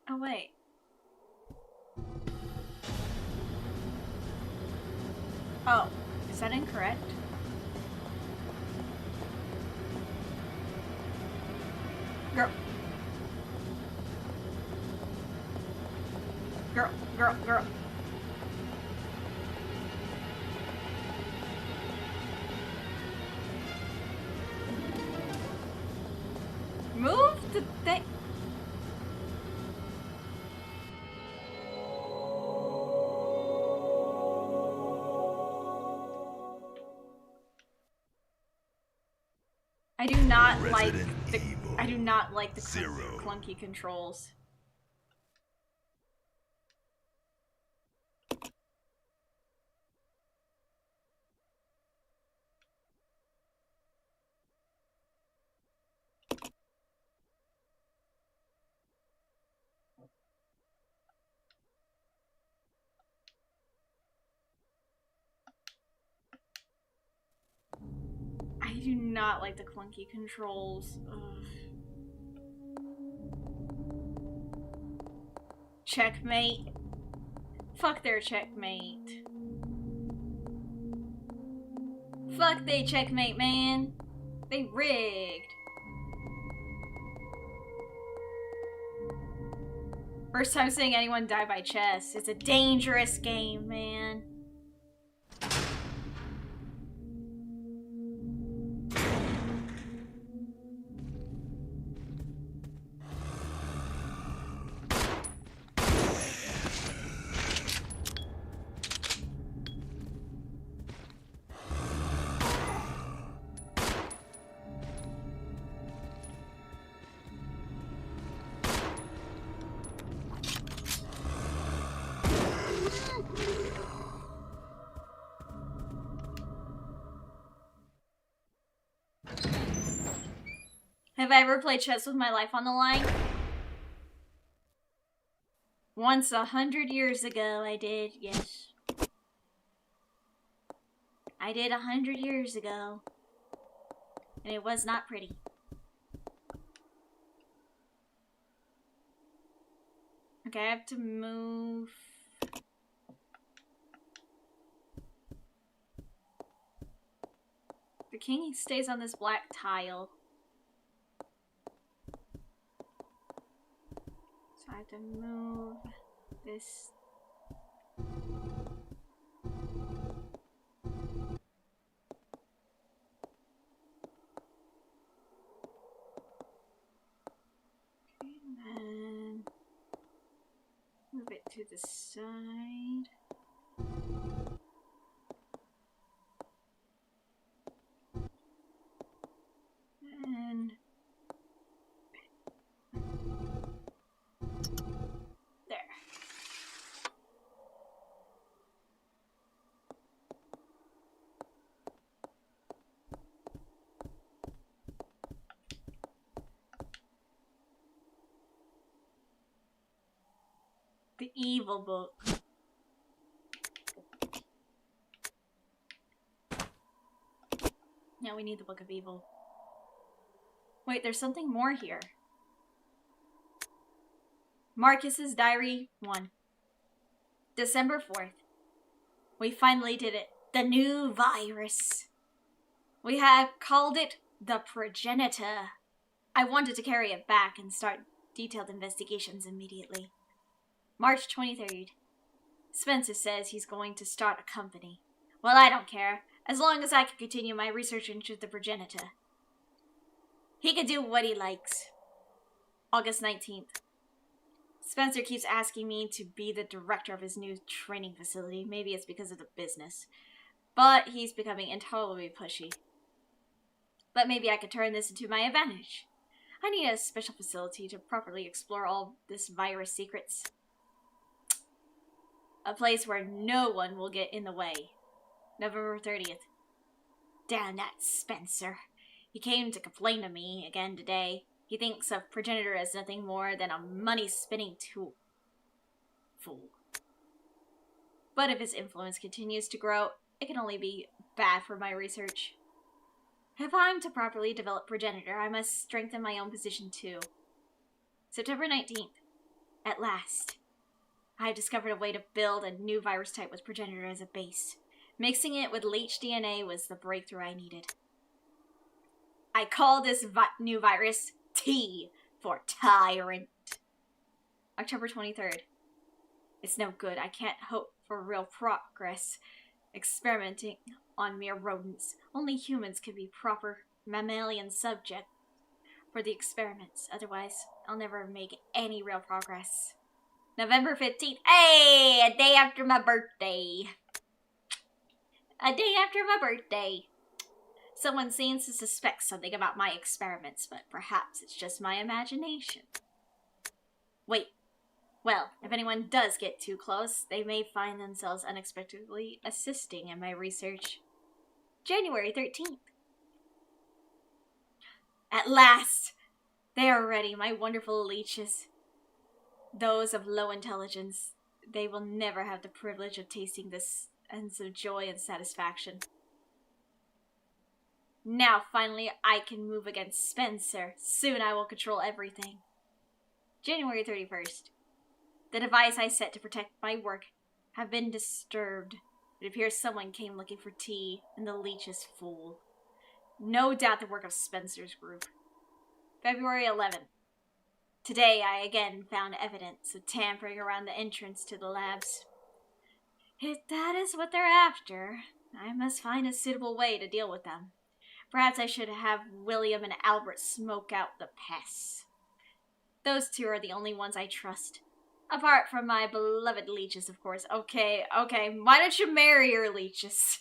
Oh, wait. Oh, is that incorrect? Girl. Girl. Move the thing. I do not like the clunky controls. I do not like the clunky controls. Ugh. Checkmate. Fuck their checkmate. Fuck they checkmate, man. They rigged. First time seeing anyone die by chess. It's a dangerous game, man. Have I ever played chess with my life on the line? Once 100 years ago, I did, yes. I did 100 years ago. And it was not pretty. Okay, I have to move. The king stays on this black tile. So I have to move this. Okay, and then move it to the side. And there. The evil book. Now we need the Book of Evil. Wait, there's something more here. Marcus's Diary 1. December 4th. We finally did it. The new virus. We have called it the Progenitor. I wanted to carry it back and start detailed investigations immediately. March 23rd. Spencer says he's going to start a company. Well, I don't care, as long as I can continue my research into the Progenitor. He can do what he likes. August 19th. Spencer keeps asking me to be the director of his new training facility. Maybe it's because of the business. But he's becoming intolerably pushy. But maybe I could turn this into my advantage. I need a special facility to properly explore all this virus secrets. A place where no one will get in the way. November 30th. Damn that Spencer. He came to complain to me again today. He thinks of Progenitor as nothing more than a money-spinning tool. Fool. But if his influence continues to grow, it can only be bad for my research. If I'm to properly develop Progenitor, I must strengthen my own position too. September 19th. At last. I have discovered a way to build a new virus type with Progenitor as a base. Mixing it with leech DNA was the breakthrough I needed. I call this new virus T for Tyrant. October 23rd. It's no good. I can't hope for real progress experimenting on mere rodents. Only humans can be proper mammalian subject for the experiments. Otherwise, I'll never make any real progress. November 15th. Hey! A day after my birthday. A day after my birthday. Someone seems to suspect something about my experiments, but perhaps it's just my imagination. Wait. Well, if anyone does get too close, they may find themselves unexpectedly assisting in my research. January 13th. At last! They are ready, my wonderful leeches. Those of low intelligence. They will never have the privilege of tasting this sense of joy and satisfaction. Now, finally, I can move against Spencer. Soon I will control everything. January 31st. The device I set to protect my work have been disturbed. It appears someone came looking for tea, and the leech is full. No doubt the work of Spencer's group. February 11th. Today I again found evidence of tampering around the entrance to the labs. If that is what they're after, I must find a suitable way to deal with them. Perhaps I should have William and Albert smoke out the pests. Those two are the only ones I trust. Apart from my beloved leeches, of course. Okay, why don't you marry your leeches?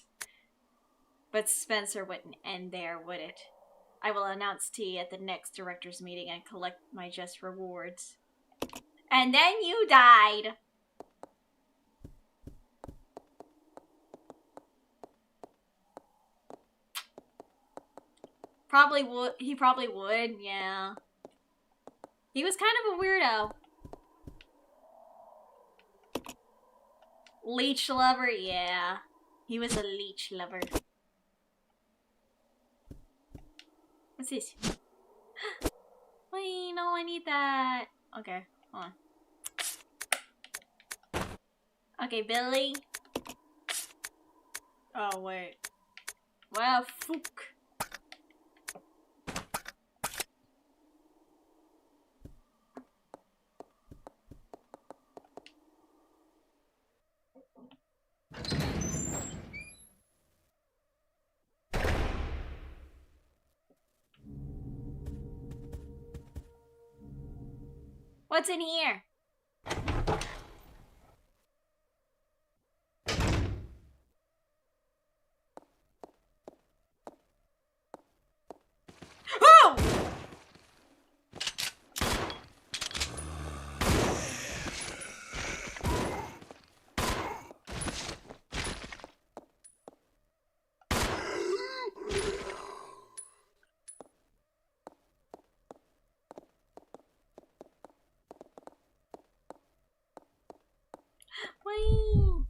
But Spencer wouldn't end there, would it? I will announce tea at the next director's meeting and collect my just rewards. And then you died. He probably would, yeah. He was kind of a weirdo. Leech lover, yeah. He was a leech lover. What's this? Wait, no, I need that. Okay, hold on. Okay, Billy. Oh, wait. Well, fuck. What's in here? Oh! Whee!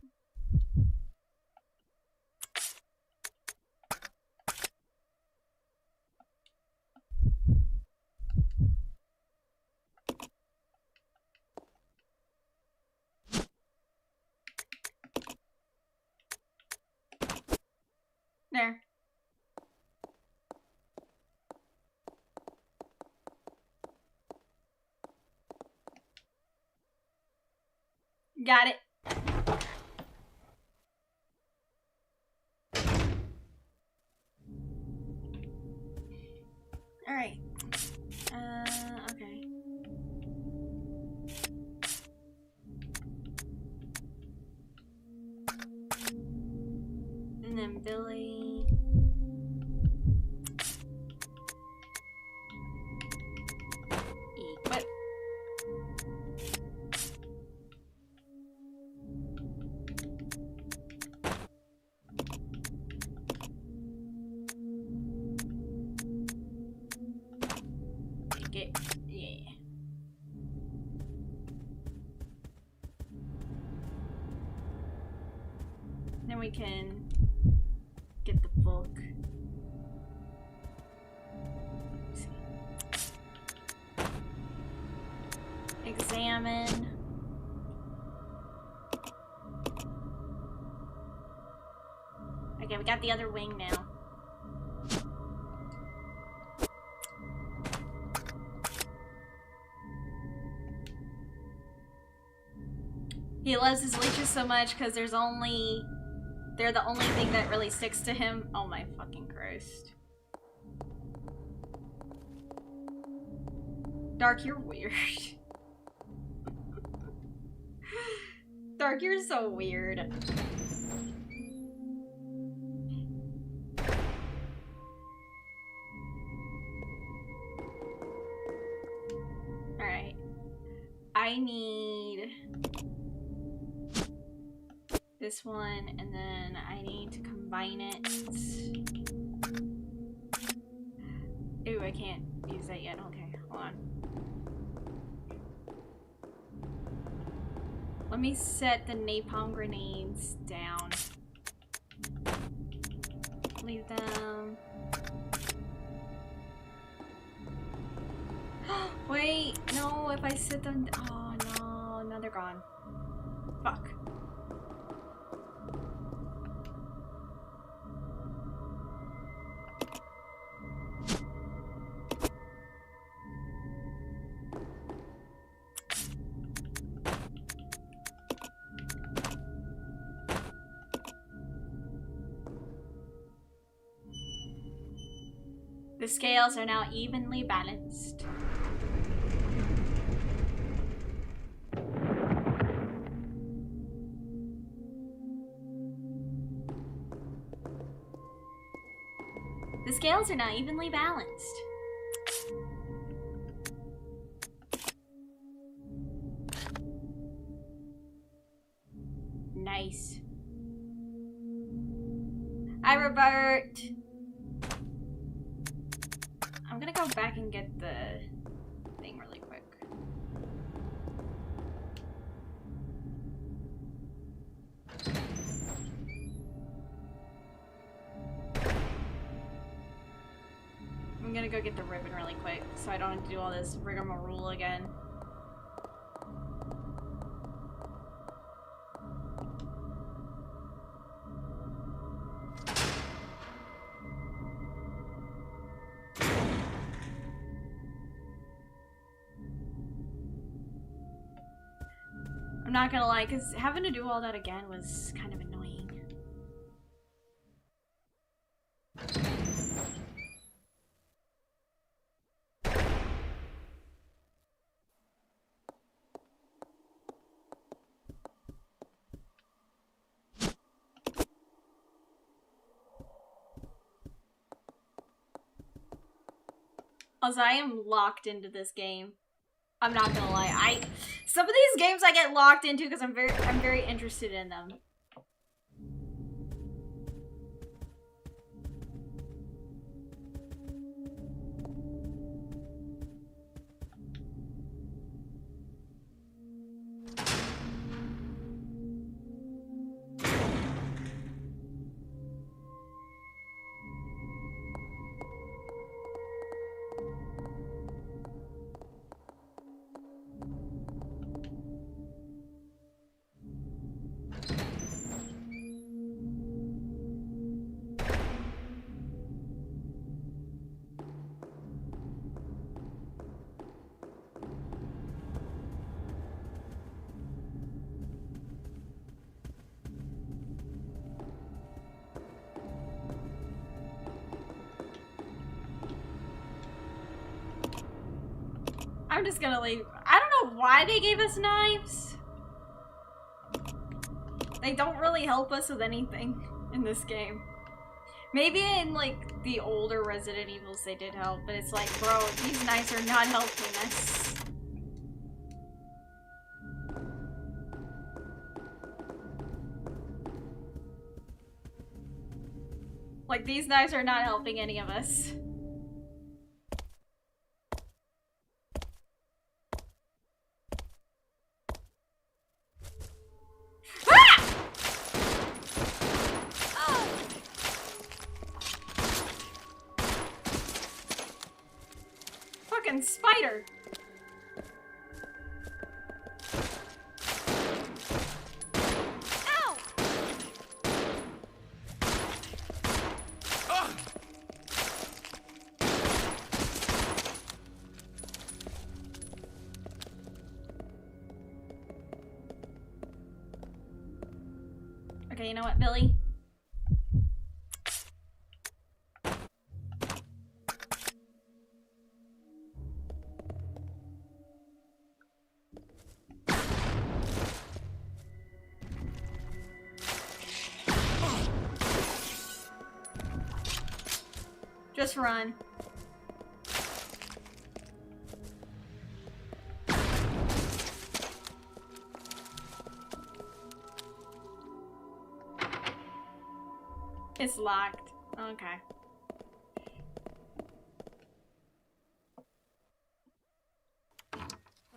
There. Got it. All right. Okay. And then Billy. Equip. Take it. Yeah. Then we can get the book. Let's see. Examine. Okay, we got the other wing now. He loves his leeches so much because they're the only thing that really sticks to him. Oh my fucking Christ. Dark, you're weird. Dark, you're so weird. Alright. I need this one, and then I need to combine it. Ooh, I can't use that yet. Okay, hold on. Let me set the napalm grenades down. Leave them. Wait, no, if I set them. Oh no, now they're gone. Fuck. The scales are now evenly balanced. The scales are now evenly balanced. Nice. Hi, Robert. I'm gonna go back and get the thing really quick. I'm gonna go get the ribbon really quick so I don't have to do all this rigmarole again. I'm not gonna lie, because having to do all that again was kind of annoying. Also, I am locked into this game. I'm not gonna lie. Some of these games I get locked into because I'm very interested in them. I'm just gonna leave. I don't know why they gave us knives. They don't really help us with anything in this game. Maybe in, like, the older Resident Evils they did help, but it's like, bro, these knives are not helping us. Like, these knives are not helping any of us. Fucking spider! Ow! Okay, you know what, Billy? Just run. It's locked. Okay.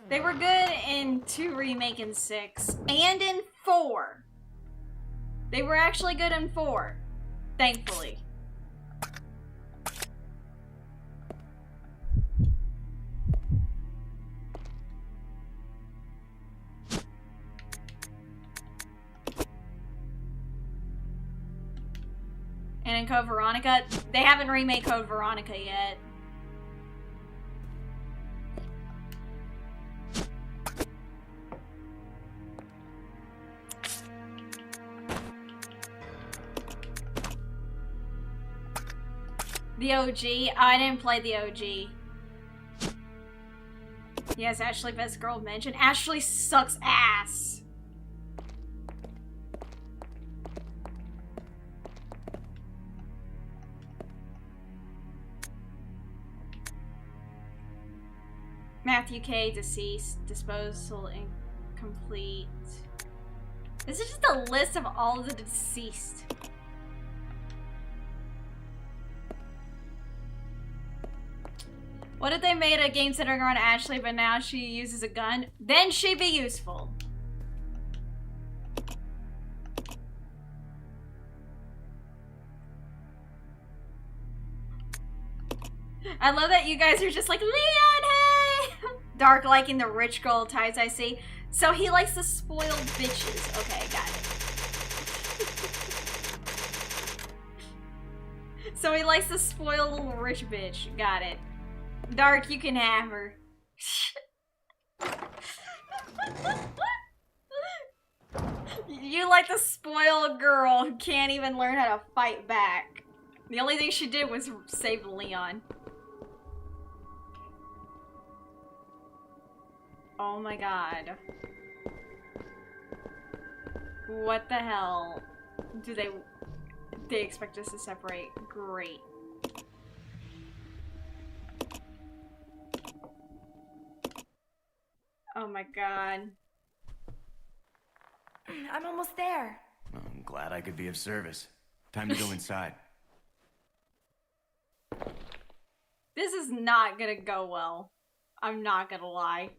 They were good in 2 Remake and 6. And in 4. They were actually good in 4. Thankfully. And in Code Veronica, they haven't remade Code Veronica yet. The OG? Oh, I didn't play the OG. Yes, Ashley, best girl mentioned. Ashley sucks ass. Matthew K. deceased. Disposal incomplete. This is just a list of all of the deceased. What if they made a game centering around Ashley, but now she uses a gun? Then she'd be useful. I love that you guys are just like, Leon, hey! Dark liking the rich girl types, I see. So he likes the spoiled bitches. Okay, got it. So he likes the spoiled little rich bitch. Got it. Dark, you can have her. You like the spoiled girl who can't even learn how to fight back. The only thing she did was save Leon. Oh my god. What the hell do they expect us to separate? Great. Oh my god. I'm almost there. I'm glad I could be of service. Time to go inside. This is not gonna go well. I'm not gonna lie.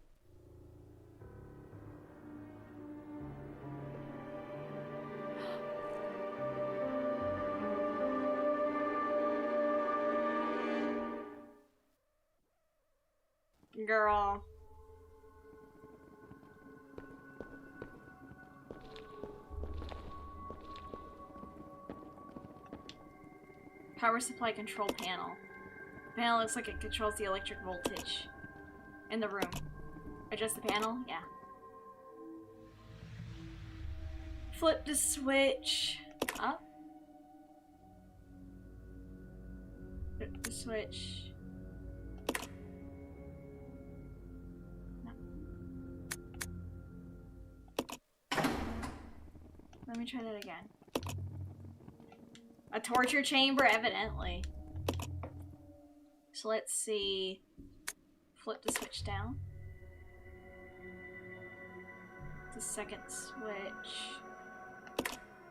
Girl. Power supply control panel. Panel looks like it controls the electric voltage in the room. Adjust the panel? Yeah. Flip the switch up. Flip the switch. let me try that again. A torture chamber, evidently. So let's see. Flip the switch down. The second switch.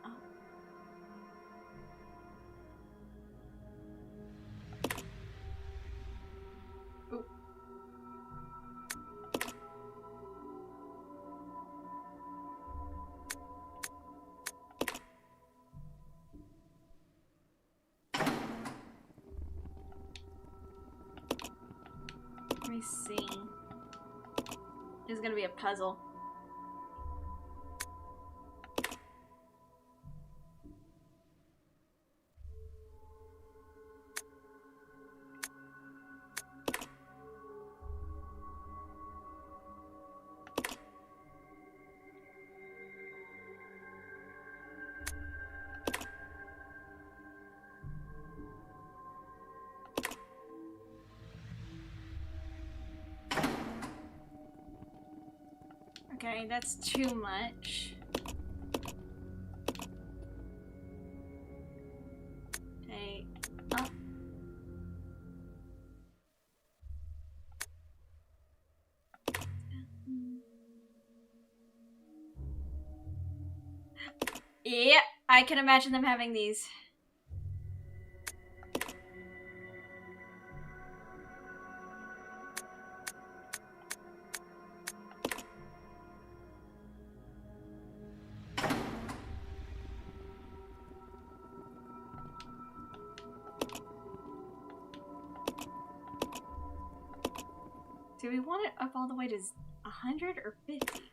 Oh. Ooh. Let me see. It's gonna be a puzzle. Okay, that's too much. Hey, up. Yeah, I can imagine them having these. Do we want it up all the way to 100 or 50?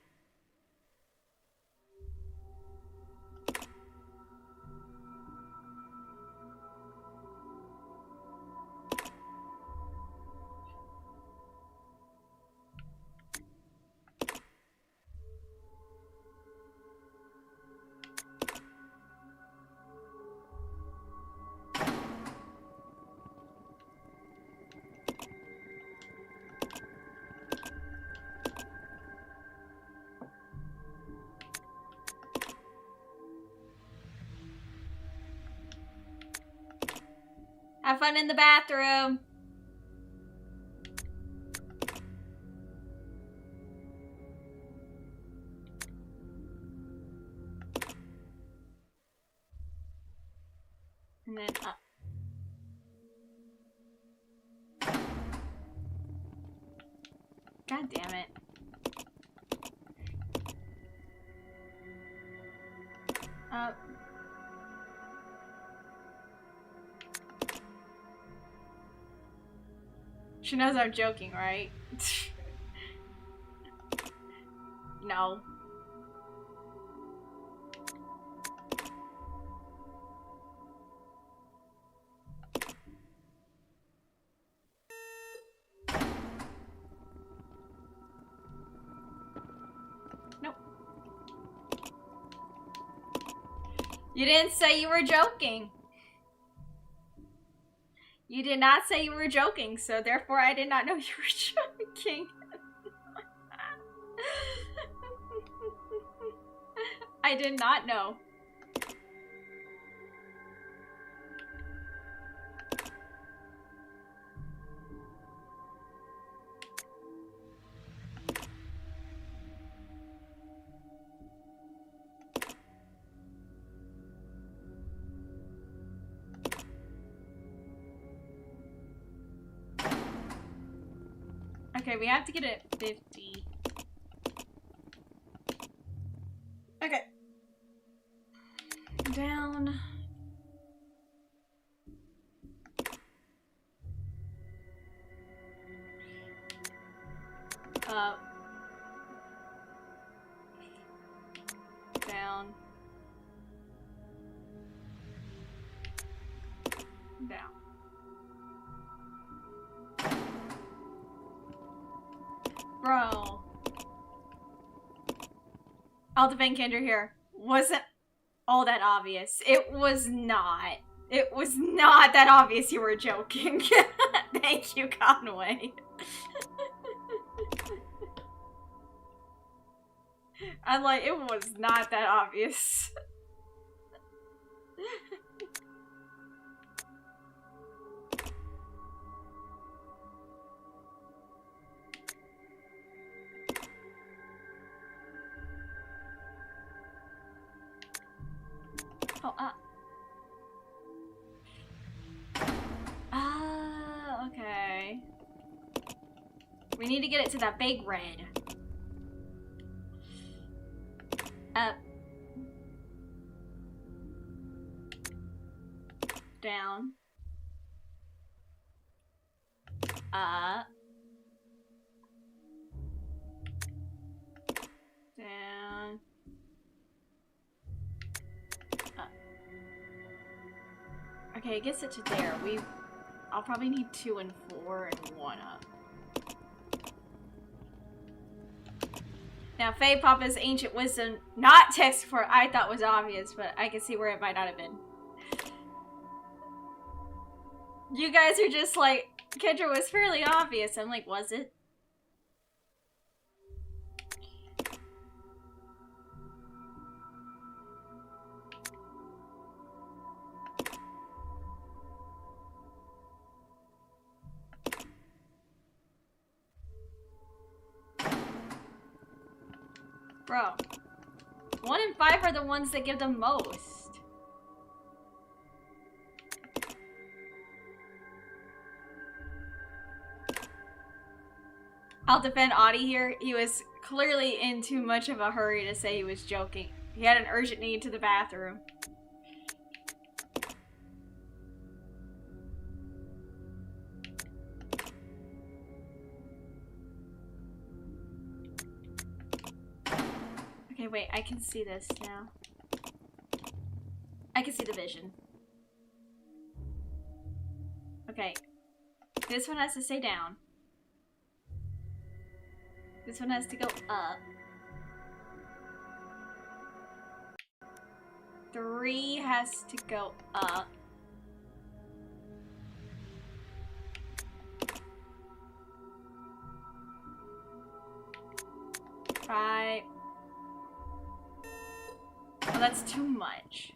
Have fun in the bathroom. And then up. God damn it. Up. She knows I'm joking, right? No. Nope. You didn't say you were joking. You did not say you were joking, so therefore I did not know you were joking. I did not know. Okay, we have to get it at 50. Okay. Down. Up. Down. Down. Bro. I'll defend Kendra here. Wasn't all that obvious. It was not. It was not that obvious you were joking. Thank you, Conway. I'm like, it was not that obvious. Oh, okay. We need to get it to that big red. Up. Down. Up. Down. Up. Okay, it gets it to there. I'll probably need 2 and 4 and 1 up. Now, Faye Papa's ancient wisdom, not text for I thought was obvious, but I can see where it might not have been. You guys are just like, Kendra was fairly obvious. I'm like, was it? Bro, 1 and 5 are the ones that give the most. I'll defend Audie here. He was clearly in too much of a hurry to say he was joking. He had an urgent need to the bathroom. Okay, wait, I can see this now. I can see the vision. Okay. This one has to stay down. This one has to go up. 3 has to go up. 5. Oh, that's too much.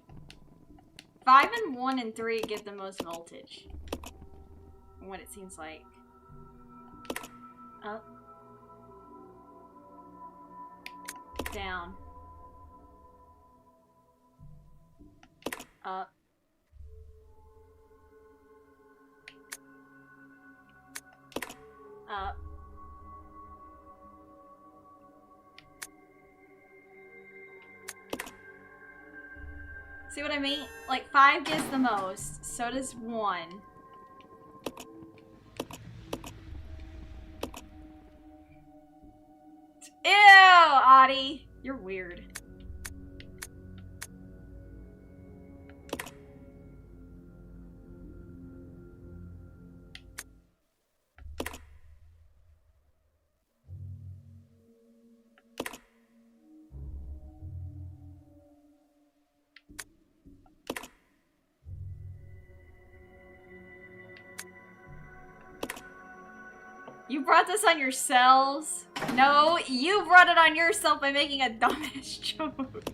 5 and 1 and 3 get the most voltage. What it seems like. Up. Down. Up. Up. See what I mean? Like 5 gives the most, so does 1. Ew, Audie! You're weird. You brought this on yourselves? No, you brought it on yourself by making a dumbass joke.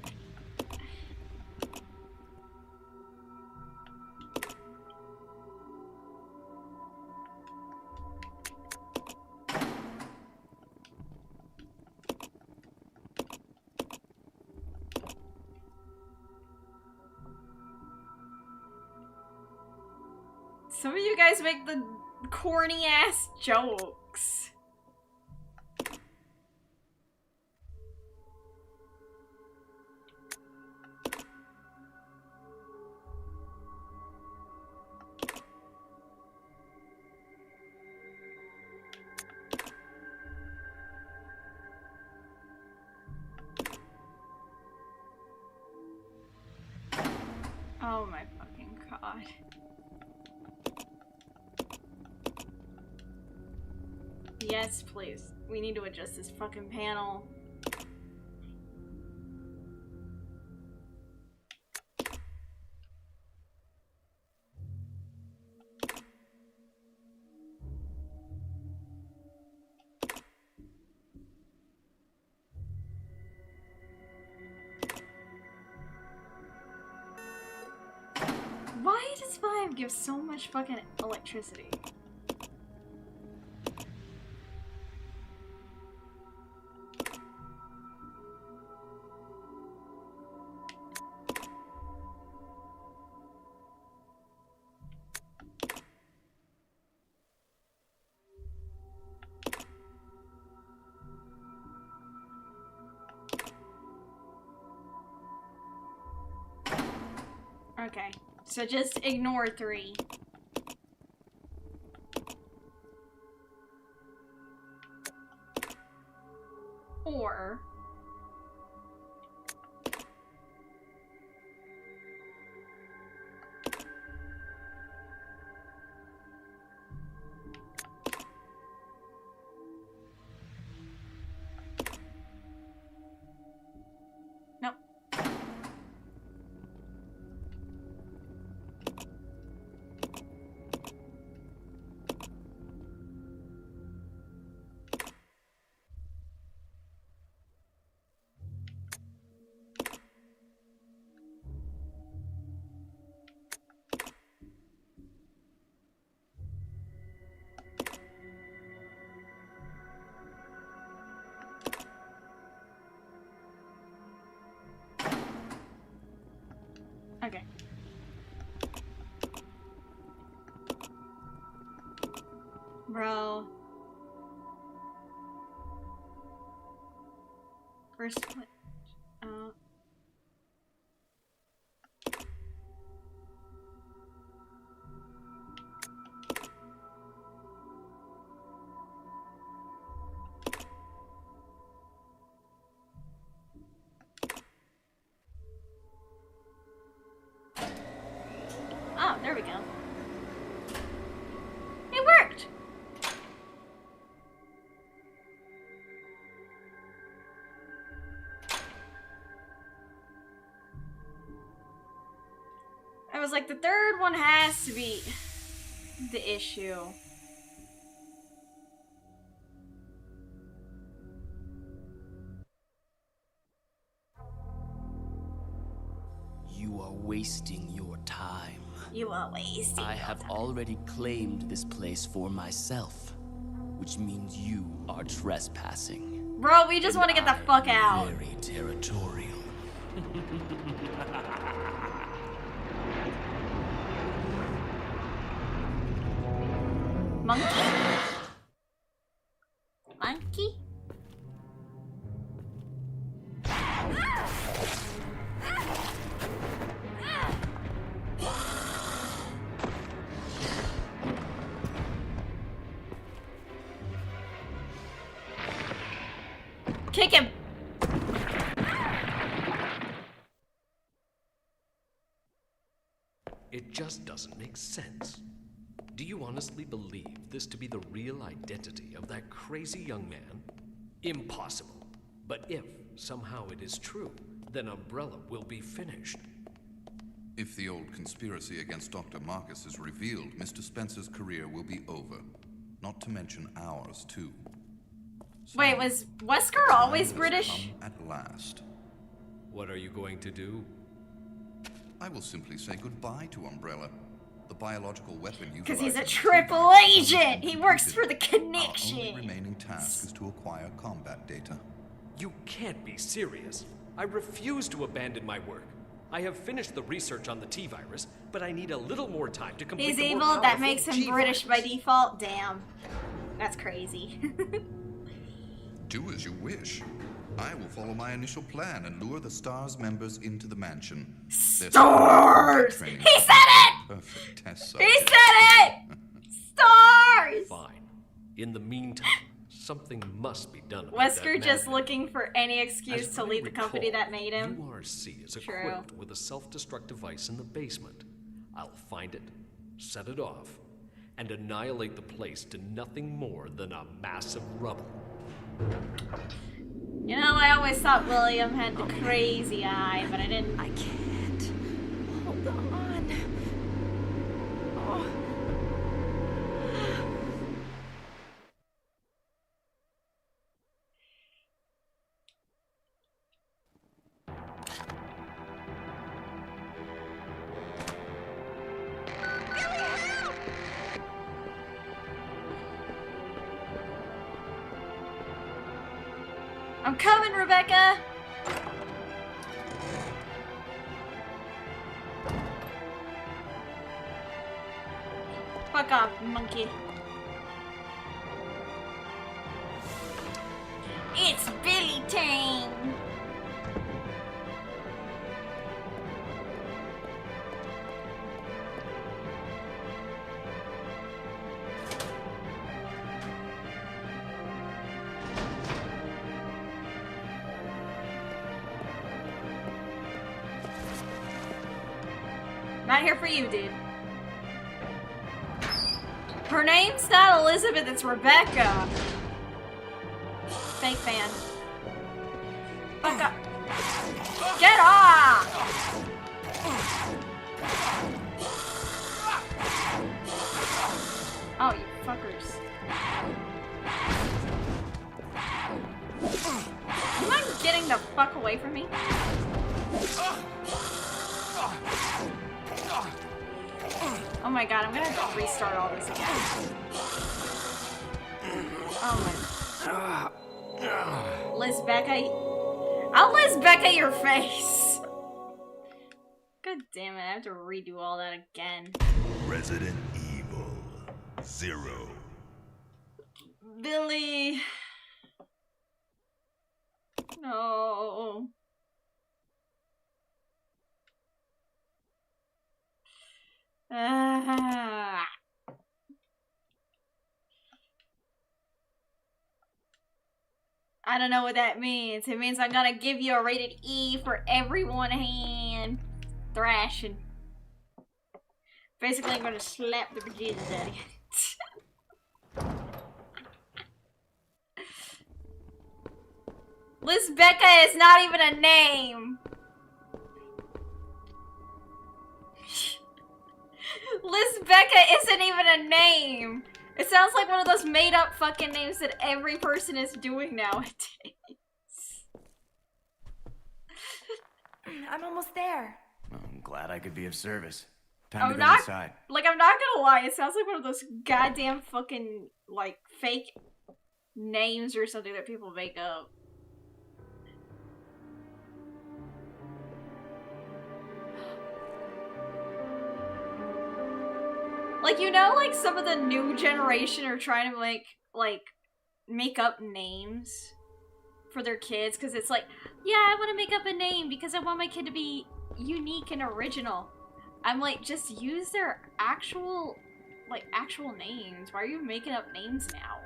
Some of you guys make the corny ass jokes. Oh my fucking god. Yes, please. We need to adjust this fucking panel. Why does 5 give so much fucking electricity? Okay, so just ignore 3. Or... Nope. Okay. Bro. First what? Oh, there we go. It worked! I was like, the third one has to be the issue. You are wasting your time. You are wasting. I have already claimed this place for myself, which means you are trespassing. Bro, we just want to get the fuck out. Very territorial. Monkey? Monkey? Kick him! It just doesn't make sense. Do you honestly believe this to be the real identity of that crazy young man? Impossible. But if somehow it is true, then Umbrella will be finished. If the old conspiracy against Dr. Marcus is revealed, Mr. Spencer's career will be over. Not to mention ours, too. So, Wait, was Wesker always time has British? come at last. What are you going to do? I will simply say goodbye to Umbrella. The biological weapon you Because he's a triple agent! He works for the Our only connection! remaining task is to acquire combat data. You can't be serious. I refuse to abandon my work. I have finished the research on the T-virus, but I need a little more time to complete He's the more evil, that powerful makes him G-virus. British by default? Damn. That's crazy. Do as you wish. I will follow my initial plan and lure the STARS members into the mansion. Their Stars! training He said it! perfect test He subject. said it! Stars! Fine. In the meantime, something must be done about Wesker that just madman. looking for any excuse As to I leave the company recall, that made him. URC is True. equipped with a self-destruct device in the basement. I'll find it, set it off, and annihilate the place to nothing more than a mass of rubble. You know, I always thought William had the crazy eye, but I didn't. I can't. Hold on. Oh. I'm coming, Rebecca! Fuck off, monkey. It's Billy time. Not here for you, dude. Her name's not Elizabeth, it's Rebecca. Fake fan. Fuck up. Get off! Oh, you fuckers. You mind getting the fuck away from me? Oh my god, I'm gonna have to restart all this again. Oh my. Lizbecca. I'll Lizbecca your face! God damn it, I have to redo all that again. Resident Evil 0. Billy. No. I don't know what that means. It means I'm gonna give you a rated E for every one hand thrashing. Basically, I'm gonna slap the bejesus out of you. Lizbecca is not even a name. Lizbecca isn't even a name. It sounds like one of those made-up fucking names that every person is doing nowadays. I'm almost there. I'm glad I could be of service. Time to go not inside. like I'm not gonna lie. It sounds like one of those goddamn fucking like fake names or something that people make up. Like, you know, like, some of the new generation are trying to, make up names for their kids, because it's like, yeah, I want to make up a name because I want my kid to be unique and original. I'm like, just use their actual names. Why are you making up names now?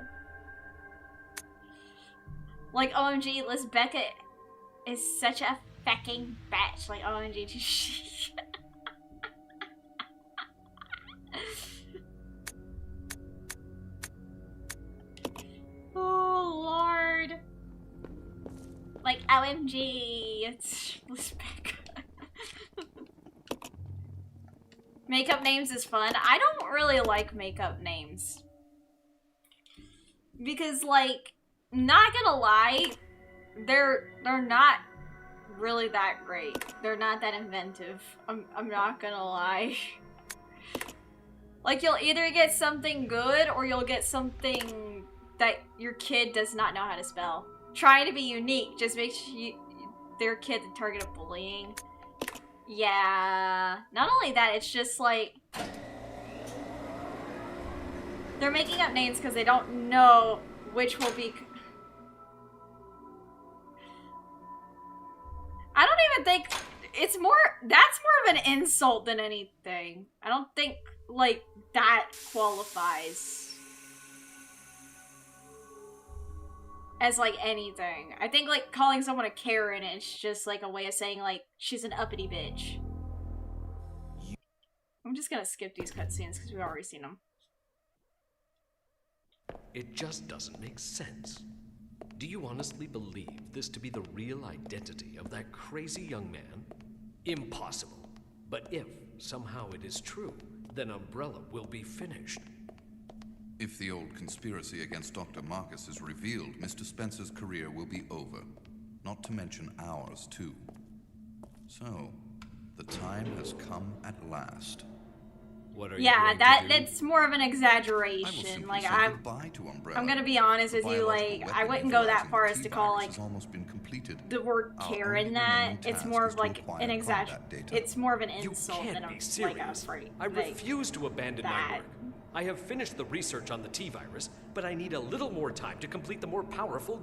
Like, OMG, Lizbecca is such a fucking bitch. Like, OMG, oh, Lord. Like, OMG, it's Lizbecca. Makeup names is fun. I don't really like makeup names. Because, like, not gonna lie, they're not really that great. They're not that inventive. I'm not gonna lie. Like, you'll either get something good or you'll get something that your kid does not know how to spell. Trying to be unique just makes their kid the target of bullying. Yeah. Not only that, it's just like they're making up names because they don't know which will be. I don't even think it's more. That's more of an insult than anything. I don't think like that qualifies as like anything. I think like calling someone a Karen is just like a way of saying like she's an uppity bitch. I'm just gonna skip these cutscenes because we've already seen them. It just doesn't make sense. Do you honestly believe this to be the real identity of that crazy young man? Impossible. But if somehow it is true, then Umbrella will be finished. If the old conspiracy against Dr. Marcus is revealed, Mr. Spencer's career will be over. Not to mention ours, too. So, the time has come at last. What are you Yeah, going that to do? it's more of an I will exaggeration. simply Like say I'm goodbye to Umbrella. gonna be honest The with you, biological like I weapon wouldn't go that utilizing far the as to T call virus like has almost been completed. the word Our care in only that. remaining It's task more is of to like acquire an exaggeration. combat data. It's more of an You insult can't than be a serious. I refuse to abandon my that. work. I have finished the research on the T-virus, but I need a little more time to complete the more powerful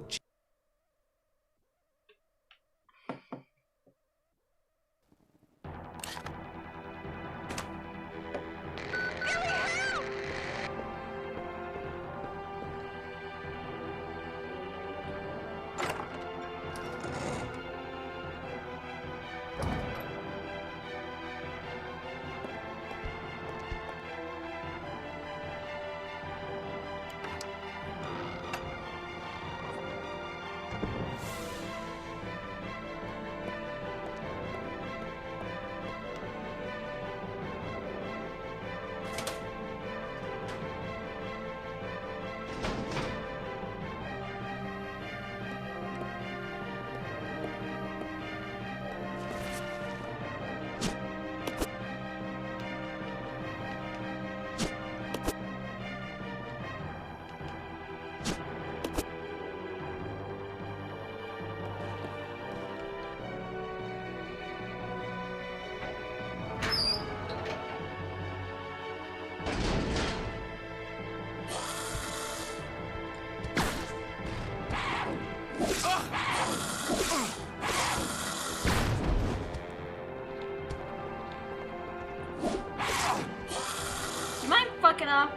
You mind fucking off?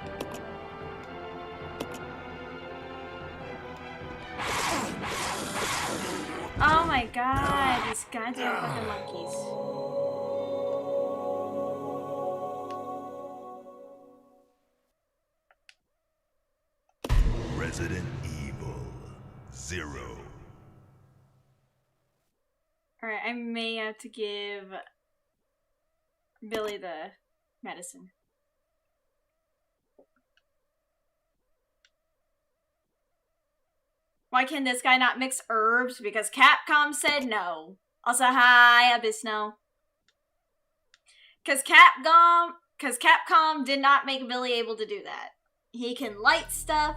Oh my god, these goddamn fucking monkeys. Resident Evil 0. Alright, I may have to give Billy the medicine. Why can this guy not mix herbs? Because Capcom said no. Also, hi, Abyssno. Because Capcom did not make Billy able to do that. He can light stuff,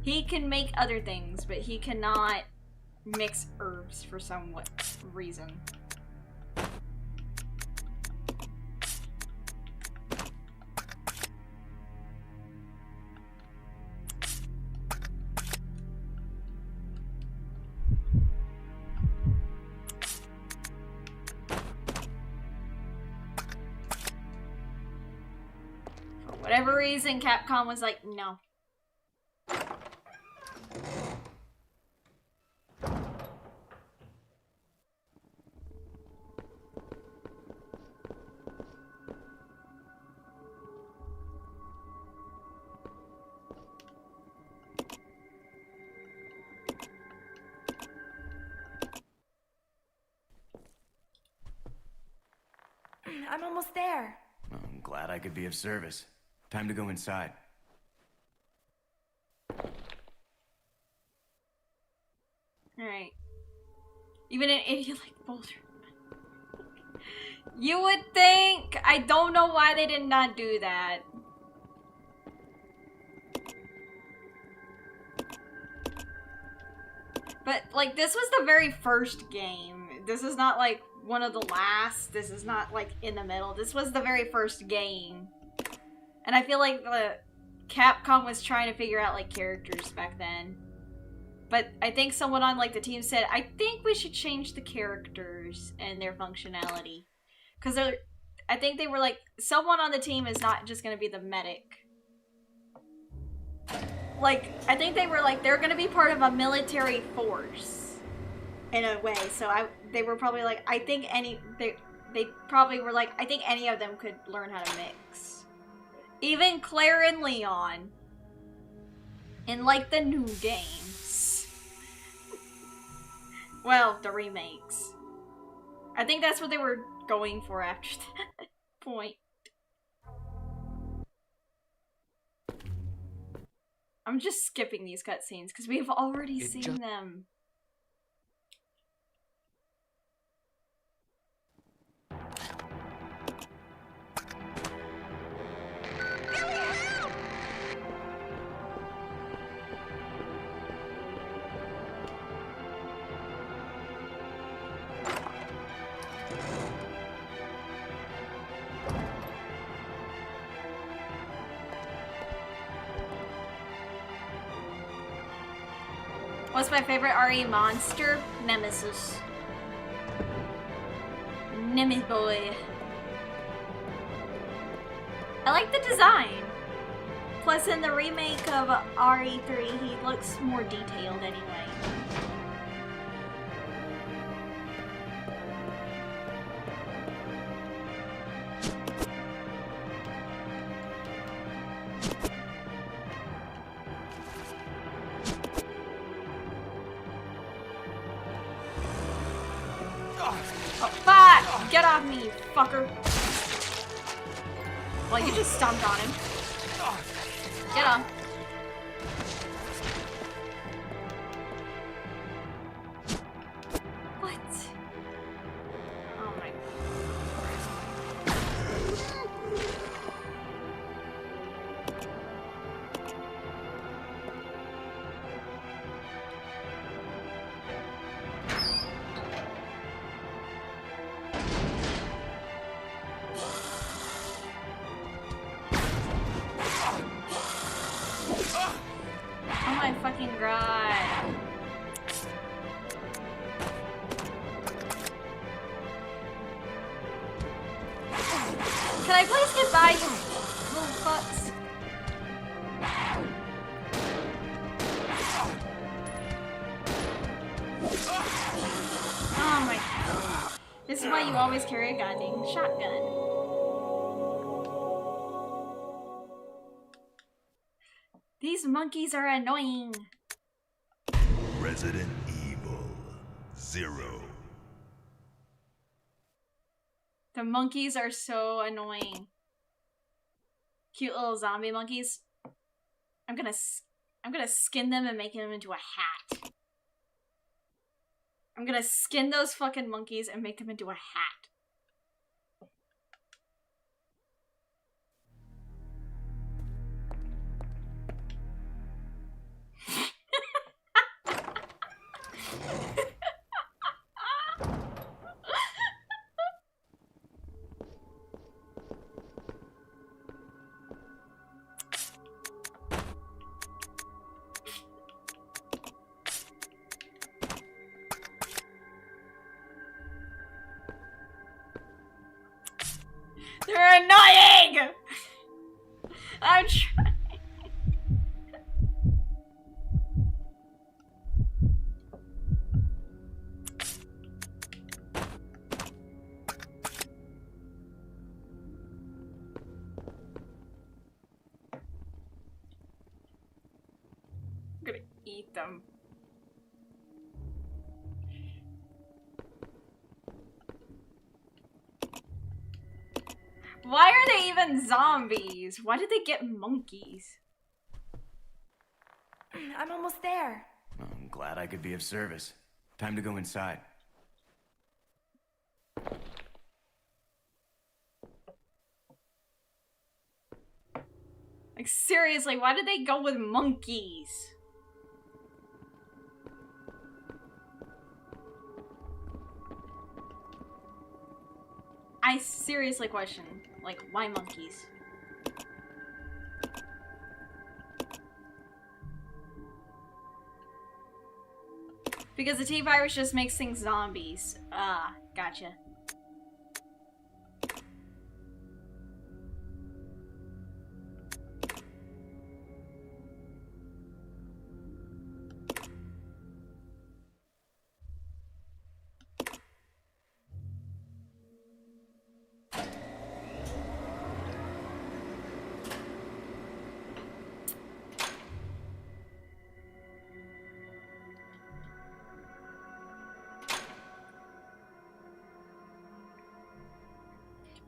he can make other things, but he cannot mix herbs for some reason. For whatever reason, Capcom was like, no. I'm almost there. I'm glad I could be of service. Time to go inside. Alright. Even an idiot like Boulder. You would think. I don't know why they did not do that. But, like, this was the very first game. This is not, like, one of the last. This is not, like, in the middle. This was the very first game. And I feel like the Capcom was trying to figure out, like, characters back then. But I think someone on, like, the team said, I think we should change the characters and their functionality. Because I think they were like, someone on the team is not just going to be the medic. Like, I think they were like, they're going to be part of a military force. In a way. So they were probably like, I think they probably were like, I think any of them could learn how to mix. Even Claire and Leon. In, like, the new games. Well, the remakes. I think that's what they were going for after that point. I'm just skipping these cutscenes because we've already seen them. What's my favorite RE monster? Nemesis. Nemesis boy. I like the design. Plus, in the remake of RE3, he looks more detailed anyway. Oh, fuck! Get off me, you fucker! Well, you just stomped on him. Get on. What? Oh my. Oh my fucking god. Can I please get by, you little fucks? Oh my. This is why you always carry a goddamn shotgun. These monkeys are annoying. Resident Evil 0. The monkeys are so annoying. Cute little zombie monkeys. I'm gonna skin them and make them into a hat. I'm gonna skin those fucking monkeys and make them into a hat. They're annoying! I'm trying. I'm gonna eat them. Why are they even zombies? Why did they get monkeys? I'm almost there. Well, I'm glad I could be of service. Time to go inside. Like, seriously, why did they go with monkeys? I seriously question, like, why monkeys? Because the T-virus just makes things zombies. Ah, gotcha.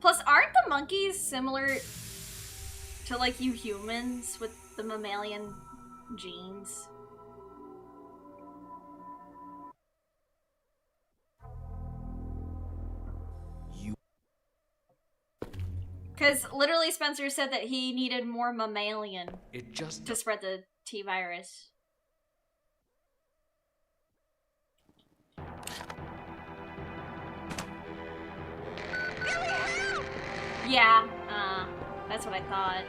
Plus, aren't the monkeys similar to, like, you humans with the mammalian genes? Because literally Spencer said that he needed more mammalian to spread the T-virus. Yeah, that's what I thought.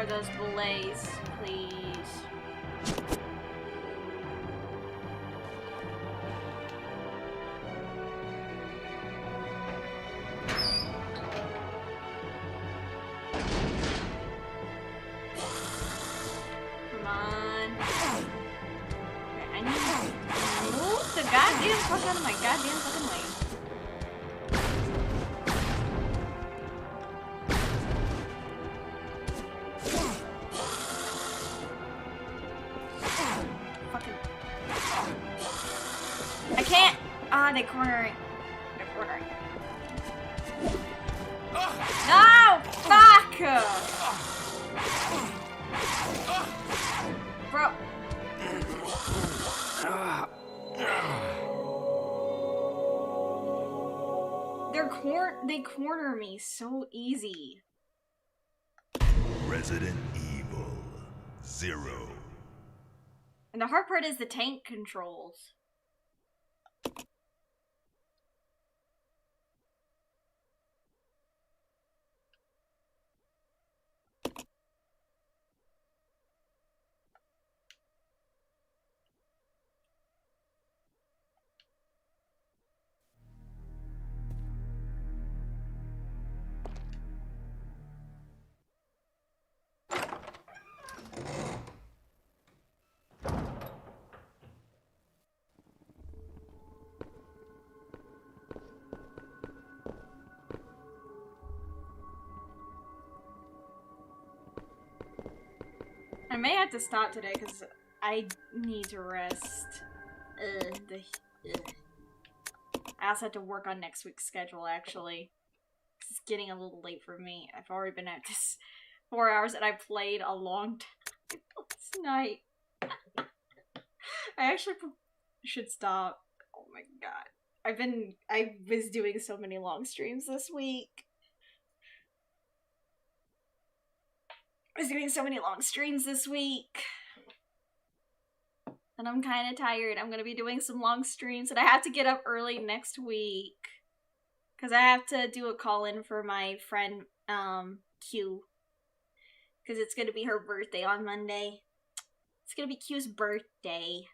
more of those belays, please. Come on. Okay, I need to move the goddamn fuck out of my goddamn fucking way. I can't! Ah, they cornering. They're cornering. No! Fuck! Bro. They corner me so easy. Resident Evil 0. And the hard part is the tank controls. I may have to stop today because I need to rest. I also have to work on next week's schedule, actually. It's getting a little late for me. I've already been at this 4 hours and I played a long time last night. I actually should stop. Oh my god. I was doing so many long streams this week. I was doing so many long streams this week. And I'm kind of tired. I'm going to be doing some long streams and I have to get up early next week. Because I have to do a call-in for my friend, Q. Because it's going to be her birthday on Monday. It's going to be Q's birthday.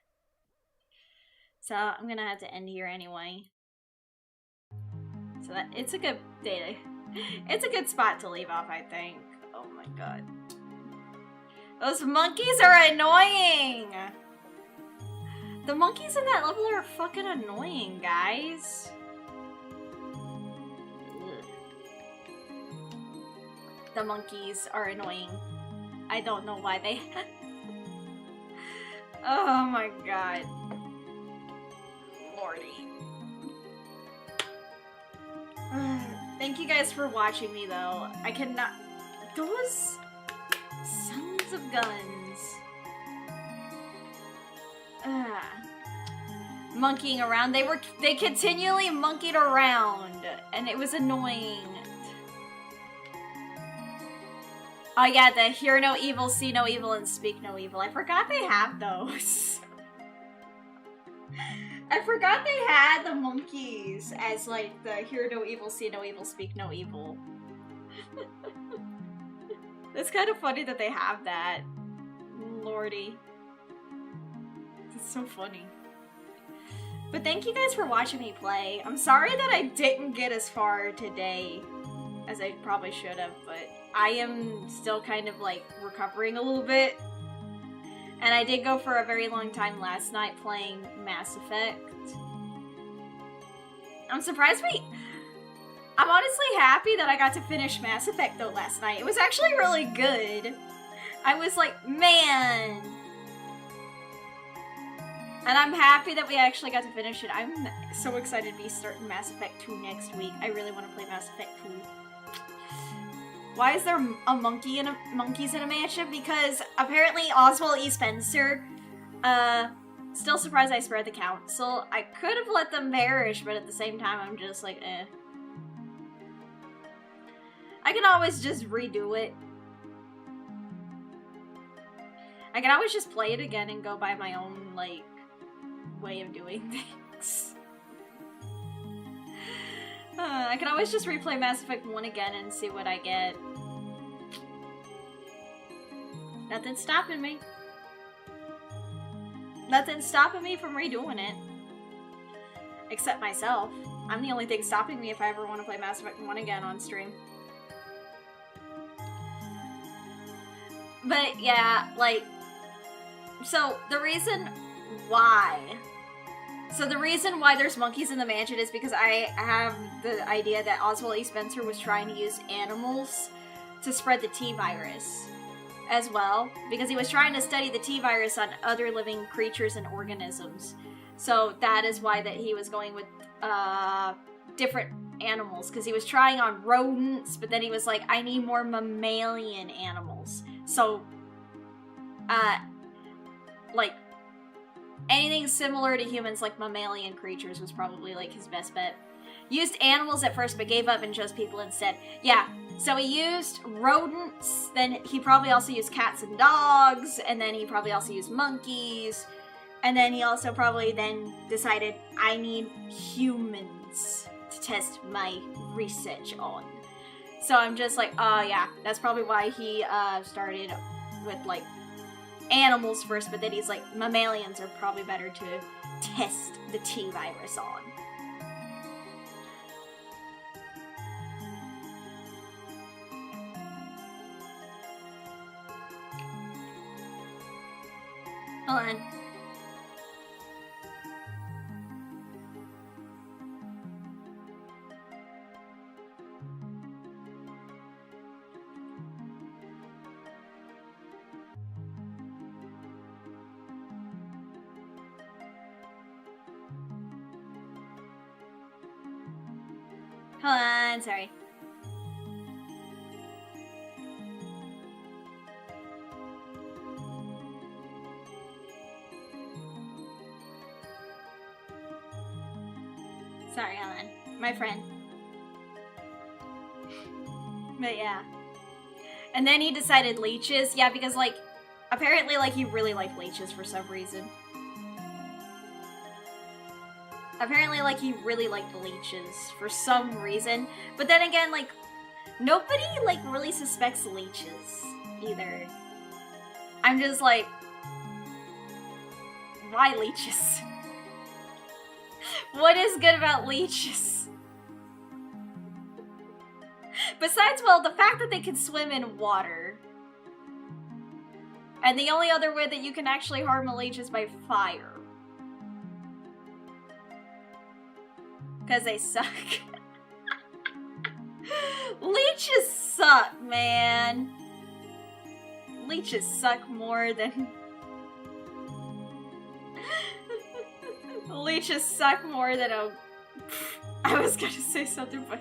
So I'm going to have to end here anyway. So it's a good day to... It's a good spot to leave off, I think. Oh my god. Those monkeys are annoying! The monkeys in that level are fucking annoying, guys. Ugh. The monkeys are annoying. I don't know why they... Oh my god. Lordy. Thank you guys for watching me, though. I cannot... Those... sons of guns. Monkeying around. They continually monkeyed around. And it was annoying. Oh yeah, the hear no evil, see no evil, and speak no evil. I forgot they have those. I forgot they had the monkeys as like the hear no evil, see no evil, speak no evil. It's kind of funny that they have that. Lordy. It's so funny. But thank you guys for watching me play. I'm sorry that I didn't get as far today as I probably should have, but I am still kind of like recovering a little bit. And I did go for a very long time last night playing Mass Effect. I'm surprised I'm honestly happy that I got to finish Mass Effect though last night. It was actually really good. I was like, man. And I'm happy that we actually got to finish it. I'm so excited to be starting Mass Effect 2 next week. I really want to play Mass Effect 2. Why is there a monkey in monkeys in a mansion? Because apparently Oswald E. Spencer, still surprised I spared the council. I could have let them perish, but at the same time I'm just like, eh. I can always just redo it. I can always just play it again and go by my own, like, way of doing things. I can always just replay Mass Effect 1 again and see what I get. Nothing's stopping me. Nothing's stopping me from redoing it. Except myself. I'm the only thing stopping me if I ever want to play Mass Effect 1 again on stream. But yeah, like, so the reason why there's monkeys in the mansion is because I have the idea that Oswald E. Spencer was trying to use animals to spread the T-virus as well, because he was trying to study the T-virus on other living creatures and organisms. So that is why that he was going with different animals, because he was trying on rodents, but then he was like, I need more mammalian animals. So, like, anything similar to humans, like mammalian creatures, was probably like his best bet. Used animals at first, but gave up and chose people instead. Yeah, so he used rodents, then he probably also used cats and dogs, and then he probably also used monkeys, and then he also probably then decided, I need humans to test my research on. So I'm just like, oh yeah, that's probably why he started with like animals first, but then he's like, mammalians are probably better to test the T-virus on. Hold on. Hold on, sorry. Sorry, hold on. My friend. But yeah. And then he decided leeches. Yeah, because like, apparently like he really liked leeches for some reason. Apparently, like, he really liked leeches for some reason. But then again, like, nobody, like, really suspects leeches either. I'm just like, why leeches? What is good about leeches? Besides, well, the fact that they can swim in water. And the only other way that you can actually harm a leech is by fire. Because they suck. Leeches suck, man. Leeches suck more than... Leeches suck more than a... I was gonna say something, but...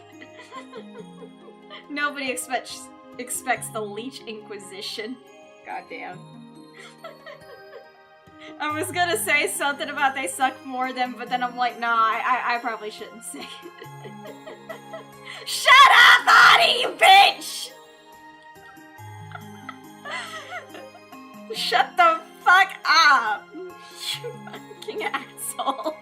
Nobody expects the Leech Inquisition. Goddamn. I was gonna say something about they suck more than, but then I'm like, nah, I probably shouldn't say it. Shut up, Audie, you bitch! Shut the fuck up! You fucking asshole.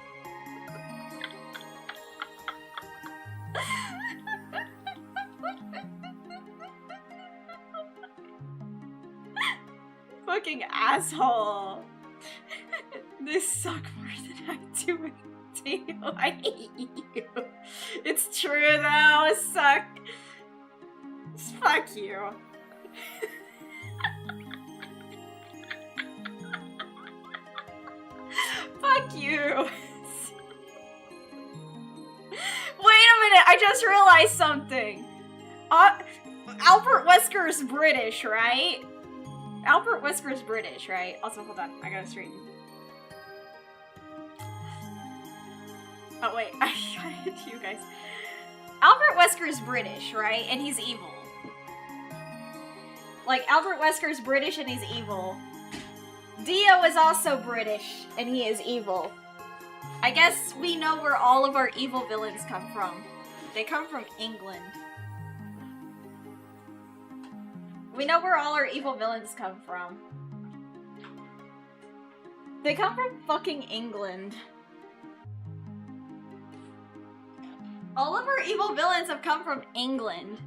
Fucking asshole. They suck more than I do. I hate you. It's true though, it suck. Fuck you. Fuck you. Wait a minute, I just realized something. Albert Wesker's British, right? Albert Wesker's British, right? Also, hold on, I gotta straighten. Oh wait, I gotta hit you guys. Albert Wesker's British, right? And he's evil. Like, Albert Wesker's British and he's evil. Dio is also British and he is evil. I guess we know where all of our evil villains come from. They come from England. We know where all our evil villains come from. They come from fucking England. All of our evil villains have come from England.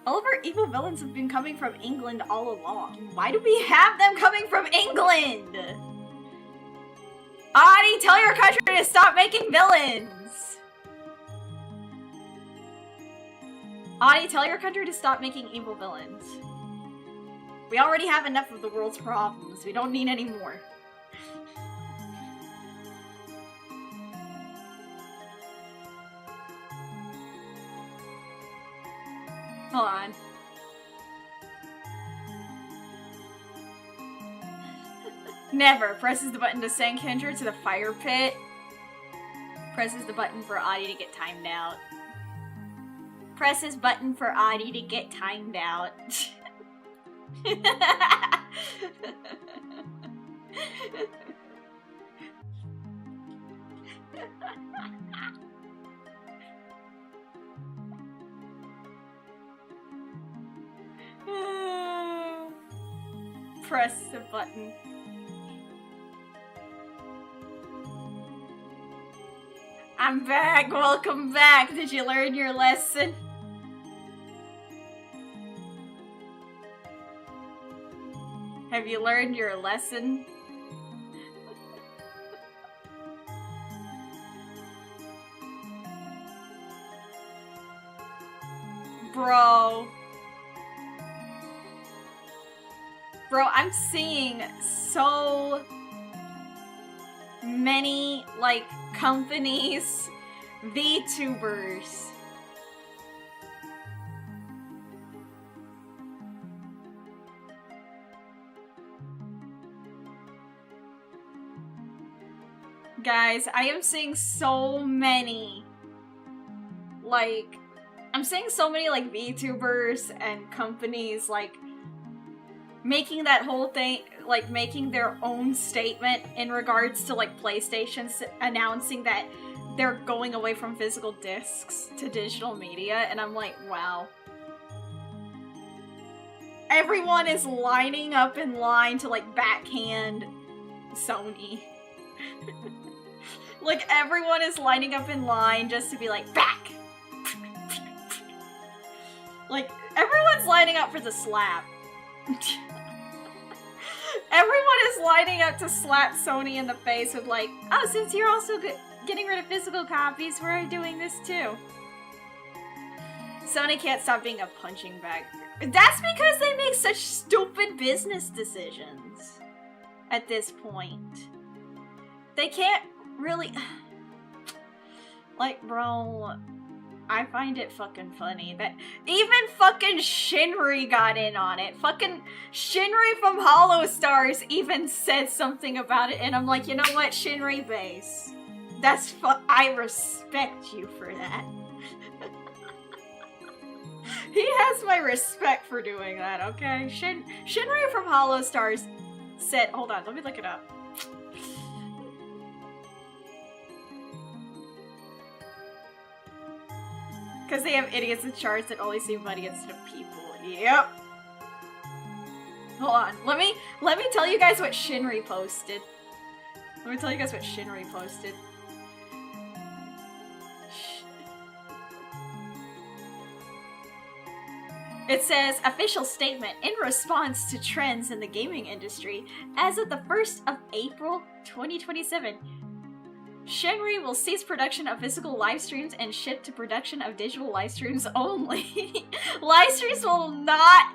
All of our evil villains have been coming from England all along. Why do we have them coming from England? Adi, tell your country to stop making villains! Adi, tell your country to stop making evil villains. We already have enough of the world's problems. We don't need any more. Hold on. Never presses the button to send Kendra to the fire pit. Presses the button for Adi to get timed out. Presses button for Adi to get timed out. Press the button. I'm back! Welcome back! Did you learn your lesson? Have you learned your lesson? Bro. Bro, I'm seeing so many, like, companies, VTubers. Guys, I am seeing so many, like, I'm seeing so many, like, VTubers and companies, like, making that whole thing, like, making their own statement in regards to, like, PlayStation announcing that they're going away from physical discs to digital media, and I'm like, wow. Everyone is lining up in line to, like, backhand Sony. Like, everyone is lining up in line just to be like, back! Like, everyone's lining up for the slap. Everyone is lining up to slap Sony in the face with like, oh, since you're also getting rid of physical copies, we're doing this too. Sony can't stop being a punching bag. That's because they make such stupid business decisions at this point. They can't really... Like, bro... I find it fucking funny that even fucking Shinri got in on it. Fucking Shinri from Hollow Stars even said something about it, and I'm like, you know what, Shinri base? That's I respect you for that. He has my respect for doing that, okay? Shinri from Hollow Stars said, hold on, let me look it up. Because they have idiots in charts that only see money instead of people. Yep. Hold on. Let me tell you guys what Shinri posted. Let me tell you guys what Shinri posted. It says, official statement in response to trends in the gaming industry. As of the 1st of April 2027, Shinri will cease production of physical live streams and shift to production of digital live streams only. Live streams will not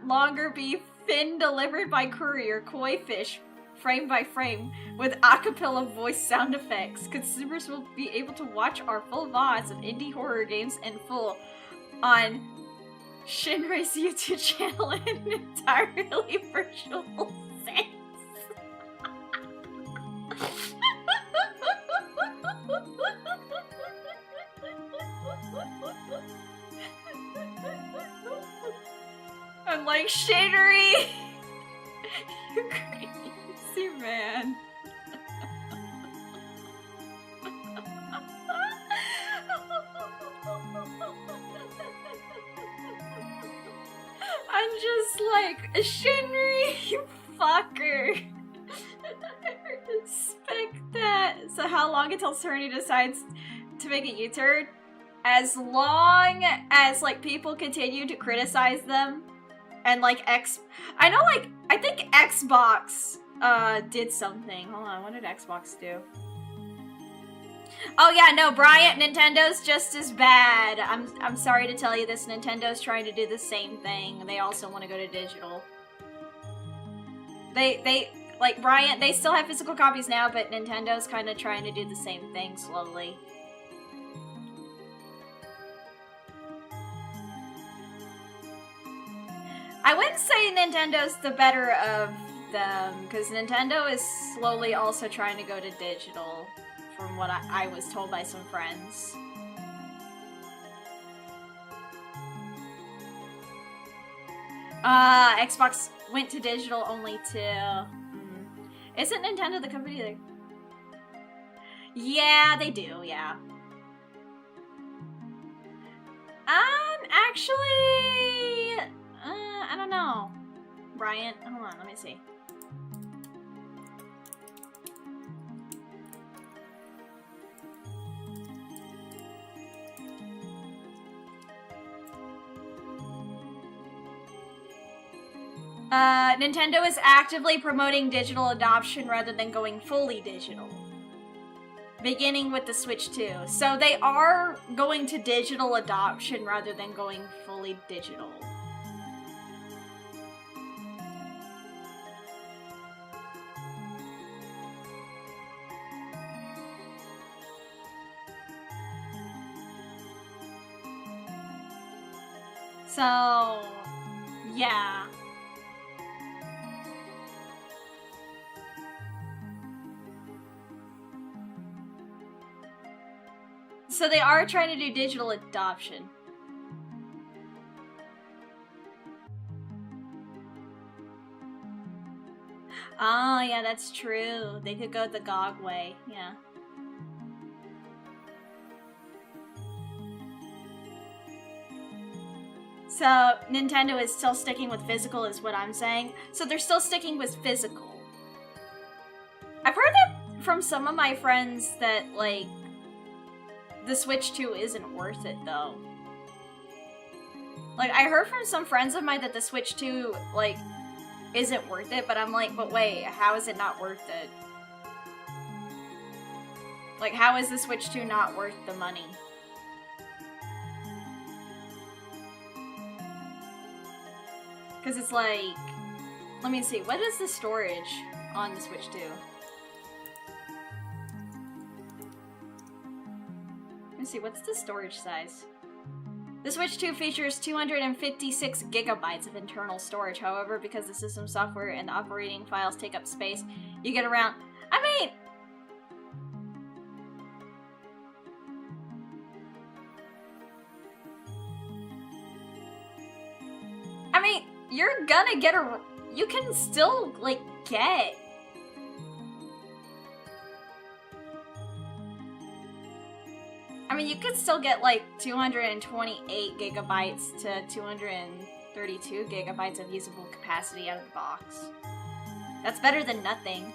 longer be fin delivered by courier, koi fish, frame by frame, with acapella voice sound effects. Consumers will be able to watch our full VODs of indie horror games in full on Shinri's YouTube channel in an entirely virtual sense. I'm like, Shinri! You crazy man. I'm just like, Shinri, you fucker. I respect that. So how long until Cerny decides to make a U-turn? as long as like people continue to criticize them and like I know like I think Xbox did something. Hold on, what did Xbox do? Oh yeah, no, Bryant, Nintendo's just as bad. I'm sorry to tell you this, Nintendo's trying to do the same thing. They also want to go to digital. They like Bryant, they still have physical copies now, but Nintendo's kind of trying to do the same thing slowly. I wouldn't say Nintendo's the better of them, because Nintendo is slowly also trying to go to digital, from what I was told by some friends. Xbox went to digital only to... Isn't Nintendo the company that... Yeah, they do, yeah. Actually... I don't know. Bryant, hold on, let me see. Nintendo is actively promoting digital adoption rather than going fully digital. Beginning with the Switch 2. So they are going to digital adoption rather than going fully digital. So, yeah. So they are trying to do digital adoption. Oh, yeah, that's true. They could go the GOG way, yeah. So, Nintendo is still sticking with physical is what I'm saying. So they're still sticking with physical. I've heard that from some of my friends that, like, the Switch 2 isn't worth it, though. Like, I heard from some friends of mine that the Switch 2, like, isn't worth it, but I'm like, but wait, how is it not worth it? Like, how is the Switch 2 not worth the money? Because it's like, let me see, what is the storage on the Switch 2? Let me see, what's the storage size? The Switch 2 features 256 gigabytes of internal storage. However, because the system software and the operating files take up space, you get around... I mean, you're gonna get a... You can still, like, get... I mean, you could still get, like, 228 gigabytes to 232 gigabytes of usable capacity out of the box. That's better than nothing.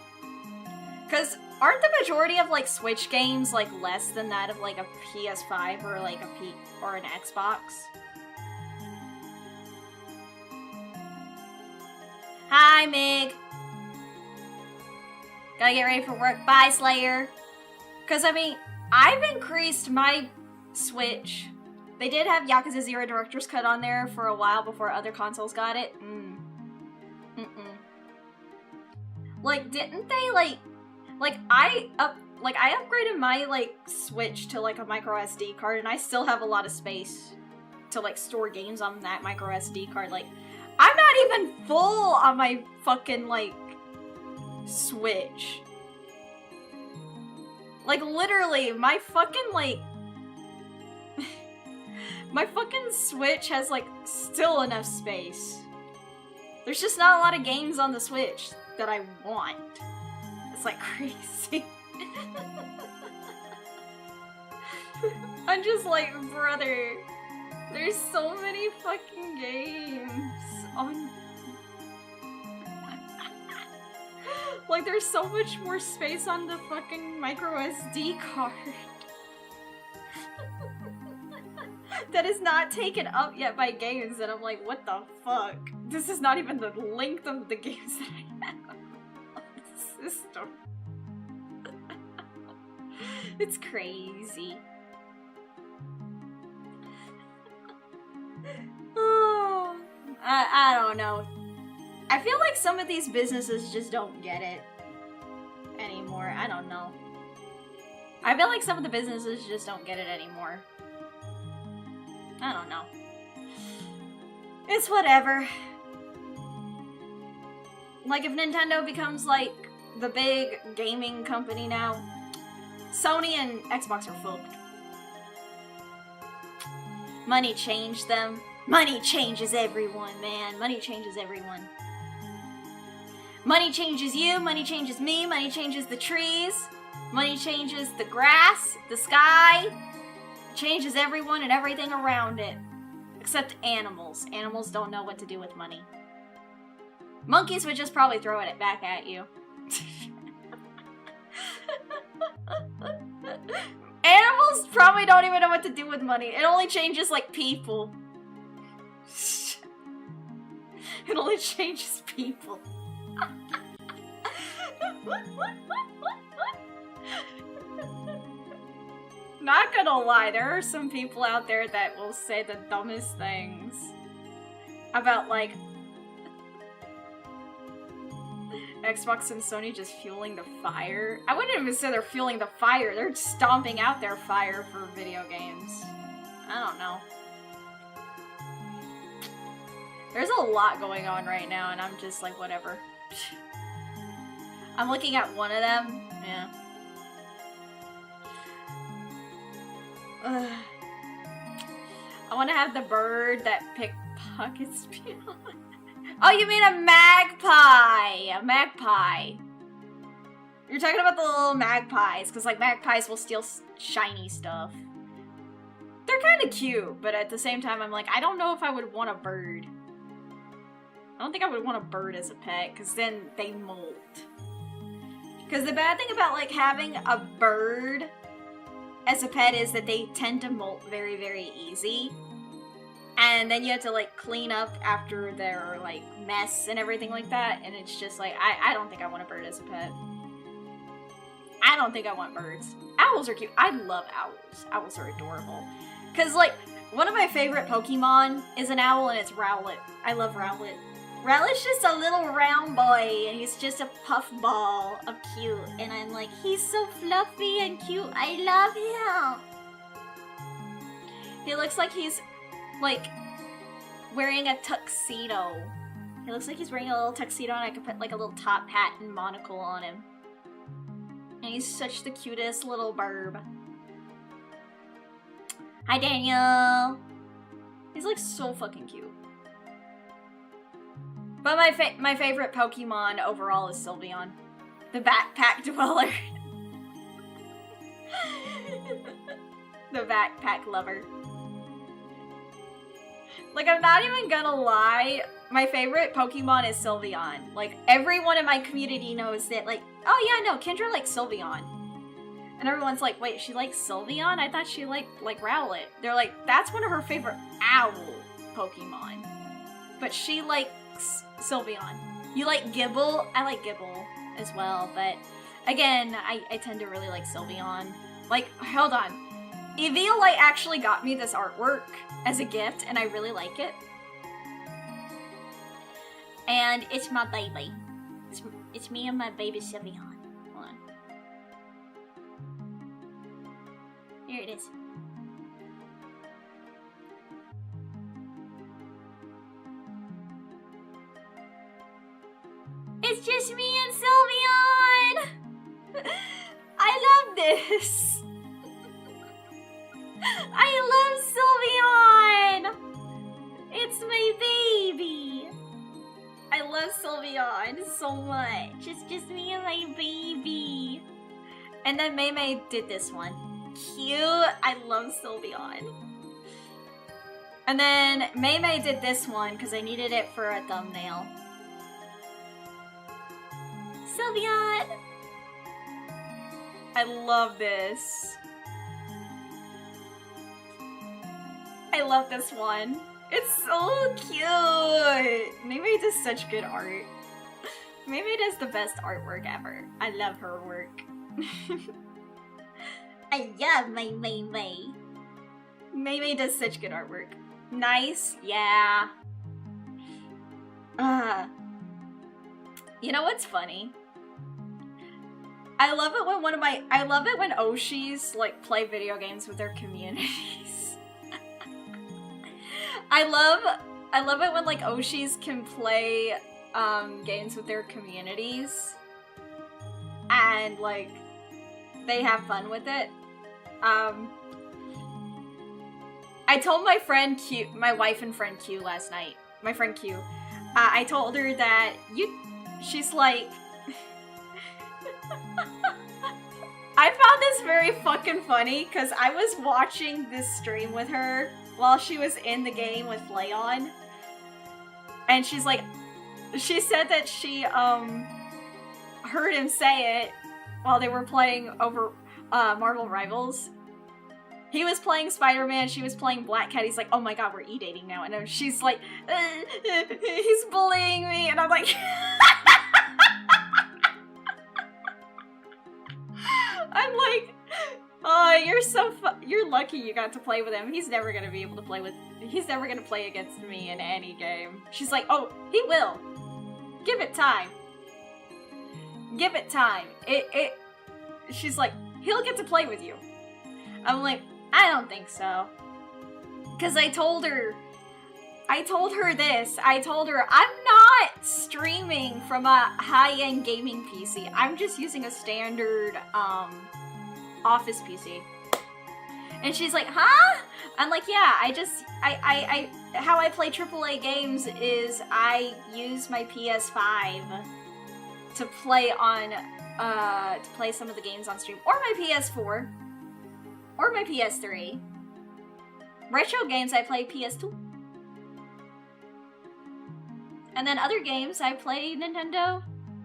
Because aren't the majority of, like, Switch games, like, less than that of, like, a PS5 or, like, or an Xbox? Hi, Mig! Gotta get ready for work. Bye, Slayer! Because, I mean... I've increased my Switch. They did have Yakuza 0 Director's Cut on there for a while before other consoles got it. Like, didn't they, like I upgraded my, like, Switch to, like, a micro SD card, and I still have a lot of space to, like, store games on that micro SD card. Like, I'm not even full on my fucking, like, Switch. Like, literally, my fucking, like... my fucking Switch has, like, still enough space. There's just not a lot of games on the Switch that I want. It's, like, crazy. I'm just like, brother, there's so many fucking games on... Like, there's so much more space on the fucking micro SD card. that is not taken up yet by games, and I'm like, what the fuck? This is not even the length of the games that I have on the system. It's crazy. Oh, I don't know. I feel like some of these businesses just don't get it anymore. I don't know. I feel like some of the businesses just don't get it anymore. I don't know. It's whatever. Like, if Nintendo becomes, like, the big gaming company now, Sony and Xbox are fucked. Money changed them. Money changes everyone, man. Money changes everyone. Money changes you, money changes me, money changes the trees, money changes the grass, the sky, changes everyone and everything around it. Except animals. Animals don't know what to do with money. Monkeys would just probably throw it back at you. Animals probably don't even know what to do with money. It only changes, like, people. It only changes people. Not gonna lie, there are some people out there that will say the dumbest things about, like, Xbox and Sony just fueling the fire. I wouldn't even say they're fueling the fire, they're stomping out their fire for video games. I don't know. There's a lot going on right now, and I'm just like, whatever. I'm looking at one of them. Yeah. I want to have the bird that pickpockets people. Oh, you mean a magpie! A magpie. You're talking about the little magpies, because, like, magpies will steal shiny stuff. They're kind of cute, but at the same time, I'm like, I don't know if I would want a bird. I don't think I would want a bird as a pet, because then they molt. Because the bad thing about, like, having a bird as a pet is that they tend to molt very, very easy. And then you have to, like, clean up after their, like, mess and everything like that. And it's just like, I don't think I want a bird as a pet. I don't think I want birds. Owls are cute. I love owls. Owls are adorable. Because, like, one of my favorite Pokemon is an owl, and it's Rowlet. I love Rowlet. Rowlet's just a little round boy, and he's just a puff ball of cute. And I'm like, he's so fluffy and cute. I love him. He looks like he's, like, wearing a tuxedo. He looks like he's wearing a little tuxedo, and I could put, like, a little top hat and monocle on him. And he's such the cutest little burb. Hi, Daniel. He's, like, so fucking cute. But my favorite Pokemon overall is Sylveon. The backpack dweller. The backpack lover. Like, I'm not even gonna lie, my favorite Pokemon is Sylveon. Like, everyone in my community knows that, like, oh yeah, no, Kendra likes Sylveon. And everyone's like, wait, she likes Sylveon? I thought she liked, like, Rowlet. They're like, that's one of her favorite owl Pokemon. But she likes Sylveon. You like Gibble? I like Gibble as well, but again, I tend to really like Sylveon. Like, hold on. Eviolite actually got me this artwork as a gift, and I really like it. And it's my baby. It's me and my baby Sylveon. Hold on. Here it is. It's just me and Sylveon! I love this! I love Sylveon! It's my baby! I love Sylveon so much. It's just me and my baby. And then May did this one. Cute! I love Sylveon. And then May did this one because I needed it for a thumbnail. Sylveon! I love this. I I love this one. It's so cute. Mei does such good art. Mei does the best artwork ever. I love her work. I love my Mei. Mei does such good artwork. Nice, yeah. You know what's funny? I love it when Oshis like play video games with their communities. I love it when like Oshis can play games with their communities and like they have fun with it. I told my friend Q, my wife and friend Q last night. My friend Q. I told her that she's like, I found this very fucking funny because I was watching this stream with her while she was in the game with Leon. And she's like, she said that she, heard him say it while they were playing over, Marvel Rivals. He was playing Spider-Man, she was playing Black Cat. He's like, oh my god, we're e-dating now. And she's like, he's bullying me. And I'm like, I'm like, oh, you're lucky you got to play with him. He's never gonna be able to play he's never gonna play against me in any game. She's like, oh, he will. Give it time. Give it time. She's like, he'll get to play with you. I'm like, I don't think so. Cause I told her this. I told her, I'm not streaming from a high-end gaming PC. I'm just using a standard, office PC. And she's like, huh? I'm like, yeah, how I play AAA games is I use my PS5 to play on, to play some of the games on stream. Or my PS4. Or my PS3. Retro games, I play PS2. And then other games, I play Nintendo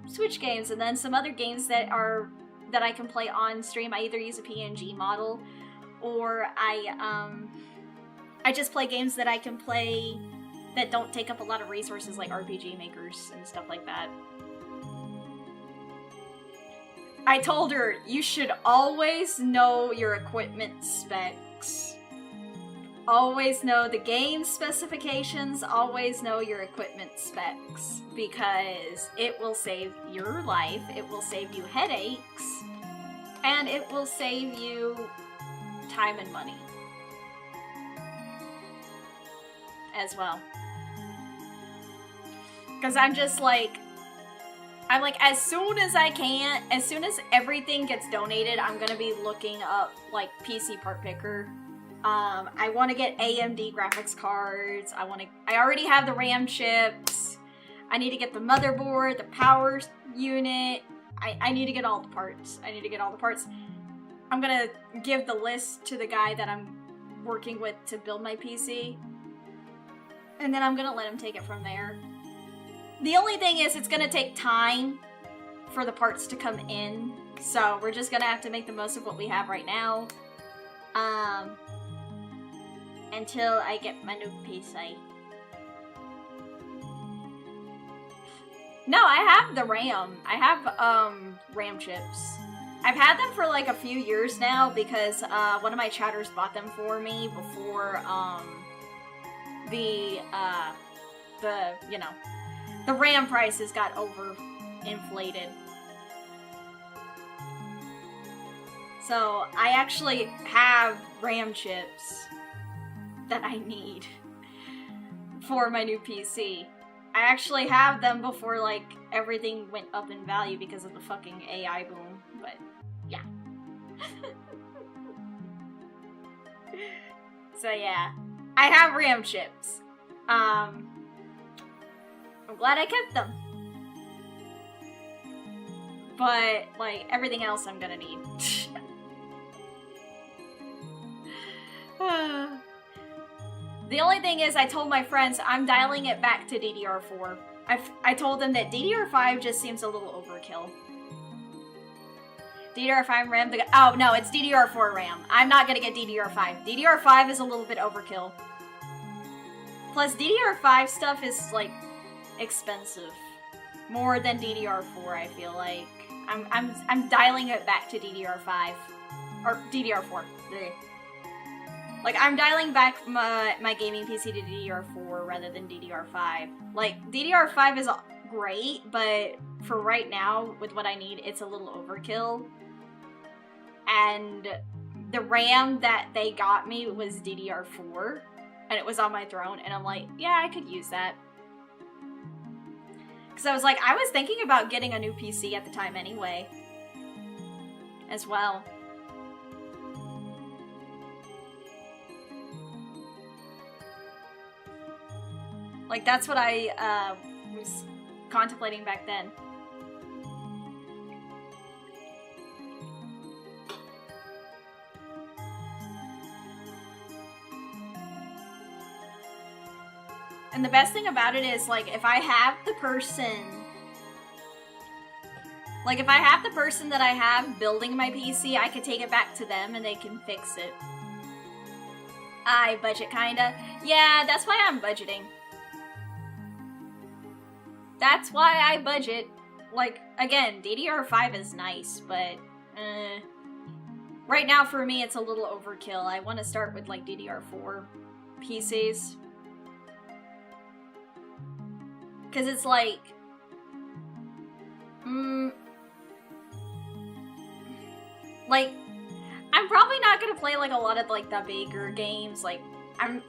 Switch games. And then some other games that I can play on stream, I either use a PNG model, or I just play games that I can play that don't take up a lot of resources, like RPG makers and stuff like that. I told her, you should always know your equipment specs. Always know the game specifications, always know your equipment specs, because it will save your life, it will save you headaches, and it will save you time and money as well. Because I'm like, as soon as I can, as soon as everything gets donated, I'm gonna be looking up, like, PC part picker. I want to get AMD graphics cards. I already have the RAM chips. I need to get the motherboard, the power unit. I need to get all the parts. I'm gonna give the list to the guy that I'm working with to build my PC. And then I'm gonna let him take it from there. The only thing is, it's gonna take time for the parts to come in, so we're just gonna have to make the most of what we have right now, until I get my new PC. No, I have the RAM. I have, RAM chips. I've had them for like a few years now because, one of my chatters bought them for me before, the RAM prices got overinflated. So I actually have RAM chips that I need for my new PC. I actually have them before, like, everything went up in value because of the fucking AI boom, but yeah. So yeah, I have RAM chips. I'm glad I kept them. But, like, everything else I'm gonna need. The only thing is, I told my friends I'm dialing it back to DDR4. I told them that DDR5 just seems a little overkill. DDR5 RAM, oh no, it's DDR4 RAM. I'm not gonna get DDR5. DDR5 is a little bit overkill. Plus, DDR5 stuff is, like, expensive. More than DDR4, I feel like. I'm dialing it back to DDR5. Or DDR4. Blech. Like, I'm dialing back my gaming PC to DDR4 rather than DDR5. Like, DDR5 is great, but for right now, with what I need, it's a little overkill. And the RAM that they got me was DDR4, and it was on my throne, and I'm like, yeah, I could use that. Because I was thinking about getting a new PC at the time anyway. As well. Like, that's what I was contemplating back then. And the best thing about it is, like, if I have the person... Like, if I have the person that I have building my PC, I could take it back to them and they can fix it. I budget, kinda. Yeah, that's why I'm budgeting. That's why I budget. Like, again, DDR5 is nice, but... Right now, for me, it's a little overkill. I want to start with, like, DDR4 PCs. Because it's like... Like, I'm probably not gonna play, like, a lot of, like, the bigger games. Like, I'm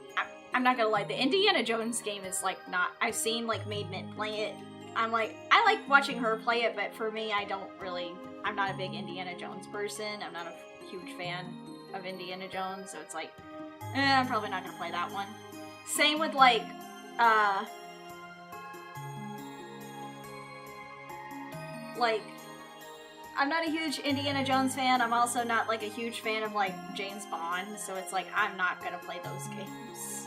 not gonna lie, the Indiana Jones game is, like, not... I've seen, like, Made Mint play it. I'm like, I like watching her play it, but for me, I don't really... I'm not a big Indiana Jones person. I'm not a huge fan of Indiana Jones, so it's like, I'm probably not gonna play that one. Same with, like, I'm not a huge Indiana Jones fan. I'm also not, like, a huge fan of, like, James Bond, so it's like, I'm not gonna play those games.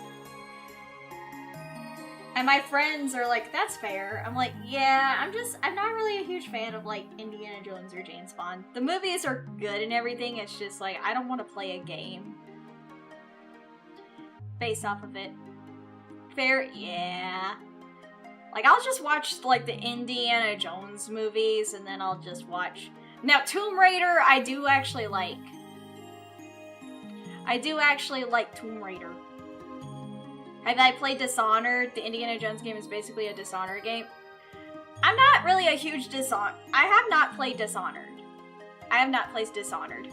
And my friends are like, that's fair. I'm like, yeah, I'm not really a huge fan of, like, Indiana Jones or James Bond. The movies are good and everything, it's just like, I don't want to play a game based off of it. Fair? Yeah. Like, I'll just watch, like, the Indiana Jones movies, and then I'll just watch... Now, Tomb Raider, I do actually like. I do actually like Tomb Raider. Have I played Dishonored? The Indiana Jones game is basically a Dishonored game. I'm not really a huge Dishonored. I have not played Dishonored. I have not played Dishonored.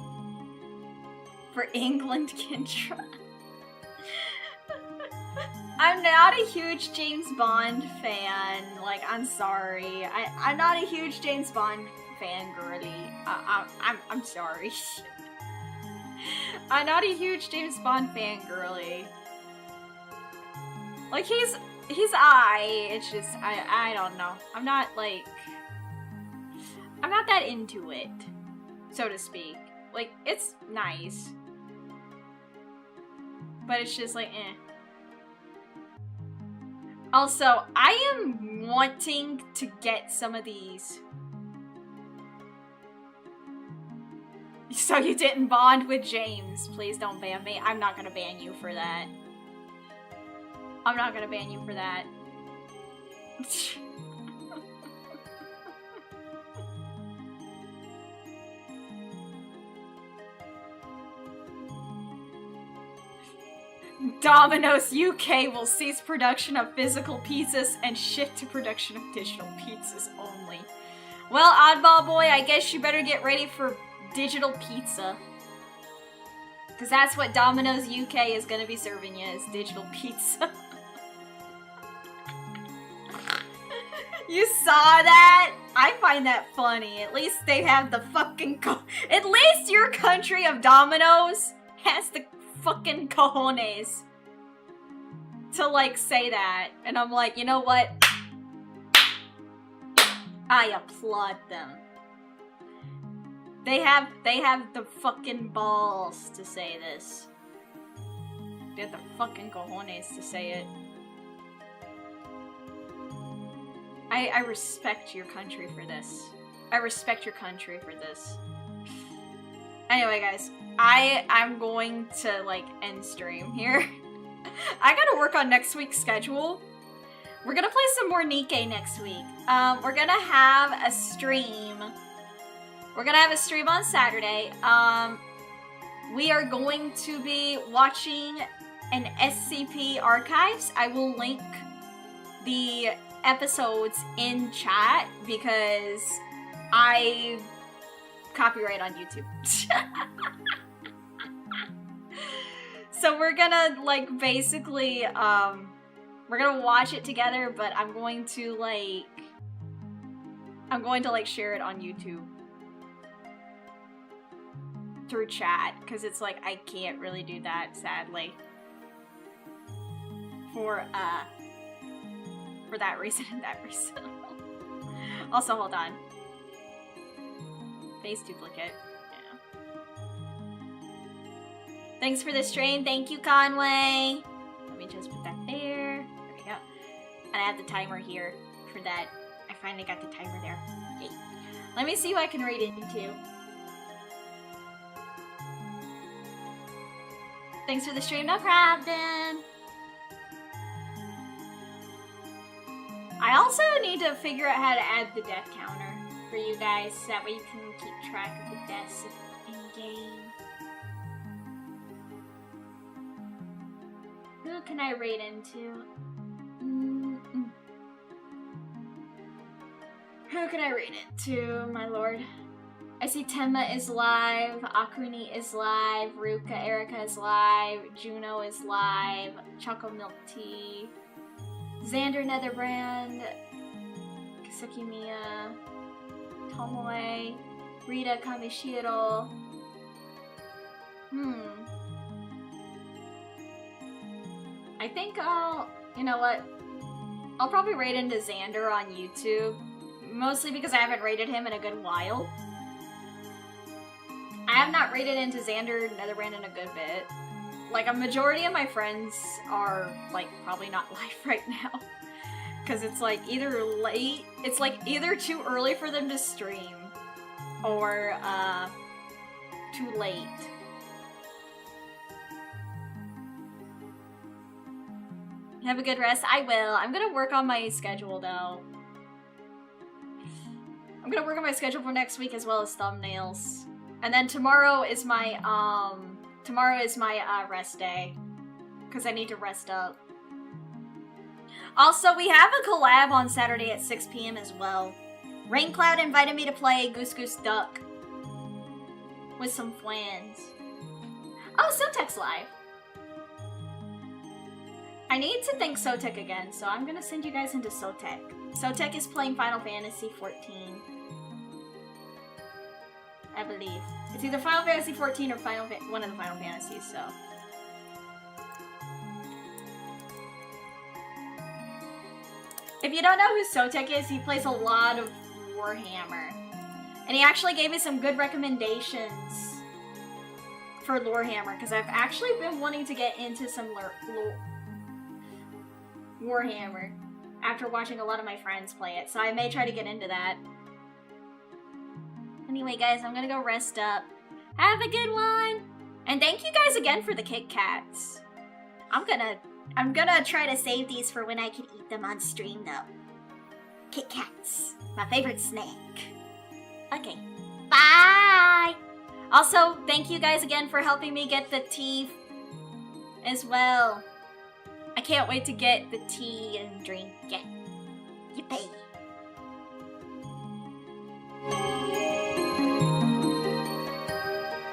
For England, Kendra. I'm not a huge James Bond fan. Like, I'm sorry. I'm not a huge James Bond fan, girly. I'm sorry. I'm not a huge James Bond fan, girly. Like, he's it's just, I don't know. I'm not, like, I'm not that into it, so to speak. Like, it's nice. But it's just like, eh. Also, I am wanting to get some of these. So you didn't bond with James. Please don't ban me. I'm not gonna ban you for that. I'm not gonna ban you for that. Domino's UK will cease production of physical pizzas and shift to production of digital pizzas only. Well, oddball boy, I guess you better get ready for digital pizza. Because that's what Domino's UK is going to be serving you, is digital pizza. You saw that? I find that funny. At least they have the fucking at least your country of Domino's has the fucking cojones to, like, say that. And I'm like, you know what? I applaud them. They have the fucking balls to say this. They have the fucking cojones to say it. I respect your country for this. I respect your country for this. Anyway, guys, I'm going to, like, end stream here. I gotta work on next week's schedule. We're gonna play some more Nikkei next week. We're gonna have a stream. We're gonna have a stream on Saturday. We are going to be watching an SCP archives. I will link the episodes in chat because I copyright on YouTube. So we're gonna like basically we're gonna watch it together, but I'm going to like share it on YouTube through chat because it's like I can't really do that sadly for that reason and that reason. Also, hold on. Face duplicate. Thanks for the stream. Thank you, Conway. Let me just put that there. There we go. And I have the timer here for that. I finally got the timer there. Yay. Let me see who I can read it into. Thanks for the stream. No problem. I also need to figure out how to add the death counter for you guys so that way you can keep track of the deaths in-game. Who can I raid into? Who can I raid into, my lord? I see Tenma is live, Akuni is live, Ruka Erica is live, Juno is live, Choco Milk Tea, Xander Netherbrand, Kasuki Miya, Tomoe, Rita Kamishiro. I think you know what? I'll probably raid into Xander on YouTube. Mostly because I haven't raided him in a good while. I have not raided into Xander Netherbrand in a good bit. Like, a majority of my friends are, like, probably not live right now. Because it's, like, either late... It's, like, either too early for them to stream. Or, too late. Have a good rest. I will. I'm gonna work on my schedule, though. I'm gonna work on my schedule for next week as well as thumbnails. And then tomorrow is my, rest day. Because I need to rest up. Also, we have a collab on Saturday at 6 p.m. as well. Raincloud invited me to play Goose Goose Duck. With some friends. Oh, Sotek's live. I need to thank Sotek again, so I'm gonna send you guys into Sotek. Sotek is playing Final Fantasy 14. I believe. It's either Final Fantasy 14 or one of the Final Fantasies, so. If you don't know who Sotek is, he plays a lot of Warhammer. And he actually gave me some good recommendations for Lorehammer, because I've actually been wanting to get into some Warhammer after watching a lot of my friends play it, so I may try to get into that. Anyway, guys, I'm gonna go rest up. Have a good one! And thank you guys again for the Kit Kats. I'm gonna try to save these for when I can eat them on stream, though. Kit Kats. My favorite snack. Okay. Bye! Also, thank you guys again for helping me get the tea as well. I can't wait to get the tea and drink it. Yippee.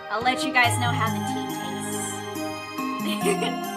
I'll let you guys know how the tea tastes.